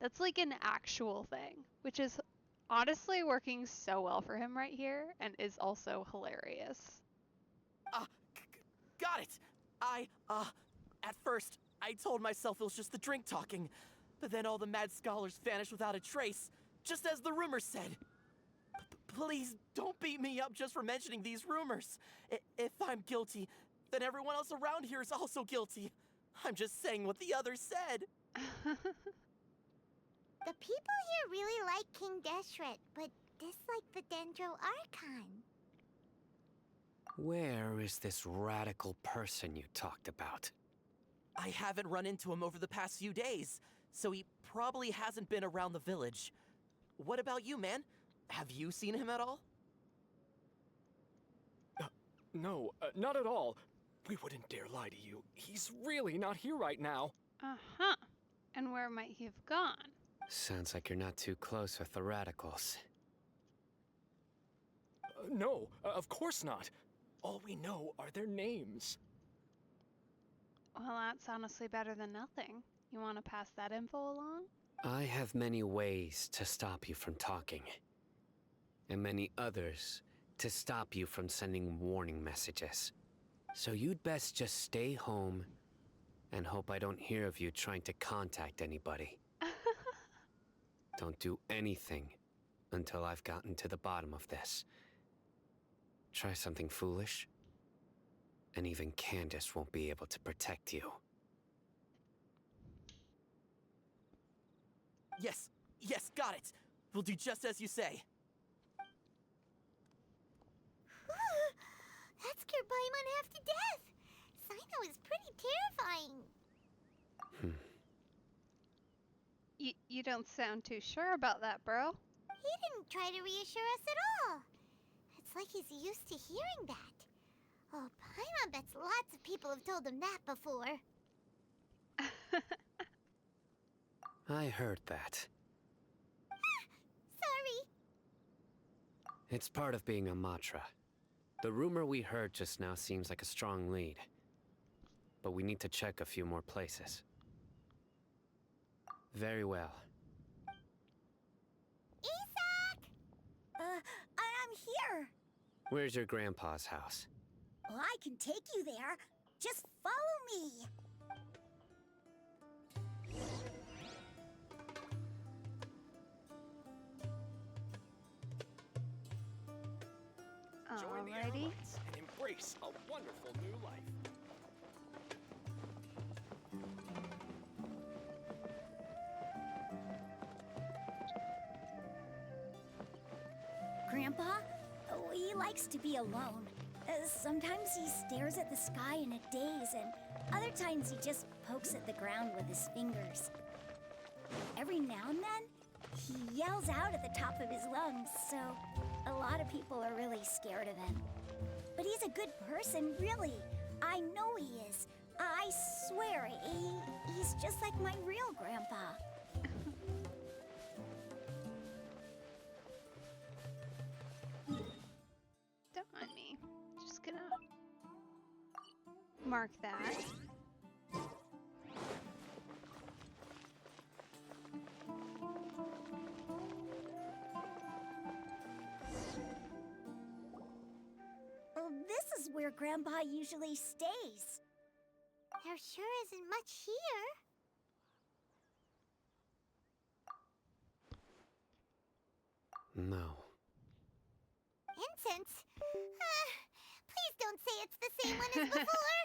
That's like an actual thing, which is honestly working so well for him right here and is also hilarious. Got it! At first, I told myself it was just the drink talking, but then all the mad scholars vanished without a trace, just as the rumors said. Please, don't beat me up just for mentioning these rumors. If I'm guilty, then everyone else around here is also guilty. I'm just saying what the others said. The people here really like King Deshret, but dislike the Dendro Archon. Where is this radical person you talked about? I haven't run into him over the past few days, so he probably hasn't been around the village. What about you, man? Have you seen him at all? No, not at all. We wouldn't dare lie to you. He's really not here right now. Uh-huh. And where might he have gone? Sounds like you're not too close with the radicals. No, of course not. All we know are their names. Well, that's honestly better than nothing. You want to pass that info along? I have many ways to stop you from talking. And many others to stop you from sending warning messages. So you'd best just stay home and hope I don't hear of you trying to contact anybody. Don't do anything until I've gotten to the bottom of this. Try something foolish, and even Candace won't be able to protect you. Yes, got it. We'll do just as you say. That scared Paimon half to death. Sino is pretty terrifying. You don't sound too sure about that, bro. He didn't try to reassure us at all. It's like he's used to hearing that. Oh, Paimon bets lots of people have told him that before. I heard that. Sorry. It's part of being a Matra. The rumor we heard just now seems like a strong lead. but we need to check a few more places. Very well. I'm here. Where's your grandpa's house? Well, I can take you there. Just follow me. Join the Alrighty. Airlights and embrace a wonderful new life. Grandpa? Oh, he likes to be alone. Sometimes he stares at the sky in a daze, and other times he just pokes at the ground with his fingers. Every now and then, he yells out at the top of his lungs, so a lot of people are really scared of him. But he's a good person, really. I know he is. I swear, he's just like my real grandpa. Don't mind me. Just gonna mark that. Well, this is where Grandpa usually stays. There sure isn't much here. No. Incense? Please don't say it's the same one as before.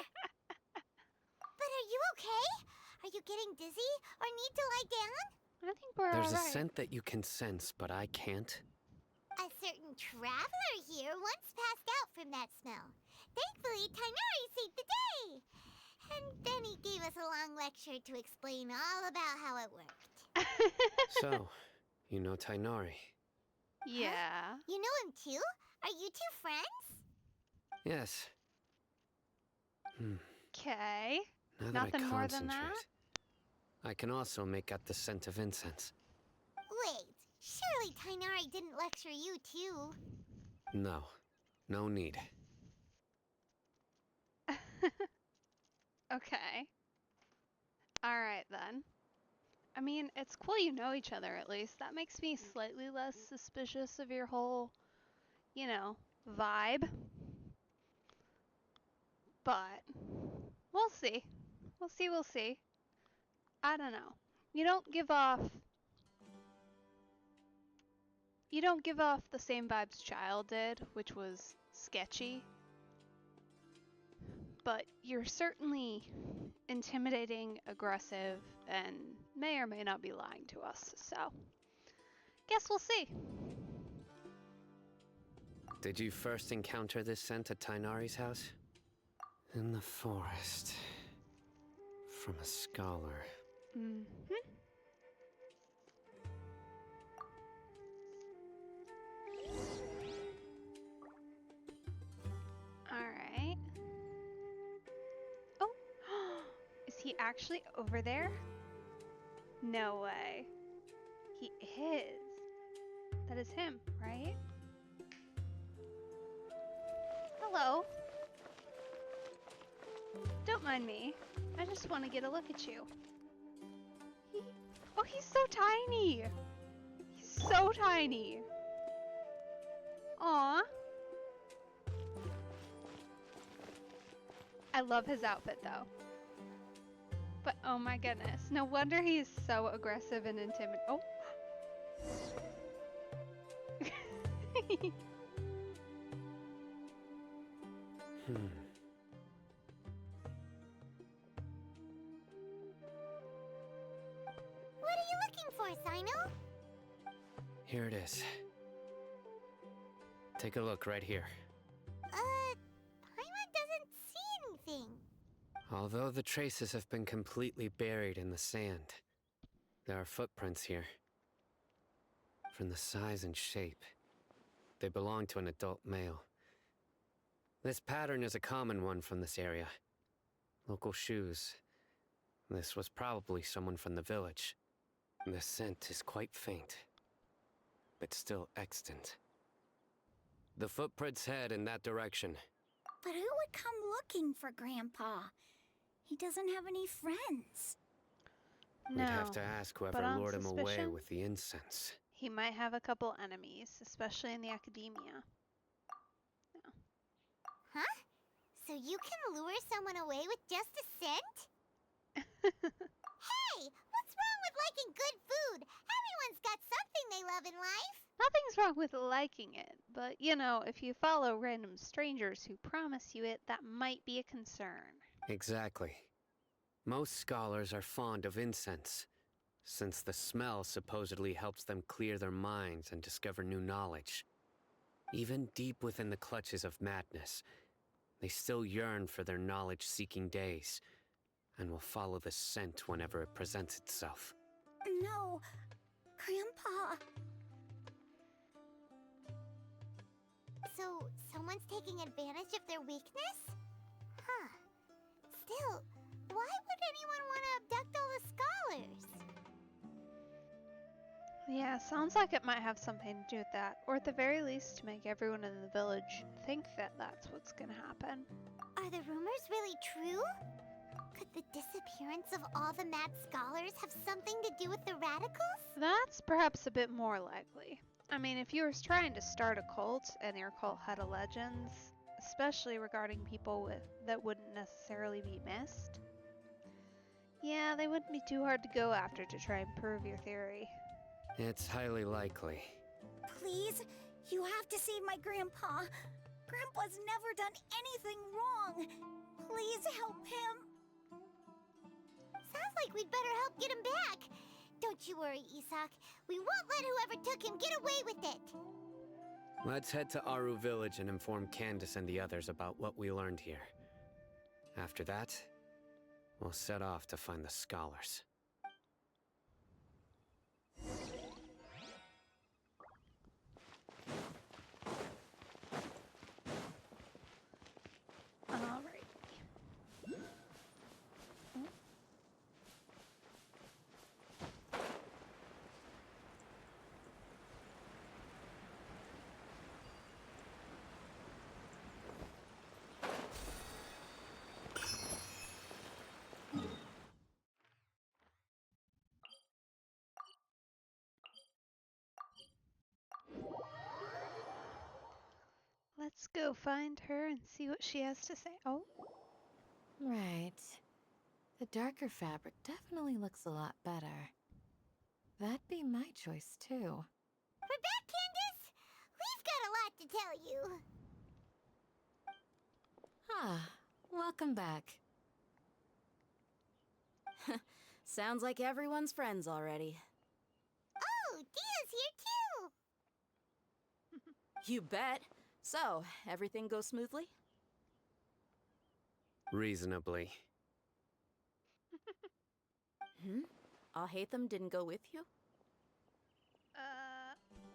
But are you okay? Are you getting dizzy or need to lie down? I think we're There's a alright. scent that you can sense, but I can't. A certain traveler here once passed out from that smell. Thankfully, Tainari saved the day. And then he gave us a long lecture to explain all about how it worked. So, you know Tainari? Yeah. Huh? You know him too? Are you two friends? Yes. Okay. Now that Nothing I more than concentrate, I can also make out the scent of incense. Wait, surely Tainari didn't lecture you too. No. No need. Okay. Alright then. I mean, it's cool you know each other at least. That makes me slightly less suspicious of your whole, you know, vibe. But we'll see. We'll see. I don't know. You don't give off the same vibes Child did, which was sketchy. But you're certainly intimidating, aggressive, and may or may not be lying to us. So, guess we'll see. Did you first encounter this scent at Tainari's house? In the forest. From a scholar. Mm-hmm. Alright. Oh! Is he actually over there? No way. He is. That is him, right? Hello. Don't mind me. I just want to get a look at you. Oh, he's so tiny! He's so tiny! Aww. I love his outfit though. But oh my goodness, no wonder he is so aggressive and intimidating. Oh! What are you looking for, Sino? Here it is. Take a look right here. Paimon doesn't see anything. Although the traces have been completely buried in the sand, there are footprints here. From the size and shape, they belong to an adult male. This pattern is a common one from this area. Local shoes. This was probably someone from the village. The scent is quite faint, but still extant. The footprints head in that direction. But who would come looking for Grandpa? He doesn't have any friends. We'd have to ask but whoever on lured him away suspicion, with the incense. he might have a couple enemies, especially in the academia. Huh? So you can lure someone away with just a scent? Hey, what's wrong with liking good food? Everyone's got something they love in life. Nothing's wrong with liking it, but you know, if you follow random strangers who promise you it, that might be a concern. Exactly. Most scholars are fond of incense, since the smell supposedly helps them clear their minds and discover new knowledge. Even deep within the clutches of madness, they still yearn for their knowledge-seeking days, and will follow the scent whenever it presents itself. No, Grandpa. So, someone's taking advantage of their weakness? Huh. Still, why would anyone want to abduct all the scholars? Yeah, sounds like it might have something to do with that, or at the very least to make everyone in the village think that that's what's gonna happen. Are the rumors really true? Could the disappearance of all the mad scholars have something to do with the radicals? That's perhaps a bit more likely. I mean, if you were trying to start a cult and your cult had a legends, especially regarding people that wouldn't necessarily be missed, yeah, they wouldn't be too hard to go after to try and prove your theory. It's highly likely. Please, you have to save my grandpa. Grandpa's never done anything wrong. Please help him. Sounds like we'd better help get him back. Don't you worry, Isak. We won't let whoever took him get away with it. Let's head to Aru Village and inform Candace and the others about what we learned here. After that, we'll set off to find the scholars. Let's go find her and see what she has to say. Oh. Right. The darker fabric definitely looks a lot better. That'd be my choice, too. We're back, Candace! We've got a lot to tell you. Ah, welcome back. Sounds like everyone's friends already. Oh, Dia's here too! You bet. So, everything goes smoothly? Reasonably. Alhaitham didn't go with you?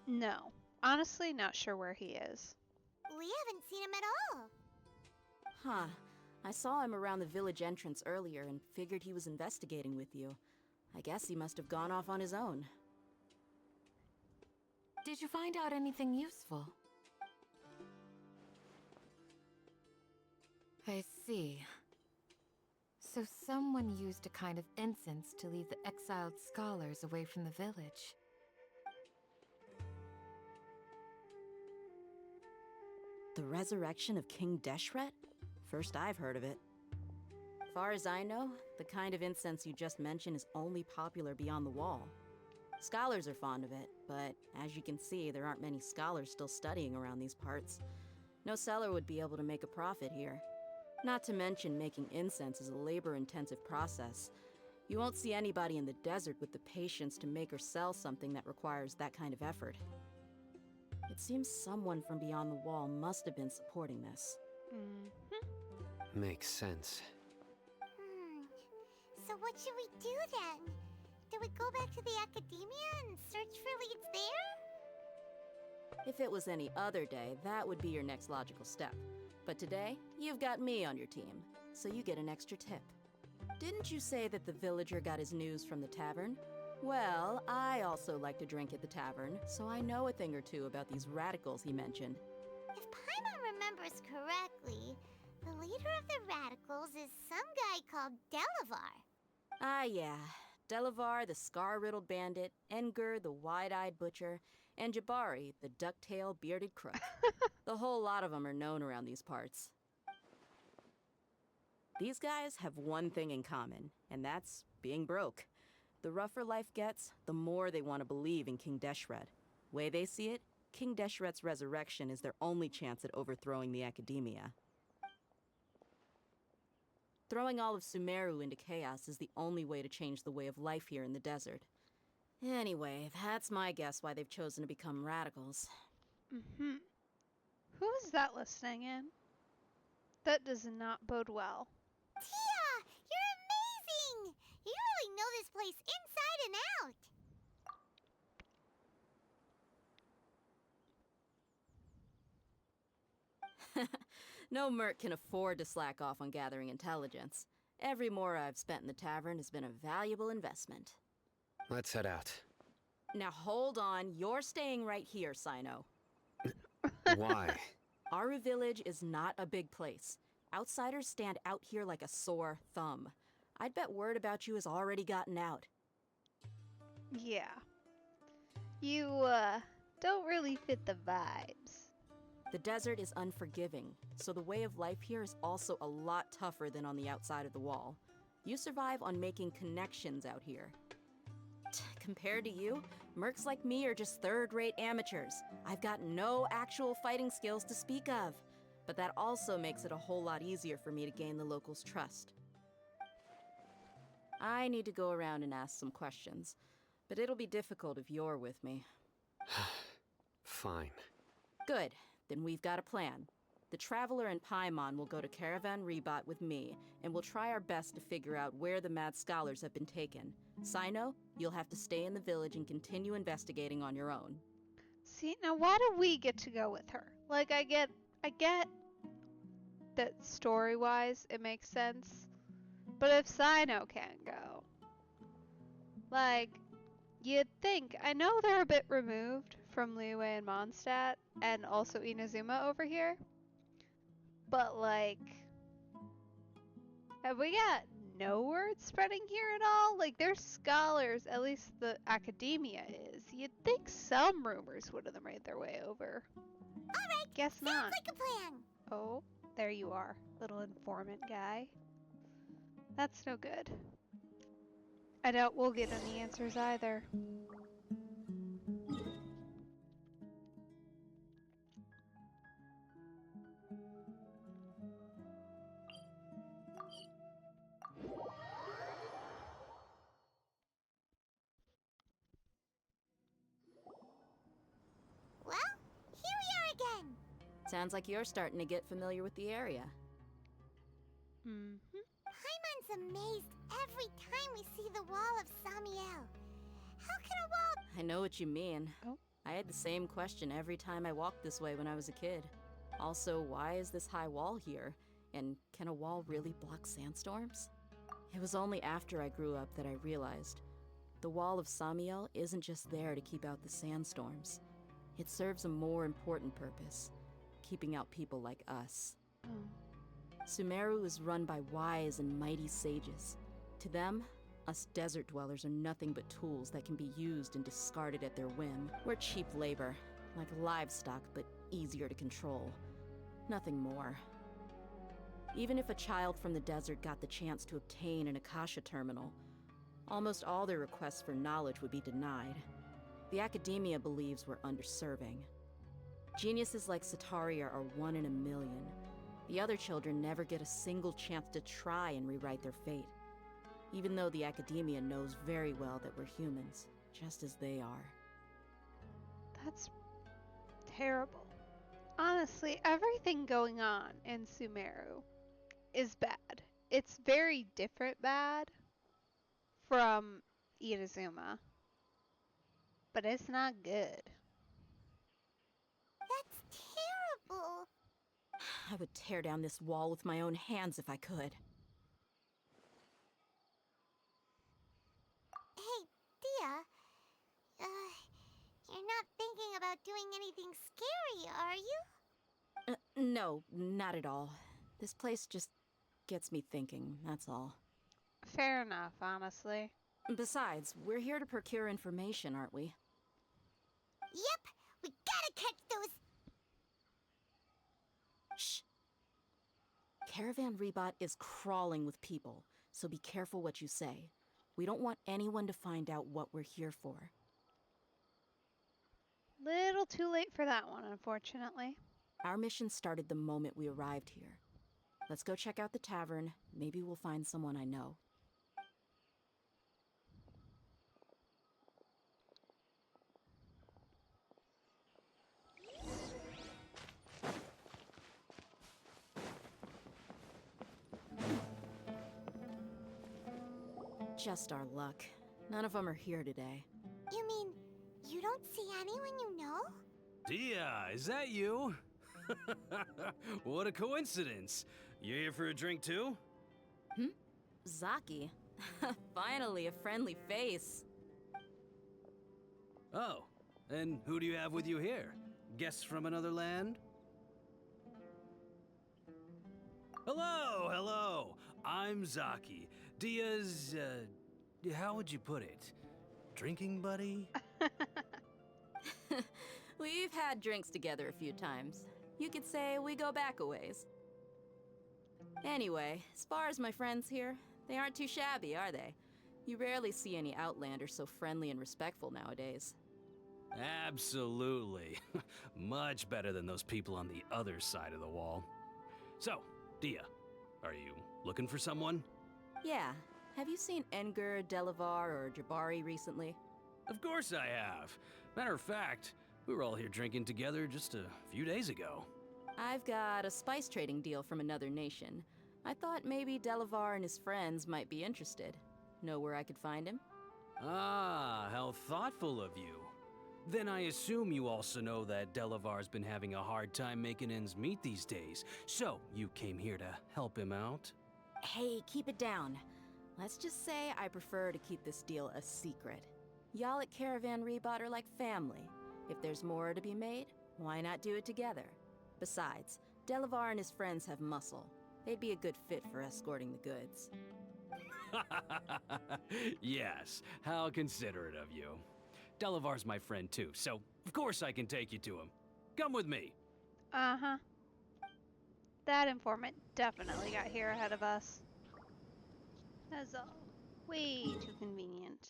No. Honestly, not sure where he is. We haven't seen him at all. Huh. I saw him around the village entrance earlier and figured he was investigating with you. I guess he must have gone off on his own. Did you find out anything useful? I see. So someone used a kind of incense to lead the exiled scholars away from the village. The resurrection of King Deshret? First I've heard of it. Far as I know, the kind of incense you just mentioned is only popular beyond the wall. Scholars are fond of it, but as you can see, there aren't many scholars still studying around these parts. No seller would be able to make a profit here. Not to mention making incense is a labor-intensive process. You won't see anybody in the desert with the patience to make or sell something that requires that kind of effort. It seems someone from beyond the wall must have been supporting this. Makes sense. So what should we do then? Do we go back to the academia and search for leads there? If it was any other day, that would be your next logical step. But today, you've got me on your team, so you get an extra tip. Didn't you say that the villager got his news from the tavern? Well, I also like to drink at the tavern, so I know a thing or two about these radicals he mentioned. If Paimon remembers correctly, the leader of the Radicals is some guy called Delavar. Ah, yeah. Delavar, the scar-riddled bandit, Engur, the wide-eyed butcher, and Jabari, the duck-tailed bearded crook. The whole lot of them are known around these parts. These guys have one thing in common, and that's being broke. The rougher life gets, the more they want to believe in King Deshret. Way they see it, King Deshret's resurrection is their only chance at overthrowing the Academia. Throwing all of Sumeru into chaos is the only way to change the way of life here in the desert. Anyway, that's my guess why they've chosen to become radicals. Mm-hmm. Who is that listening in? That does not bode well. Tia! You're amazing! You really know this place inside and out! No merc can afford to slack off on gathering intelligence. Every mora I've spent in the tavern has been a valuable investment. Let's head out. Now hold on, you're staying right here, Sino. Why? Aru Village is not a big place. Outsiders stand out here like a sore thumb. I'd bet word about you has already gotten out. Yeah. You, don't really fit the vibes. The desert is unforgiving, so the way of life here is also a lot tougher than on the outside of the wall. You survive on making connections out here. Compared to you, mercs like me are just third-rate amateurs. I've got no actual fighting skills to speak of, but that also makes it a whole lot easier for me to gain the locals' trust. I need to go around and ask some questions, but it'll be difficult if you're with me. Fine. Good. Then we've got a plan. The Traveler and Paimon will go to Caravan Rebot with me, and we'll try our best to figure out where the Mad Scholars have been taken. Sino, you'll have to stay in the village and continue investigating on your own. See, now why do we get to go with her? Like, I get that story-wise it makes sense, but if Sino can't go, like, you'd think, I know they're a bit removed from Liyue and Mondstadt, and also Inazuma over here, but like, have we got no word spreading here at all? Like, they're scholars, at least the academia is. You'd think some rumors would have made their way over. Alright, guess sounds not. like a plan. Oh, there you are, little informant guy. That's no good. I doubt we'll get any answers either. Well, here we are again. Sounds like you're starting to get familiar with the area. Mm-hmm. Paimon's amazed every time we see the wall of Samiel. How can a wall... I know what you mean. Oh. I had the same question every time I walked this way when I was a kid. Also, why is this high wall here? And can a wall really block sandstorms? It was only after I grew up that I realized the wall of Samiel isn't just there to keep out the sandstorms. It serves a more important purpose, keeping out people like us. Oh. Sumeru is run by wise and mighty sages. To them, us desert dwellers are nothing but tools that can be used and discarded at their whim. We're cheap labor, like livestock, but easier to control. Nothing more. Even if a child from the desert got the chance to obtain an Akasha terminal, almost all their requests for knowledge would be denied. The Academia believes we're underserving. Geniuses like Sataria are 1 in a million. The other children never get a single chance to try and rewrite their fate, even though the Academia knows very well that we're humans, just as they are. That's terrible. Honestly, everything going on in Sumeru is bad. It's very different bad from Inazuma, but it's not good. That's terrible. I would tear down this wall with my own hands if I could. Hey, Tia. You're not thinking about doing anything scary, are you? No, not at all. This place just gets me thinking, that's all. Fair enough, honestly. Besides, we're here to procure information, aren't we? Yep, we gotta catch those. Shh. Caravan Rebot is crawling with people, so be careful what you say. We don't want anyone to find out what we're here for. Little too late for that one, unfortunately. Our mission started the moment we arrived here. Let's go check out the tavern. Maybe we'll find someone I know. Just our luck. None of them are here today. You mean, you don't see anyone you know? Dia, is that you? What a coincidence. You here for a drink too? Zaki. Finally, a friendly face. Oh, and who do you have with you here? Guests from another land? Hello, hello. I'm Zaki. Dia's, how would you put it? Drinking buddy? We've had drinks together a few times. You could say we go back a ways. Anyway, as far as my friends here, they aren't too shabby, are they? You rarely see any Outlanders so friendly and respectful nowadays. Absolutely. Much better than those people on the other side of the wall. So, Dia, are you looking for someone? Yeah. Have you seen Enger, Delavar, or Jabari recently? Of course I have. Matter of fact, we were all here drinking together just a few days ago. I've got a spice trading deal from another nation. I thought maybe Delavar and his friends might be interested. Know where I could find him? Ah, how thoughtful of you. Then I assume you also know that Delavar's been having a hard time making ends meet these days. So, you came here to help him out? Hey, keep it down. Let's just say I prefer to keep this deal a secret. Y'all at Caravan Rebot are like family. If there's more to be made, why not do it together? Besides, Delavar and his friends have muscle. They'd be a good fit for escorting the goods. Yes, how considerate of you. Delavar's my friend too, so of course I can take you to him. Come with me. Uh-huh. That informant definitely got here ahead of us. That's all. Way too convenient.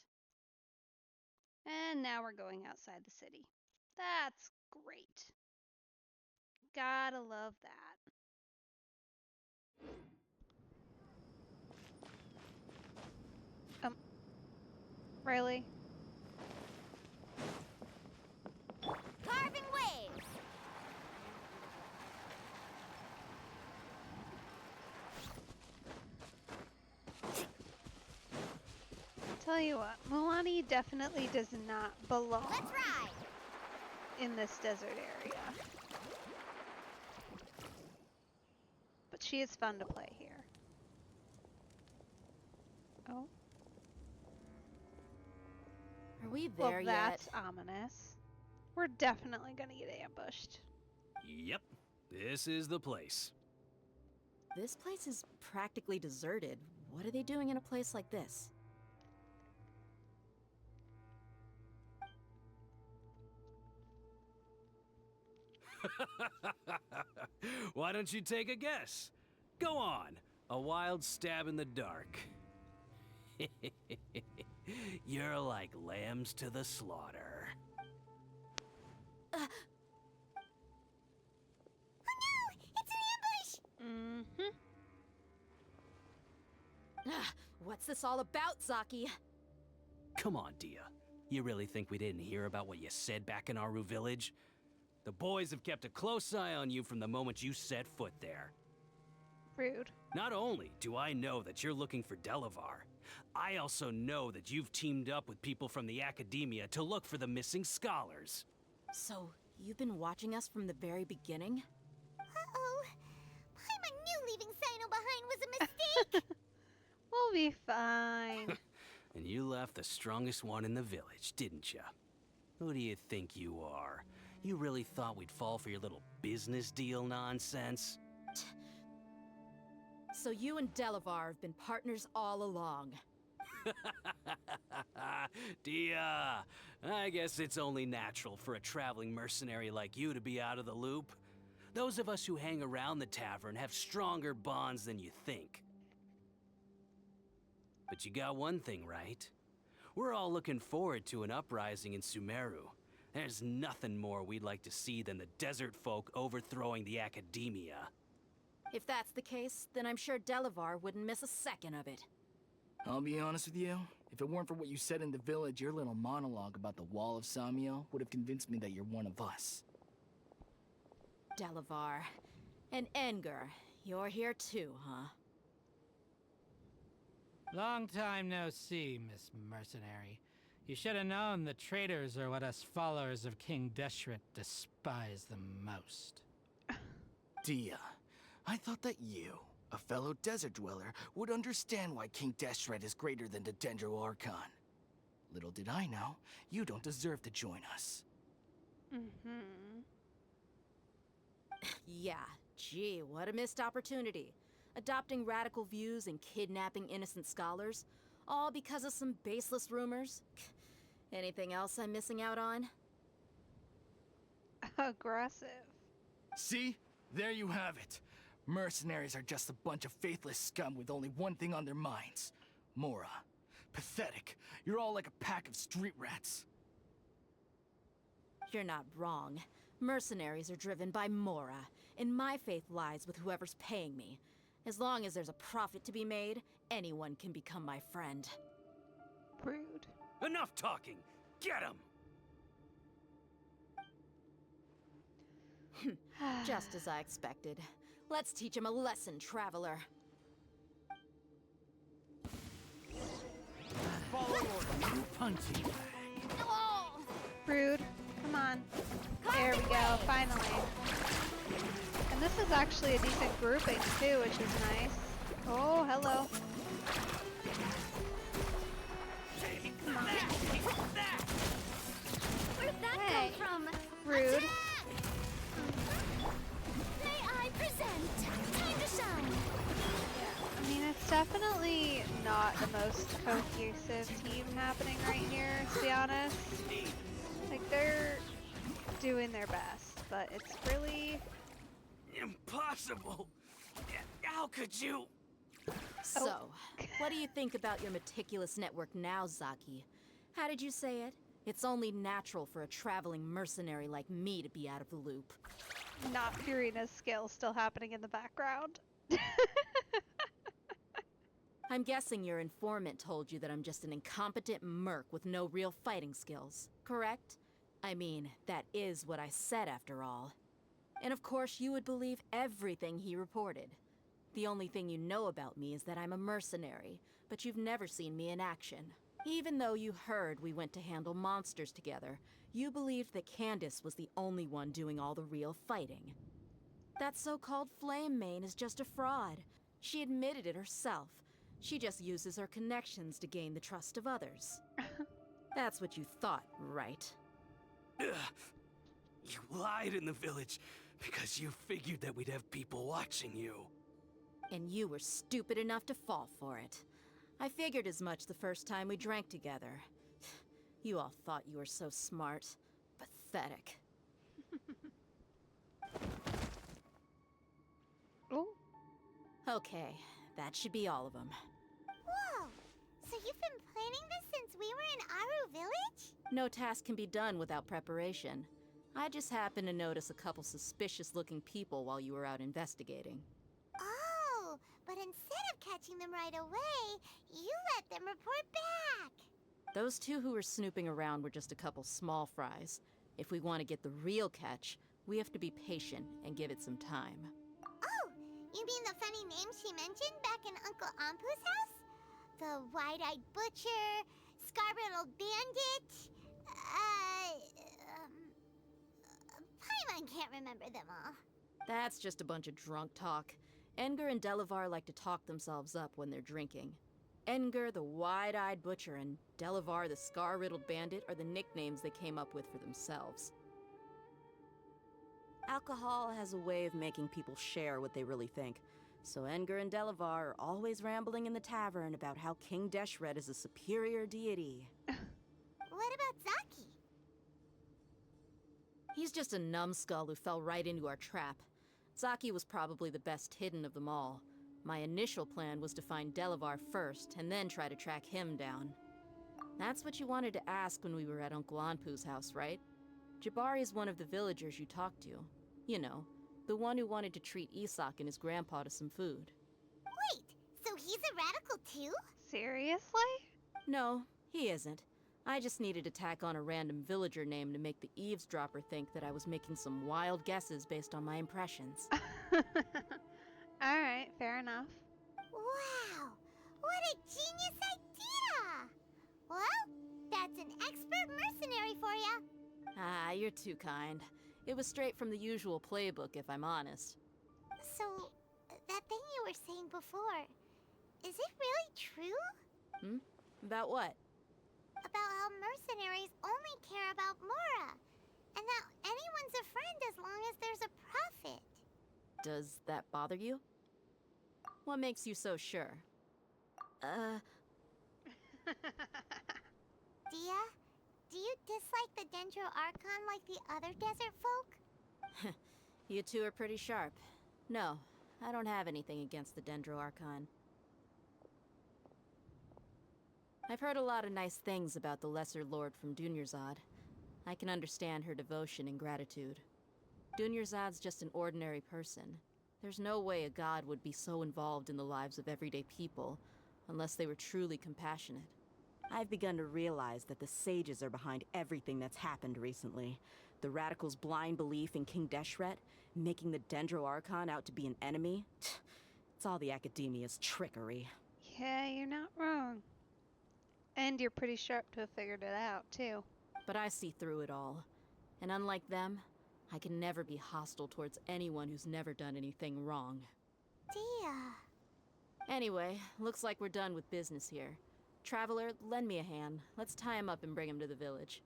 And now we're going outside the city. That's great. Gotta love that. Really? Carving waves! Tell you what, Milani definitely does not belong Let's ride! in this desert area. But she is fun to play here. Oh. Are we there Well, that's ominous. We're definitely gonna get ambushed. Yep, this is the place. This place is practically deserted. What are they doing in a place like this? Why don't you take a guess? Go on, a wild stab in the dark. You're like lambs to the slaughter. Oh no! It's an ambush! Mm-hmm. What's this all about, Zaki? Come on, Dia. You really think we didn't hear about what you said back in Aru village? The boys have kept a close eye on you from the moment you set foot there. Rude. Not only do I know that you're looking for Delavar, I also know that you've teamed up with people from the Academia to look for the missing scholars. So, you've been watching us from the very beginning? Uh-oh. I knew leaving Sino behind was a mistake! We'll be fine. And you left the strongest one in the village, didn't ya? Who do you think you are? You really thought we'd fall for your little business deal nonsense? So you and Delavar have been partners all along. Dia, I guess it's only natural for a traveling mercenary like you to be out of the loop. Those of us who hang around the tavern have stronger bonds than you think. But you got one thing right. We're all looking forward to an uprising in Sumeru. There's nothing more we'd like to see than the desert folk overthrowing the academia. If that's the case, then I'm sure Delavar wouldn't miss a second of it. I'll be honest with you. If it weren't for what you said in the village, your little monologue about the Wall of Samiel would have convinced me that you're one of us. Delavar. And Engar, you're here too, huh? Long time no see, Miss Mercenary. You should have known the traitors are what us followers of King Deshret despise the most. Dia, I thought that you, a fellow desert dweller, would understand why King Deshret is greater than the Dendro Archon. Little did I know, you don't deserve to join us. Mm-hmm. Yeah, gee, what a missed opportunity. Adopting radical views and kidnapping innocent scholars, all because of some baseless rumors. Anything else I'm missing out on? Aggressive. See? There you have it. Mercenaries are just a bunch of faithless scum with only one thing on their minds. Mora. Pathetic. You're all like a pack of street rats. You're not wrong. Mercenaries are driven by Mora, and my faith lies with whoever's paying me. As long as there's a profit to be made, anyone can become my friend. Rude. Enough talking! Get him! Just as I expected. Let's teach him a lesson, traveler. Follow order. Punching bag. Oh! Rude. Come on. There we go, finally. And this is actually a decent grouping too, which is nice. Oh, hello. Come on. Where'd that Hey. come from? Rude. Attack! May I present? Time to shine! I mean, it's definitely not the most cohesive team happening right here, to be honest. Like, they're doing their best, but it's really... Impossible! How could you? So, what do you think about your meticulous network now, Zaki? How did you say it? It's only natural for a traveling mercenary like me to be out of the loop. Not Purina's skill still happening in the background. I'm guessing your informant told you that I'm just an incompetent merc with no real fighting skills, correct? I mean, that is what I said after all. And of course you would believe everything he reported. The only thing you know about me is that I'm a mercenary, but you've never seen me in action. Even though you heard we went to handle monsters together, you believed that Candace was the only one doing all the real fighting. That so-called Flame Mane is just a fraud. She admitted it herself. She just uses her connections to gain the trust of others. That's what you thought, right? Ugh. You lied in the village because you figured that we'd have people watching you. And you were stupid enough to fall for it. I figured as much the first time we drank together. You all thought you were so smart. Pathetic. Oh. Okay, that should be all of them. Whoa! So you've been planning this since we were in Aru Village? No task can be done without preparation. I just happened to notice a couple suspicious-looking people while you were out investigating. Oh, but instead of catching them right away, you let them report back. Those two who were snooping around were just a couple small fries. If we want to get the real catch, we have to be patient and give it some time. Oh, you mean the funny name she mentioned back in Uncle Ampu's house? The wide-eyed butcher, scar-riddled bandit, Paimon can't remember them all. That's just a bunch of drunk talk. Engar and Delavar like to talk themselves up when they're drinking. Engar, the wide-eyed butcher, and Delavar, the scar-riddled bandit, are the nicknames they came up with for themselves. Alcohol has a way of making people share what they really think. So Edgar and Delavar are always rambling in the tavern about how King Deshret is a superior deity. What about Zaki? He's just a numbskull who fell right into our trap. Zaki was probably the best hidden of them all. My initial plan was to find Delavar first, and then try to track him down. That's what you wanted to ask when we were at Uncle Anpu's house, right? Jabari is one of the villagers you talked to. You know, the one who wanted to treat Isak and his grandpa to some food. Wait, so he's a radical too? Seriously? No, he isn't. I just needed to tack on a random villager name to make the eavesdropper think that I was making some wild guesses based on my impressions. Alright, fair enough. Wow, what a genius idea! Well, that's an expert mercenary for ya. Ah, you're too kind. It was straight from the usual playbook, if I'm honest. So, that thing you were saying before, is it really true? About what? About how mercenaries only care about Mora, and that anyone's a friend as long as there's a profit. Does that bother you? What makes you so sure? Dia, do you dislike the Dendro Archon like the other desert folk? You two are pretty sharp. No, I don't have anything against the Dendro Archon. I've heard a lot of nice things about the Lesser Lord from Dunyarzad. I can understand her devotion and gratitude. Dunyarzad's just an ordinary person. There's no way a god would be so involved in the lives of everyday people, unless they were truly compassionate. I've begun to realize that the sages are behind everything that's happened recently. The radicals' blind belief in King Deshret, making the Dendro Archon out to be an enemy. It's all the Academia's trickery. Yeah, you're not wrong. And you're pretty sharp to have figured it out, too. But I see through it all. And unlike them, I can never be hostile towards anyone who's never done anything wrong. Dia. Anyway, looks like we're done with business here. Traveler, lend me a hand. Let's tie him up and bring him to the village.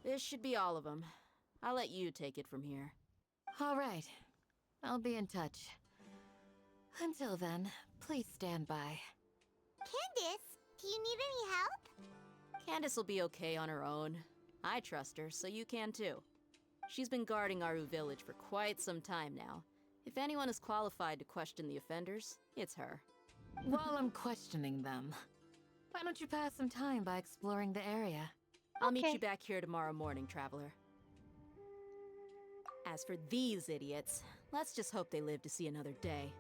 This should be all of them. I'll let you take it from here. All right. I'll be in touch. Until then, please stand by. Candace, do you need any help? Candace will be okay on her own. I trust her, so you can too. She's been guarding Aru village for quite some time now. If anyone is qualified to question the offenders, it's her. While I'm questioning them, why don't you pass some time by exploring the area? I'll meet you back here tomorrow morning, Traveler. As for these idiots, let's just hope they live to see another day.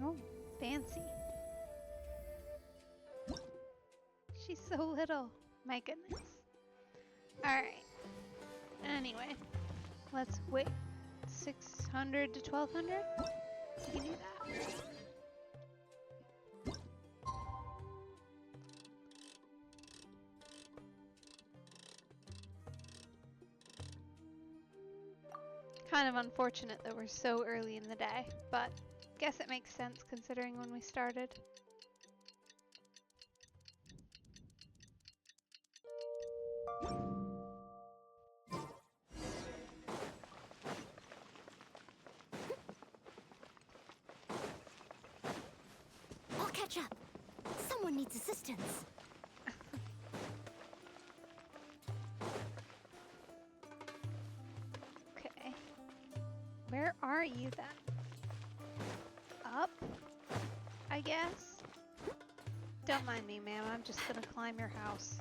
Oh, fancy. She's so little. My goodness. Alright. Anyway, let's wait. 600 to 1200? We can do that. Kind of unfortunate that we're so early in the day, but guess it makes sense considering when we started. I'll catch up. Someone needs assistance. Okay. Where are you then? Up? I guess? Don't mind me, ma'am. I'm just gonna climb your house.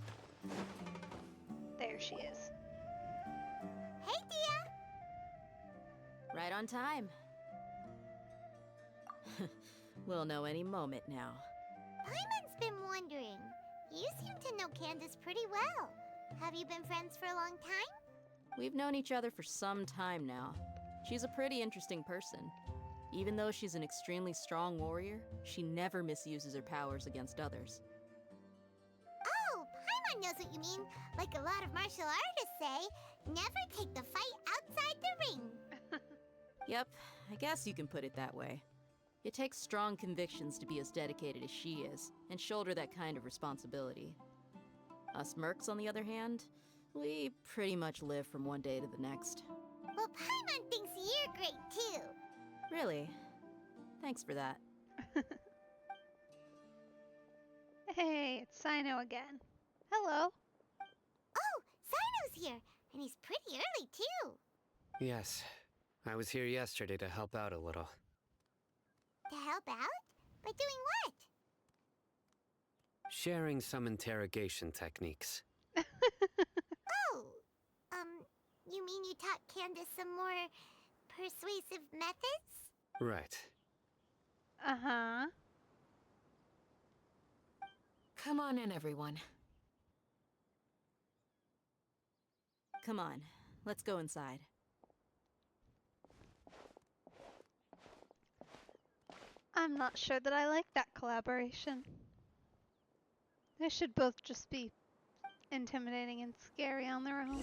There she is. Hey, Dia! Right on time. We'll know any moment now. Paimon's been wondering. You seem to know Candace pretty well. Have you been friends for a long time? We've known each other for some time now. She's a pretty interesting person. Even though she's an extremely strong warrior, she never misuses her powers against others. Oh, Paimon knows what you mean. Like a lot of martial artists say, never take the fight outside the ring. Yep, I guess you can put it that way. It takes strong convictions to be as dedicated as she is, and shoulder that kind of responsibility. Us mercs, on the other hand, we pretty much live from one day to the next. Well, Paimon thinks you're great too. Really? Thanks for that. Hey, it's Sino again. Hello. Oh, Sino's here, and he's pretty early too. Yes, I was here yesterday to help out a little. To help out? By doing what? Sharing some interrogation techniques. Oh, you mean you taught Candace some more persuasive methods? Right. Uh-huh. Come on in, everyone. Come on, let's go inside. I'm not sure that I like that collaboration. They should both just be intimidating and scary on their own.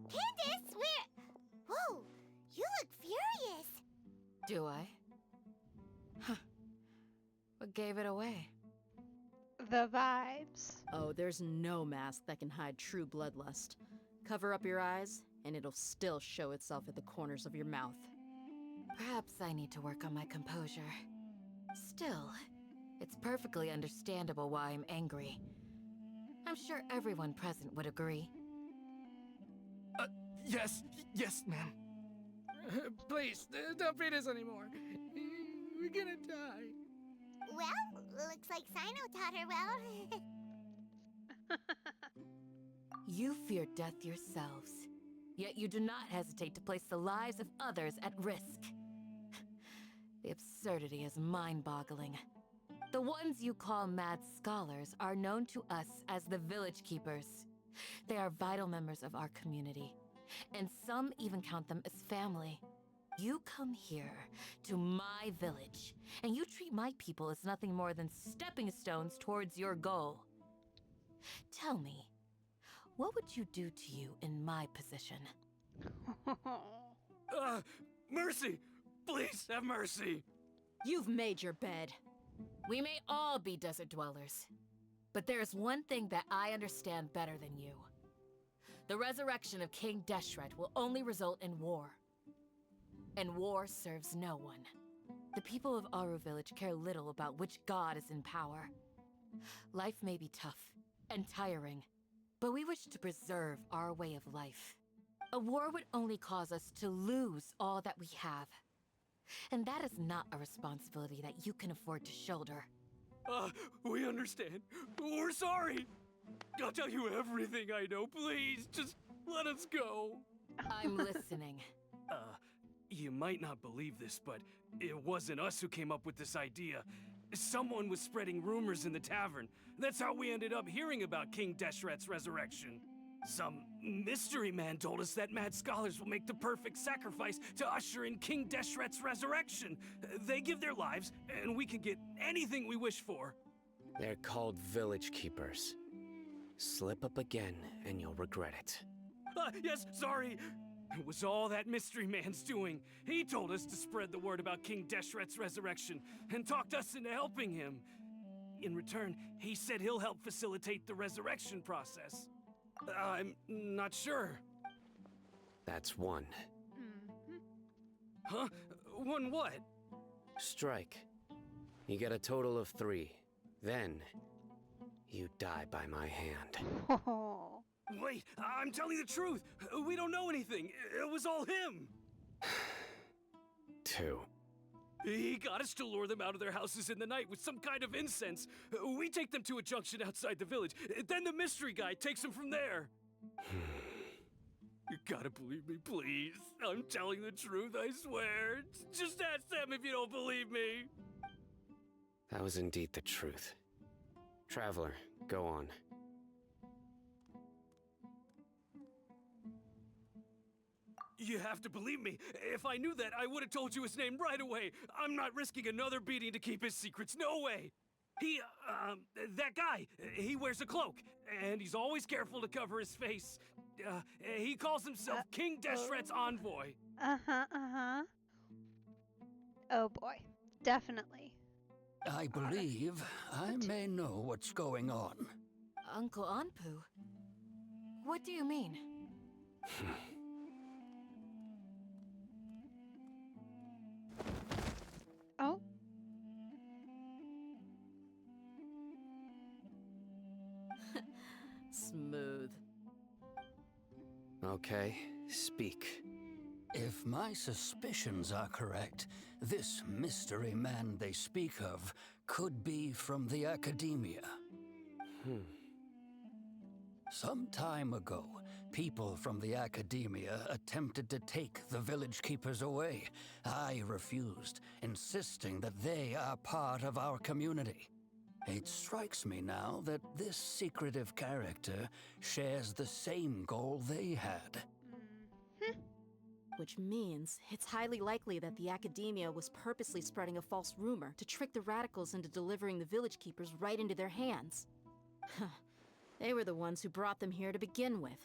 Candace, whoa, you look furious. Do I? Huh. What gave it away? The vibes. Oh, there's no mask that can hide true bloodlust. Cover up your eyes, and it'll still show itself at the corners of your mouth. Perhaps I need to work on my composure. Still, it's perfectly understandable why I'm angry. I'm sure everyone present would agree. Yes, ma'am. Please, don't beat us anymore. We're gonna die. Well, looks like Sino taught her well. You fear death yourselves, yet you do not hesitate to place the lives of others at risk. The absurdity is mind-boggling. The ones you call mad scholars are known to us as the Village Keepers. They are vital members of our community, and some even count them as family. You come here, to my village, and you treat my people as nothing more than stepping stones towards your goal. Tell me, what would you do to you in my position? Mercy! Please have mercy! You've made your bed. We may all be desert dwellers, but there's one thing that I understand better than you. The resurrection of King Deshret will only result in war. And war serves no one. The people of Aru Village care little about which god is in power. Life may be tough and tiring, but we wish to preserve our way of life. A war would only cause us to lose all that we have. And that is not a responsibility that you can afford to shoulder. We understand. We're sorry. I'll tell you everything I know. Please, just let us go. I'm listening. You might not believe this, but it wasn't us who came up with this idea. Someone was spreading rumors in the tavern. That's how we ended up hearing about King Deshret's resurrection. Some mystery man told us that mad scholars will make the perfect sacrifice to usher in King Deshret's resurrection. They give their lives, and we can get anything we wish for. They're called Village Keepers. Slip up again, and you'll regret it. Yes, sorry. It was all that mystery man's doing. He told us to spread the word about King Deshret's resurrection, and talked us into helping him. In return, he said he'll help facilitate the resurrection process. I'm not sure. That's one. Huh? One what? Strike. You get a total of 3. Then, you die by my hand. Wait, I'm telling the truth. We don't know anything. It was all him. 2. He got us to lure them out of their houses in the night with some kind of incense. We take them to a junction outside the village. Then the mystery guy takes them from there. You gotta believe me, please. I'm telling the truth, I swear. Just ask them if you don't believe me. That was indeed the truth. Traveler, go on. You have to believe me. If I knew that, I would have told you his name right away. I'm not risking another beating to keep his secrets. No way. That guy, he wears a cloak, and he's always careful to cover his face. He calls himself King Deshret's envoy. Oh boy, definitely. I believe I may know what's going on. Uncle Anpu? What do you mean? Oh. Smooth. Okay, speak. If my suspicions are correct, this mystery man they speak of could be from the Academia. Some time ago, people from the Academia attempted to take the village keepers away. I refused, insisting that they are part of our community. It strikes me now that this secretive character shares the same goal they had. Which means it's highly likely that the Academia was purposely spreading a false rumor to trick the radicals into delivering the village keepers right into their hands. They were the ones who brought them here to begin with.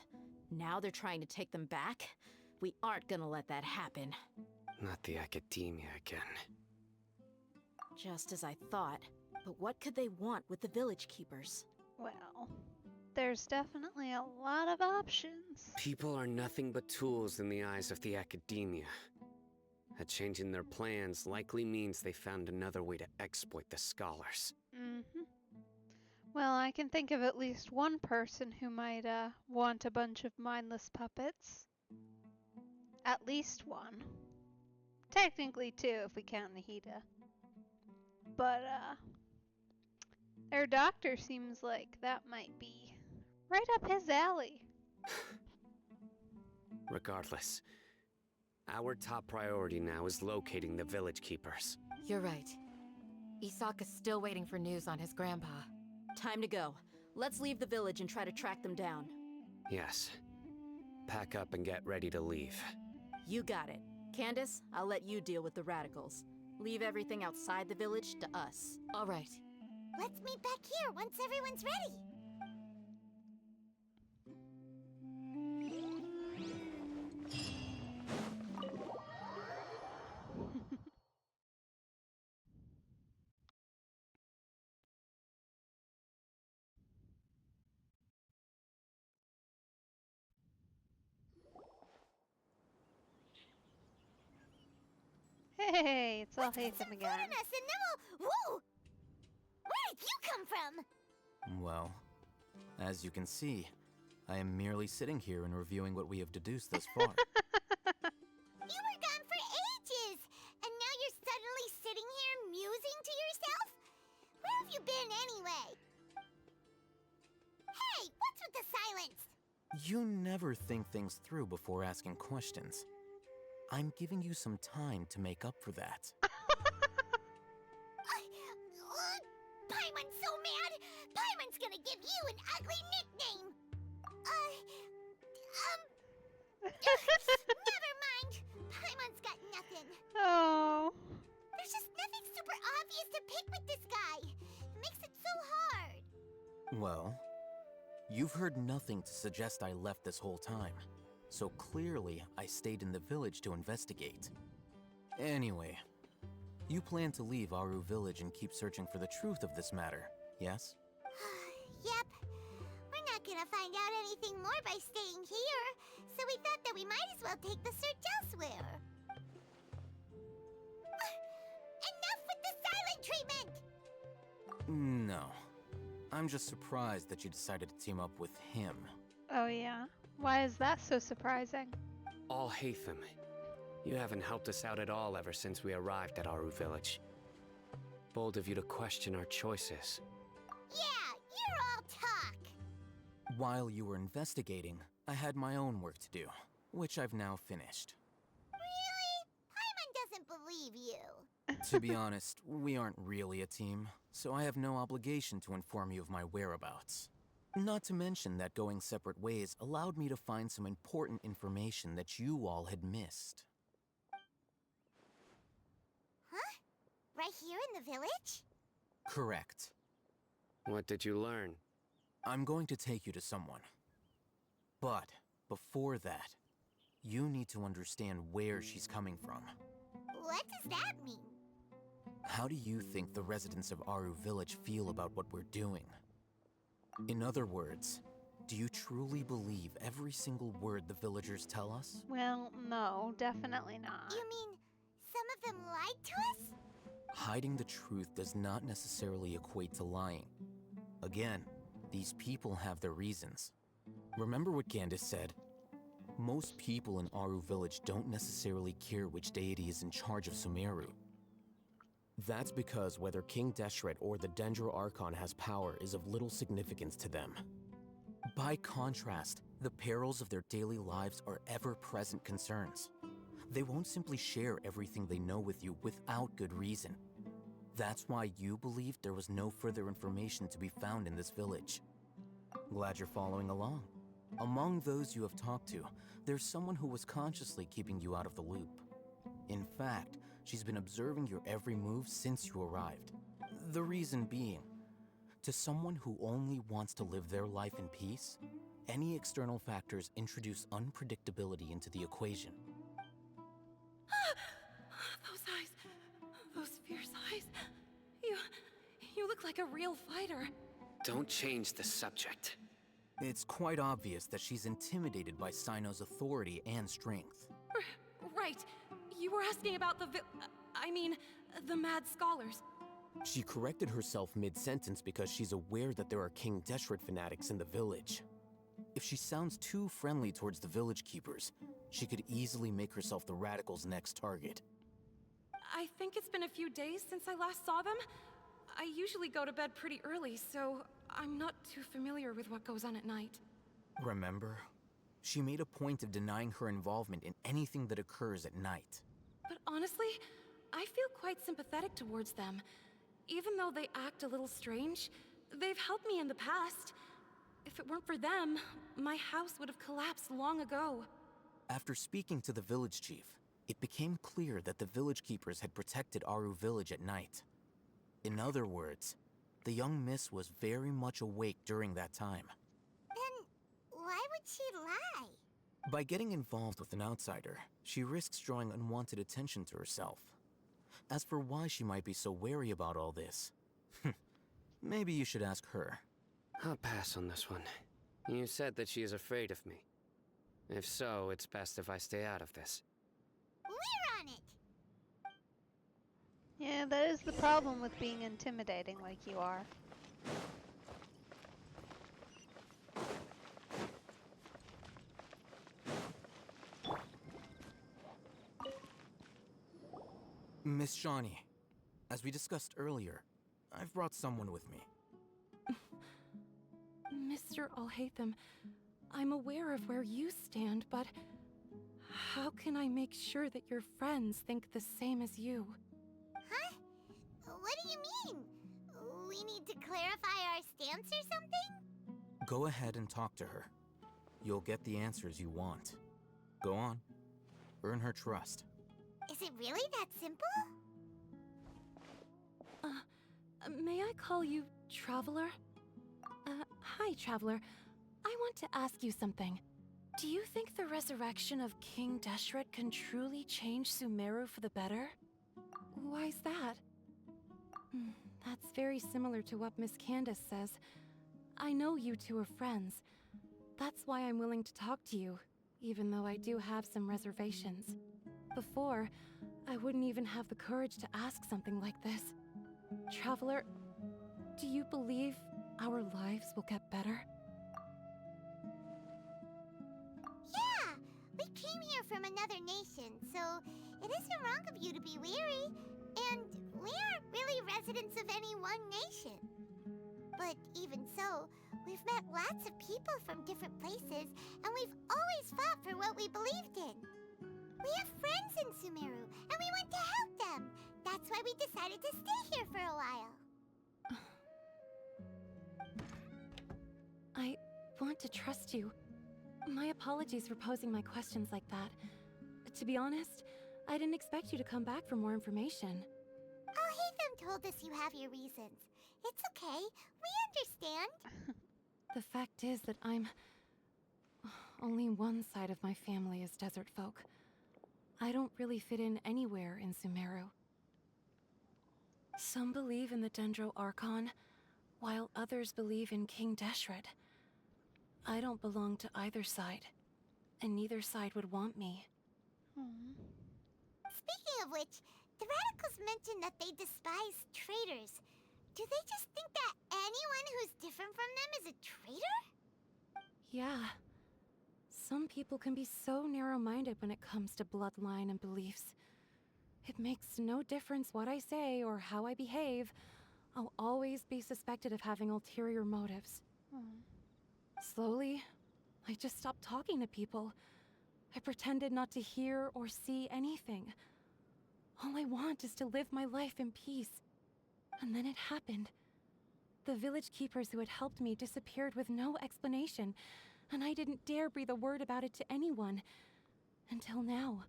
Now they're trying to take them back? We aren't gonna let that happen. Not the Academia again. Just as I thought. But what could they want with the village keepers? Well, there's definitely a lot of options. People are nothing but tools in the eyes of the Academia. A change in their plans likely means they found another way to exploit the scholars. Well, I can think of at least one person who might want a bunch of mindless puppets. At least one. Technically two if we count Nahida. But their doctor seems like that might be right up his alley. Regardless, our top priority now is locating the village keepers. You're right. Isaka's still waiting for news on his grandpa. Time to go. Let's leave the village and try to track them down. Yes. Pack up and get ready to leave. You got it. Candace, I'll let you deal with the radicals. Leave everything outside the village to us. All right. Let's meet back here once everyone's ready. Hey, it's all Let's get Hatham some again. food on us and then we'll... Whoa! Where did you come from? Well, as you can see, I am merely sitting here and reviewing what we have deduced thus far. You were gone for ages, and now you're suddenly sitting here musing to yourself? Where have you been anyway? Hey, what's with the silence? You never think things through before asking questions. I'm giving you some time to make up for that. Paimon's so mad! Paimon's gonna give you an ugly nickname! Never mind! Paimon's got nothing. Oh. There's just nothing super obvious to pick with this guy. It makes it so hard. Well, you've heard nothing to suggest I left this whole time. So clearly, I stayed in the village to investigate. Anyway, you plan to leave Aru village and keep searching for the truth of this matter, yes? Yep. We're not gonna find out anything more by staying here, so we thought that we might as well take the search elsewhere. Enough with the silent treatment! No. I'm just surprised that you decided to team up with him. Oh yeah? Why is that so surprising? All Hatham, You haven't helped us out at all ever since we arrived at Aru Village. Bold of you to question our choices. Yeah, you're all talk. While you were investigating, I had my own work to do, which I've now finished. Really? Paimon doesn't believe you. To be honest, we aren't really a team, so I have no obligation to inform you of my whereabouts. Not to mention that going separate ways allowed me to find some important information that you all had missed. Huh? Right here in the village? Correct. What did you learn? I'm going to take you to someone. But before that, you need to understand where she's coming from. What does that mean? How do you think the residents of Aru Village feel about what we're doing? In other words, do you truly believe every single word the villagers tell us? Well, no, definitely not. You mean some of them lied to us? Hiding the truth does not necessarily equate to lying. Again, these people have their reasons. Remember what Candace said? Most people in Aru Village don't necessarily care which deity is in charge of Sumeru. That's because whether King Deshret or the Dendro Archon has power is of little significance to them. By contrast, the perils of their daily lives are ever-present concerns. They won't simply share everything they know with you without good reason. That's why you believed there was no further information to be found in this village. Glad you're following along. Among those you have talked to, there's someone who was consciously keeping you out of the loop. In fact, she's been observing your every move since you arrived. The reason being, to someone who only wants to live their life in peace, any external factors introduce unpredictability into the equation. Those eyes. Those fierce eyes. You look like a real fighter. Don't change the subject. It's quite obvious that she's intimidated by Sino's authority and strength. Right. You were asking about the mad scholars. She corrected herself mid-sentence because she's aware that there are King Deshret fanatics in the village. If she sounds too friendly towards the village keepers, she could easily make herself the radicals' next target. I think it's been a few days since I last saw them. I usually go to bed pretty early, so I'm not too familiar with what goes on at night. Remember? She made a point of denying her involvement in anything that occurs at night. But honestly, I feel quite sympathetic towards them. Even though they act a little strange, they've helped me in the past. If it weren't for them, my house would have collapsed long ago. After speaking to the village chief, it became clear that the village keepers had protected Aru Village at night. In other words, the young miss was very much awake during that time. Then why would she lie? By getting involved with an outsider, she risks drawing unwanted attention to herself. As for why she might be so wary about all this, maybe you should ask her. I'll pass on this one. You said that she is afraid of me. If so, it's best if I stay out of this. We're on it! Yeah, that is the problem with being intimidating like you are. Miss Shawnee, as we discussed earlier, I've brought someone with me. Mr. Alhaitham, I'm aware of where you stand, but how can I make sure that your friends think the same as you? Huh? What do you mean? We need to clarify our stance or something? Go ahead and talk to her. You'll get the answers you want. Go on. Earn her trust. Is it really that simple? May I call you Traveler? Hi, Traveler. I want to ask you something. Do you think the resurrection of King Deshret can truly change Sumeru for the better? Why's that? That's very similar to what Miss Candace says. I know you two are friends. That's why I'm willing to talk to you, even though I do have some reservations. Before, I wouldn't even have the courage to ask something like this. Traveler, do you believe our lives will get better? Yeah! We came here from another nation, so it isn't wrong of you to be weary. And we aren't really residents of any one nation. But even so, we've met lots of people from different places, and we've always fought for what we believed in. We have friends in Sumeru, and we want to help them. That's why we decided to stay here for a while. I want to trust you. My apologies for posing my questions like that. To be honest, I didn't expect you to come back for more information. Alhaitham told us you have your reasons. It's okay. We understand. The fact is that only one side of my family is desert folk. I don't really fit in anywhere in Sumeru. Some believe in the Dendro Archon, while others believe in King Deshret. I don't belong to either side, and neither side would want me. Speaking of which, the radicals mentioned that they despise traitors. Do they just think that anyone who's different from them is a traitor? Yeah. Some people can be so narrow-minded when it comes to bloodline and beliefs. It makes no difference what I say or how I behave. I'll always be suspected of having ulterior motives. Slowly, I just stopped talking to people. I pretended not to hear or see anything. All I want is to live my life in peace. And then it happened. The village keepers who had helped me disappeared with no explanation, and I didn't dare breathe a word about it to anyone. Until now.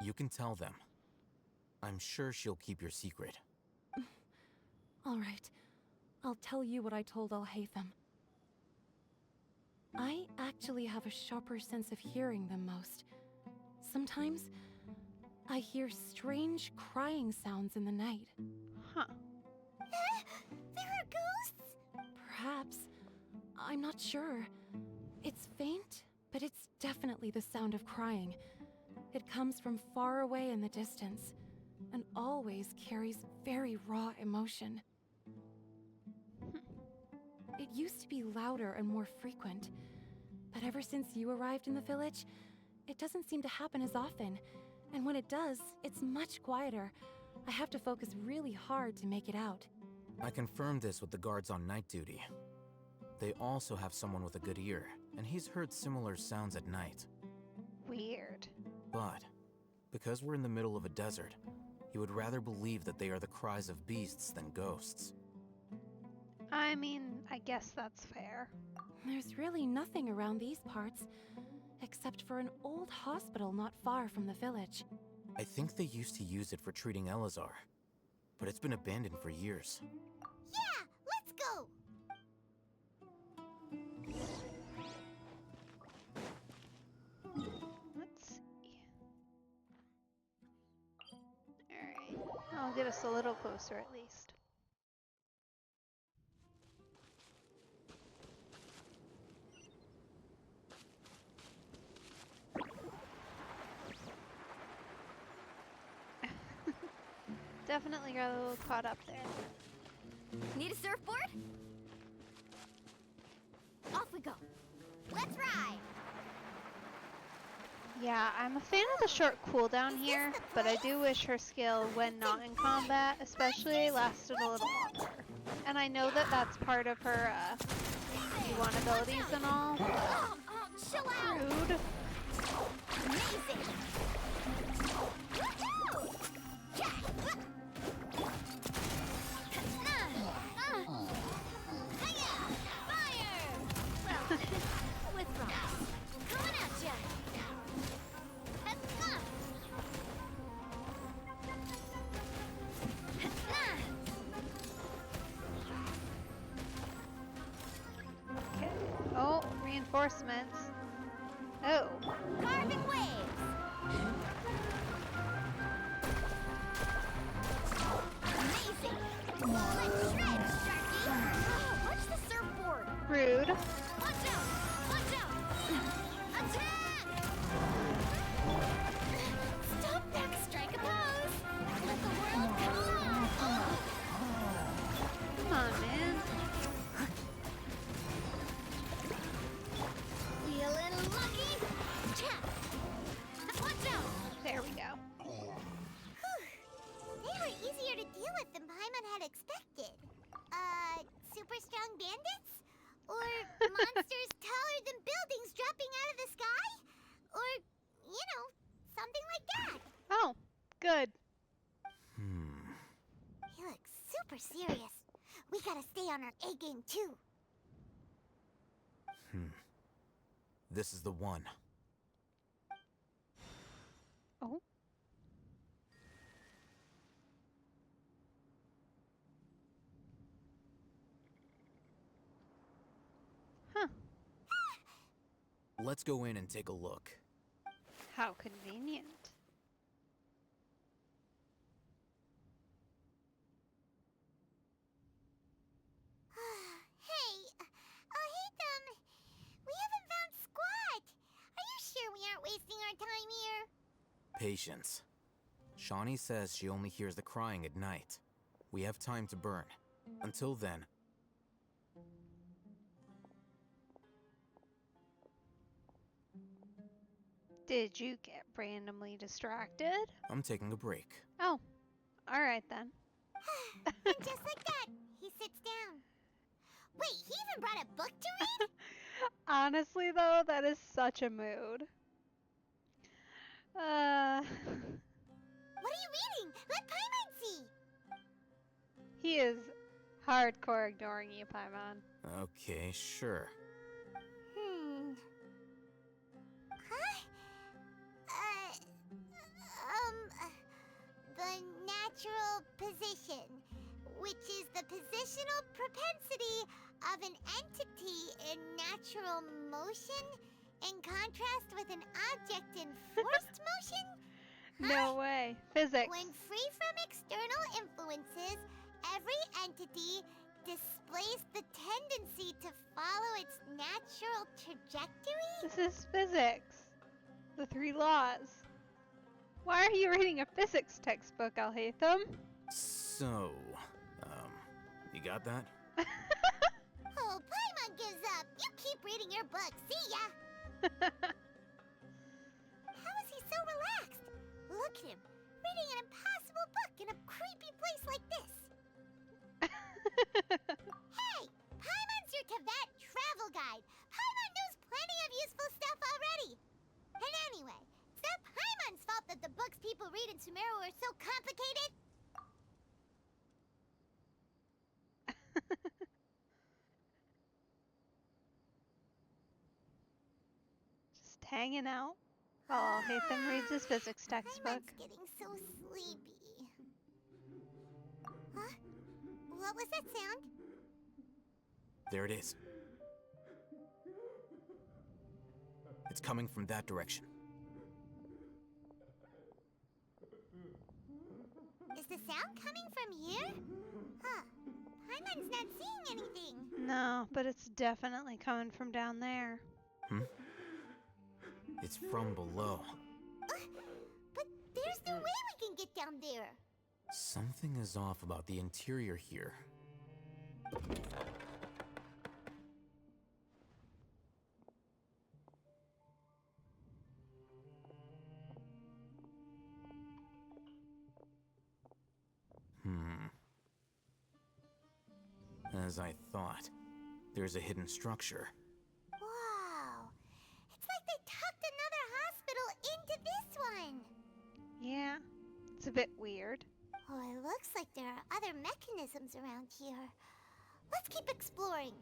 You can tell them. I'm sure she'll keep your secret. All right. I'll tell you what I told Alhaitham. I actually have a sharper sense of hearing than most. Sometimes, I hear strange crying sounds in the night. Huh. There are ghosts? Perhaps. I'm not sure. It's faint, but it's definitely the sound of crying. It comes from far away in the distance, and always carries very raw emotion. It used to be louder and more frequent, but ever since you arrived in the village, it doesn't seem to happen as often, and when it does, it's much quieter. I have to focus really hard to make it out. I confirmed this with the guards on night duty. They also have someone with a good ear, and he's heard similar sounds at night. Weird. But, because we're in the middle of a desert, he would rather believe that they are the cries of beasts than ghosts. I mean, I guess that's fair. There's really nothing around these parts, except for an old hospital not far from the village. I think they used to use it for treating Elazar, but it's been abandoned for years. Yeah, let's go! Let's see. Alright. I'll get us a little closer at least. Definitely got a little caught up there. Need a surfboard? Off we go. Let's ride! Yeah, I'm a fan of the short cooldown here, but I do wish her skill when not in combat, especially, lasted a little longer. And I know that that's part of her, E1 abilities and all. Chill out! Rude. Amazing! Woohoo! With rocks. Coming at ya! Okay. Oh, reinforcements. Oh. monsters taller than buildings dropping out of the sky? Or, you know, something like that. Oh, good. He looks super serious. We gotta stay on our A game too. This is the one. Oh. Huh. Let's go in and take a look. How convenient. Hey, Hatham, we haven't found squat. Are you sure we aren't wasting our time here? Patience. Shawnee says she only hears the crying at night. We have time to burn. Until then... Did you get randomly distracted? I'm taking a break. Oh, alright then. And just like that, he sits down. Wait, he even brought a book to read? Honestly though, that is such a mood. What are you reading? Let Paimon see. He is hardcore ignoring you, Paimon. Okay, sure. Huh? The natural position, which is the positional propensity of an entity in natural motion, in contrast with an object in forced motion? No way. Physics. When free from external influences, every entity displays the tendency to follow its natural trajectory? This is physics. The 3 laws. Why are you reading a physics textbook, Alhaitham? So, you got that? Oh, Paimon gives up. You keep reading your book. See ya! How is he so relaxed? Look at him, reading an impossible book in a creepy place like this. Hey, Paimon's your Tibet travel guide. Paimon knows plenty of useful stuff already. And anyway, it's not Paimon's fault that the books people read in Sumeru are so complicated. Just hanging out while Alhaitham reads his physics textbook. Paimon's getting so sleepy. Huh? What was that sound? There it is. It's coming from that direction. Is the sound coming from here? Huh. Paimon's not seeing anything. No, but it's definitely coming from down there. It's from below. But there's no way we can get down there. Something is off about the interior here. As I thought, there's a hidden structure. Wow. It's like they tucked another hospital into this one. Yeah, it's a bit weird. Oh, it looks like there are other mechanisms around here. Let's keep exploring.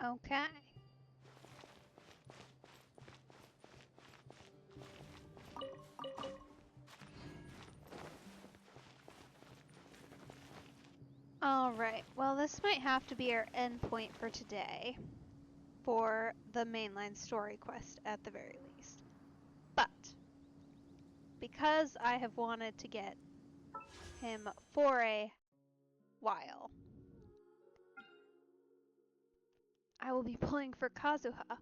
Okay. Alright, well this might have to be our endpoint for today, for the mainline story quest at the very least. But, because I have wanted to get him for a while, I will be pulling for Kazuha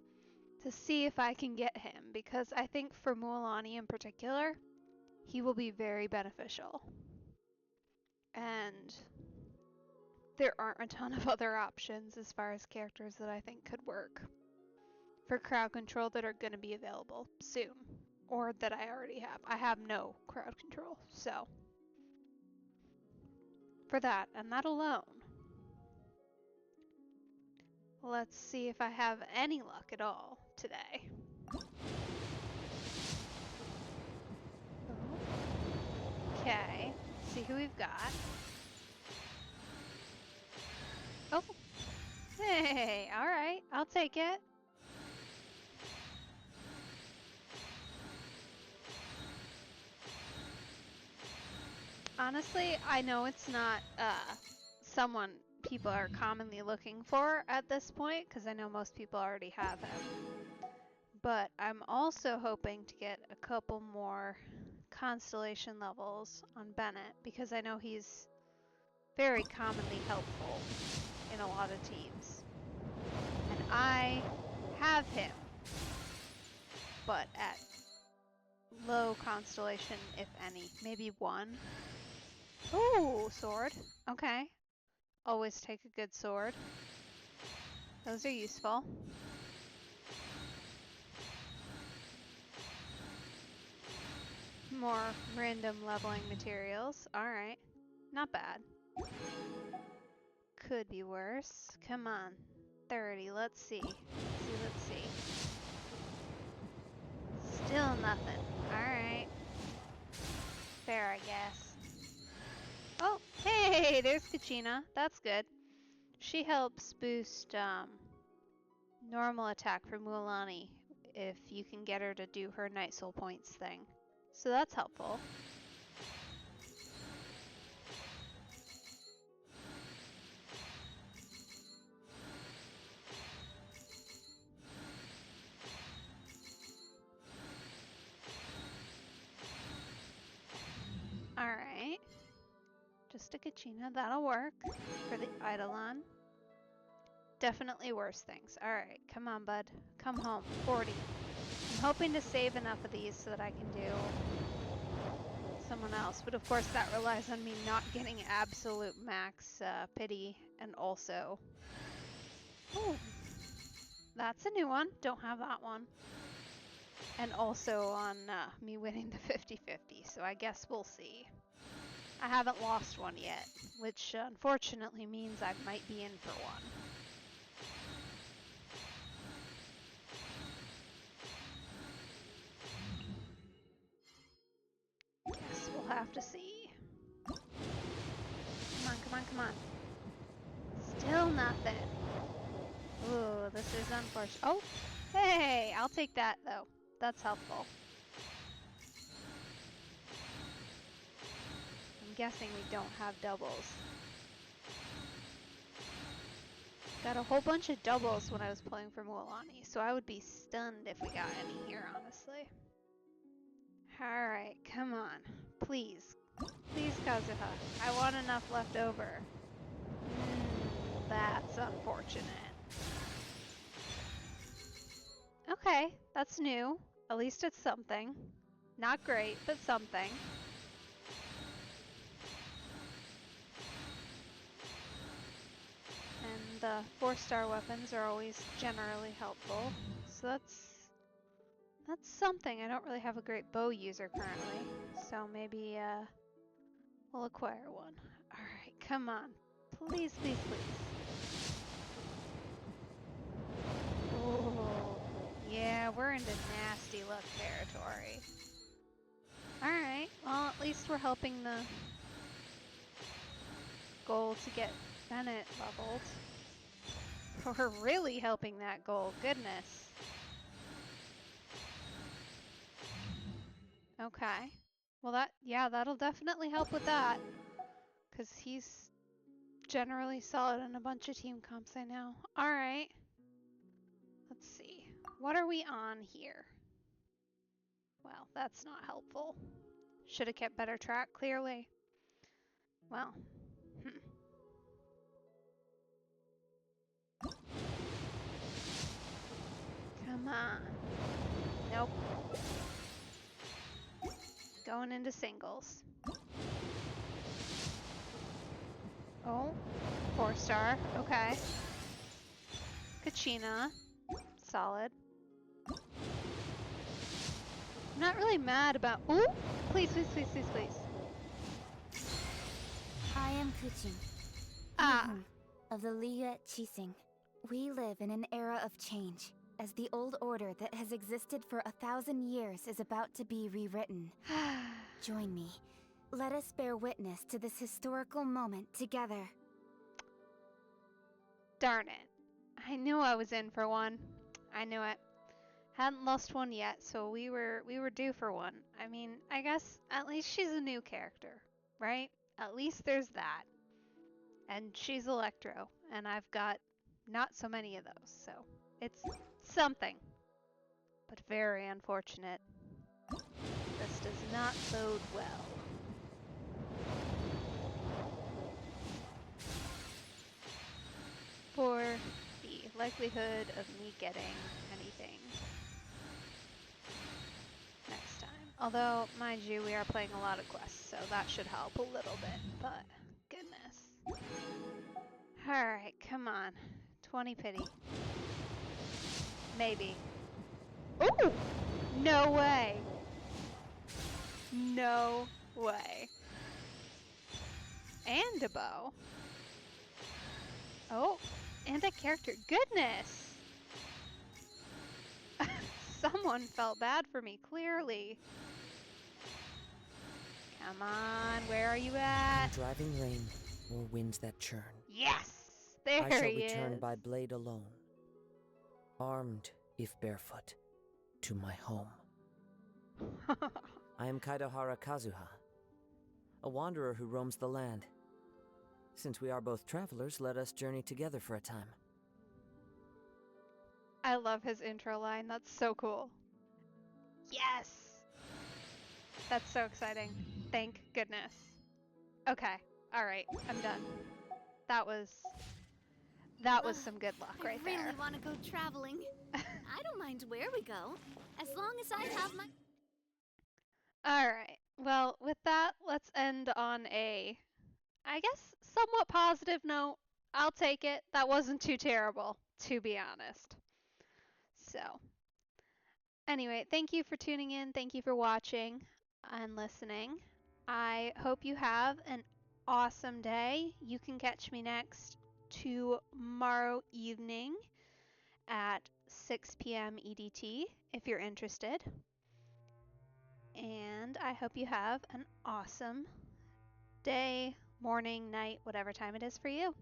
to see if I can get him, because I think for Mualani in particular, he will be very beneficial. And there aren't a ton of other options as far as characters that I think could work for crowd control that are going to be available soon. or that I already have. I have no crowd control, so for that and that alone, let's see if I have any luck at all today. Okay, let's see who we've got. Oh, hey, alright, I'll take it. Honestly, I know it's not someone people are commonly looking for at this point, because I know most people already have him. But I'm also hoping to get a couple more constellation levels on Bennett, because I know he's very commonly helpful in a lot of teams. And I have him, but at low constellation, if any. Maybe 1. Ooh, sword. Okay. Always take a good sword. Those are useful. More random leveling materials. Alright. Not bad. Could be worse. Come on. 30. Let's see. Let's see. Still nothing. Alright. Fair, I guess. Oh, hey, there's Kachina. That's good. She helps boost normal attack for Mualani if you can get her to do her Night Soul Points thing. So that's helpful. Alright. Just a Kachina, that'll work for the Eidolon. Definitely worse things. Alright, come on, bud. Come home. 40. I'm hoping to save enough of these so that I can do someone else, but of course that relies on me not getting absolute max pity, and also... Ooh, that's a new one. Don't have that one. And also on me winning the 50-50, so I guess we'll see. I haven't lost one yet, which unfortunately means I might be in for one. Guess we'll have to see. Come on, come on, come on. Still nothing. Ooh, this is unfortunate. Oh, hey, I'll take that though. That's helpful. I'm guessing we don't have doubles. Got a whole bunch of doubles when I was playing for Mualani, so I would be stunned if we got any here, honestly. Alright, come on. Please. Please, Kazuha. I want enough left over. That's unfortunate. Okay, that's new. At least it's something. Not great, but something. And the 4-star weapons are always generally helpful. So that's something. I don't really have a great bow user currently, so maybe we'll acquire one. Alright, come on. Please, please, please. Oh, yeah, we're into nasty luck territory. Alright, well, at least we're helping the goal to get Bennett leveled. We're really helping that goal, goodness. Okay. Well, that'll definitely help with that. Because he's generally solid in a bunch of team comps I know. Alright. Let's see. What are we on here? Well, that's not helpful. Should have kept better track, clearly. Well. Come on. Nope. Going into singles. Oh, 4-star. Okay. Kachina. Solid. I'm not really mad about. Ooh, please, please, please, please, please. I am Kuchin, Ah. of the Liyue Qixing. We live in an era of change, as the old order that has existed for 1,000 years is about to be rewritten. Join me. Let us bear witness to this historical moment together. Darn it. I knew I was in for one. I knew it. Hadn't lost one yet, so we were due for one. I mean, I guess at least she's a new character, right? At least there's that. And she's Electro, and I've got not so many of those, so it's something. But very unfortunate. This does not bode well. For the likelihood of me getting anything next time. Although, mind you, we are playing a lot of quests, so that should help a little bit, but goodness. Alright, come on. 20 pity. Maybe. Ooh! No way! No way. And a bow. Oh, and a character. Goodness! Someone felt bad for me, clearly. Come on, where are you at? In driving rain or winds that churn. Yes! There I shall he return is. by blade alone, armed, if barefoot, to my home. I am Kaidahara Kazuha, a wanderer who roams the land. Since we are both travelers, let us journey together for a time. I love his intro line. That's so cool. Yes! That's so exciting. Thank goodness. Okay. Alright. I'm done. That was some good luck right there. I really want to go traveling. I don't mind where we go, as long as I have my... Alright. Well, with that, let's end on a, I guess, somewhat positive note. I'll take it. That wasn't too terrible, to be honest. So, anyway, thank you for tuning in. Thank you for watching and listening. I hope you have an awesome day. You can catch me next tomorrow evening at 6 p.m. EDT if you're interested. And I hope you have an awesome day, morning, night, whatever time it is for you.